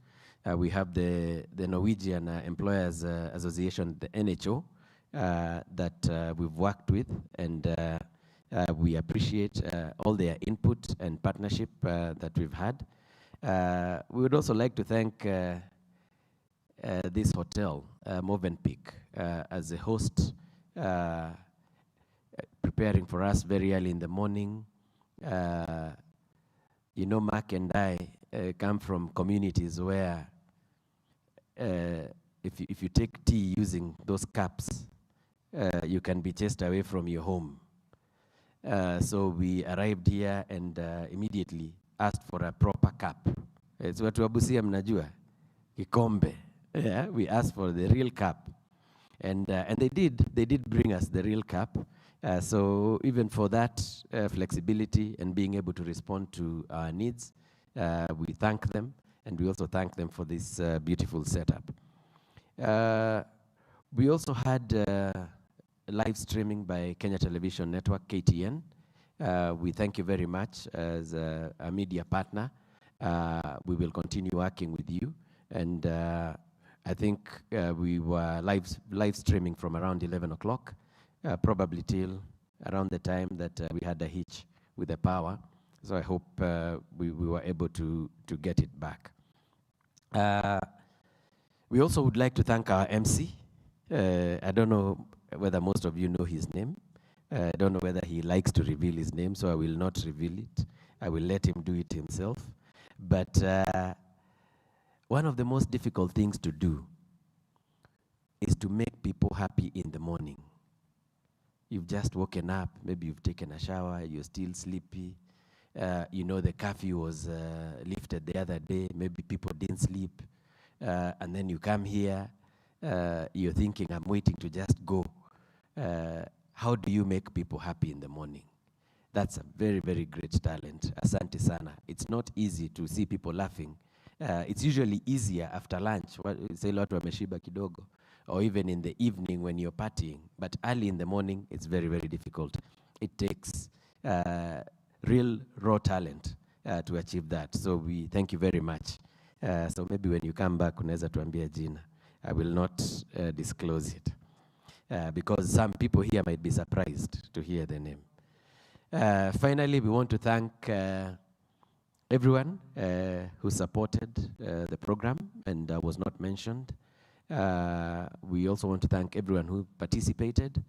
We have the Norwegian Employers Association, the NHO, that we've worked with, and we appreciate all their input and partnership that we've had. We would also like to thank this hotel, Movenpick, as a host, preparing for us very early in the morning. You know, Mark and I come from communities where if you take tea using those cups, you can be chased away from your home. So we arrived here and immediately asked for a proper cup. It's what Wabusia mnajua, kikombe. Yeah, we asked for the real cup, and they did bring us the real cup. So even for that flexibility and being able to respond to our needs, we thank them, and we also thank them for this beautiful setup. We also had live streaming by Kenya Television Network, KTN. We thank you very much as a media partner. We will continue working with you, and I think we were live streaming from around 11 o'clock, probably till around the time that we had a hitch with the power. So I hope we were able to get it back. We also would like to thank our MC. I don't know whether most of you know his name. I don't know whether he likes to reveal his name, so I will not reveal it. I will let him do it himself. But one of the most difficult things to do is to make people happy in the morning. You've just woken up, maybe you've taken a shower, you're still sleepy. You know the curfew was lifted the other day, maybe people didn't sleep. And then you come here, you're thinking, I'm waiting to just go. How do you make people happy in the morning? That's a very, very great talent. Asante sana. It's not easy to see people laughing. It's usually easier after lunch, say watu wameshiba kidogo, or even in the evening when you're partying. But early in the morning, it's very, very difficult. It takes real raw talent to achieve that. So we thank you very much. So maybe when you come back, unaweza tuambia jina. I will not disclose it because some people here might be surprised to hear the name. Finally, we want to thank everyone who supported the program and was not mentioned. We also want to thank everyone who participated,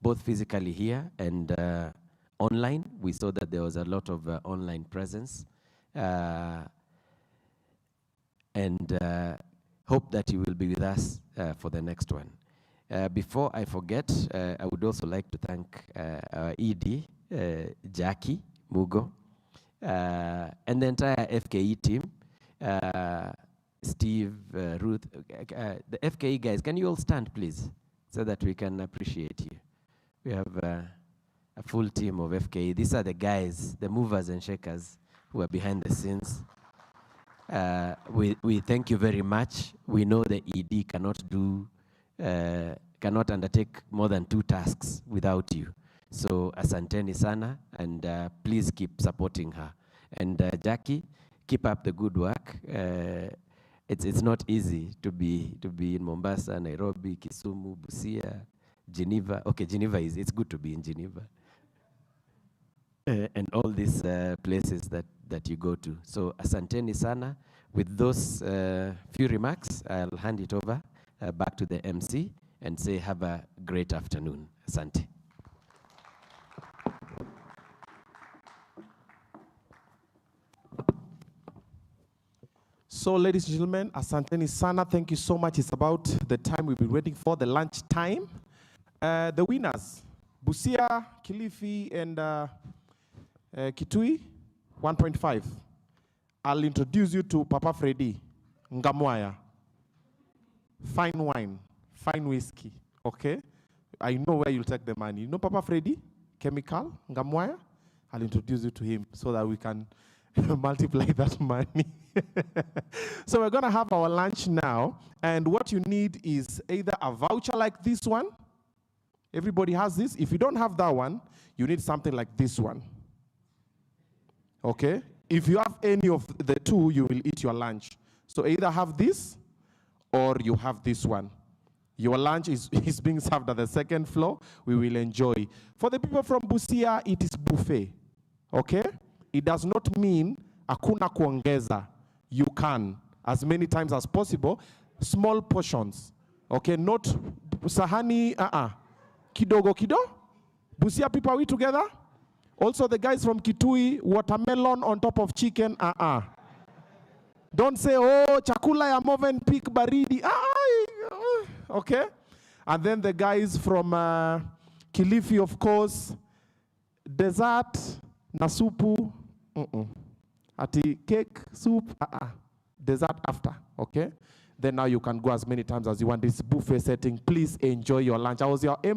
both physically here and online. We saw that there was a lot of online presence. And hope that you will be with us for the next one. Before I forget, I would also like to thank our ED, Jackie Mugo, and the entire FKE team, Steve, Ruth. The FKE guys, can you all stand, please, so that we can appreciate you? We have a full team of FKE. These are the guys, the movers and shakers who are behind the scenes. We thank you very much. We know the ED cannot undertake more than 2 tasks without you. So asanteni sana, and please keep supporting her. And Jackie, keep up the good work. It's not easy to be in Mombasa, Nairobi, Kisumu, Busia, Geneva. Okay, Geneva it's good to be in Geneva. And all these places that you go to. So asanteni sana. With those few remarks, I'll hand it over back to the MC and say have a great afternoon. Asante. So, ladies and gentlemen, asanteni sana. Thank you so much. It's about the time we've been waiting for, the lunch time. The winners, Busia, Kilifi, and Kitui, 1.5. I'll introduce you to Papa Freddy Ngamwaya. Fine wine, fine whiskey, okay? I know where you'll take the money. You know Papa Freddy, Chemical, Ngamwaya? I'll introduce you to him so that we can multiply that money. So we're gonna have our lunch now, and what you need is either a voucher like this one. Everybody has this. If you don't have that one, you need something like this one. Okay? If you have any of the two, you will eat your lunch. So either have this or you have this one. Your lunch is being served at the second floor. We will enjoy. For the people from Busia, it is buffet. Okay? It does not mean hakuna kuongeza. You can, as many times as possible, small portions. Okay? Not sahani, kidogo kido. Busia people, are we together? Also the guys from Kitui, watermelon on top of chicken, Don't say, oh, chakula ya Movenpick baridi. Okay? And then the guys from Kilifi, of course, dessert, nasupu, ati cake, soup, dessert after, okay? Then now you can go as many times as you want. This buffet setting, please enjoy your lunch. I was your MC.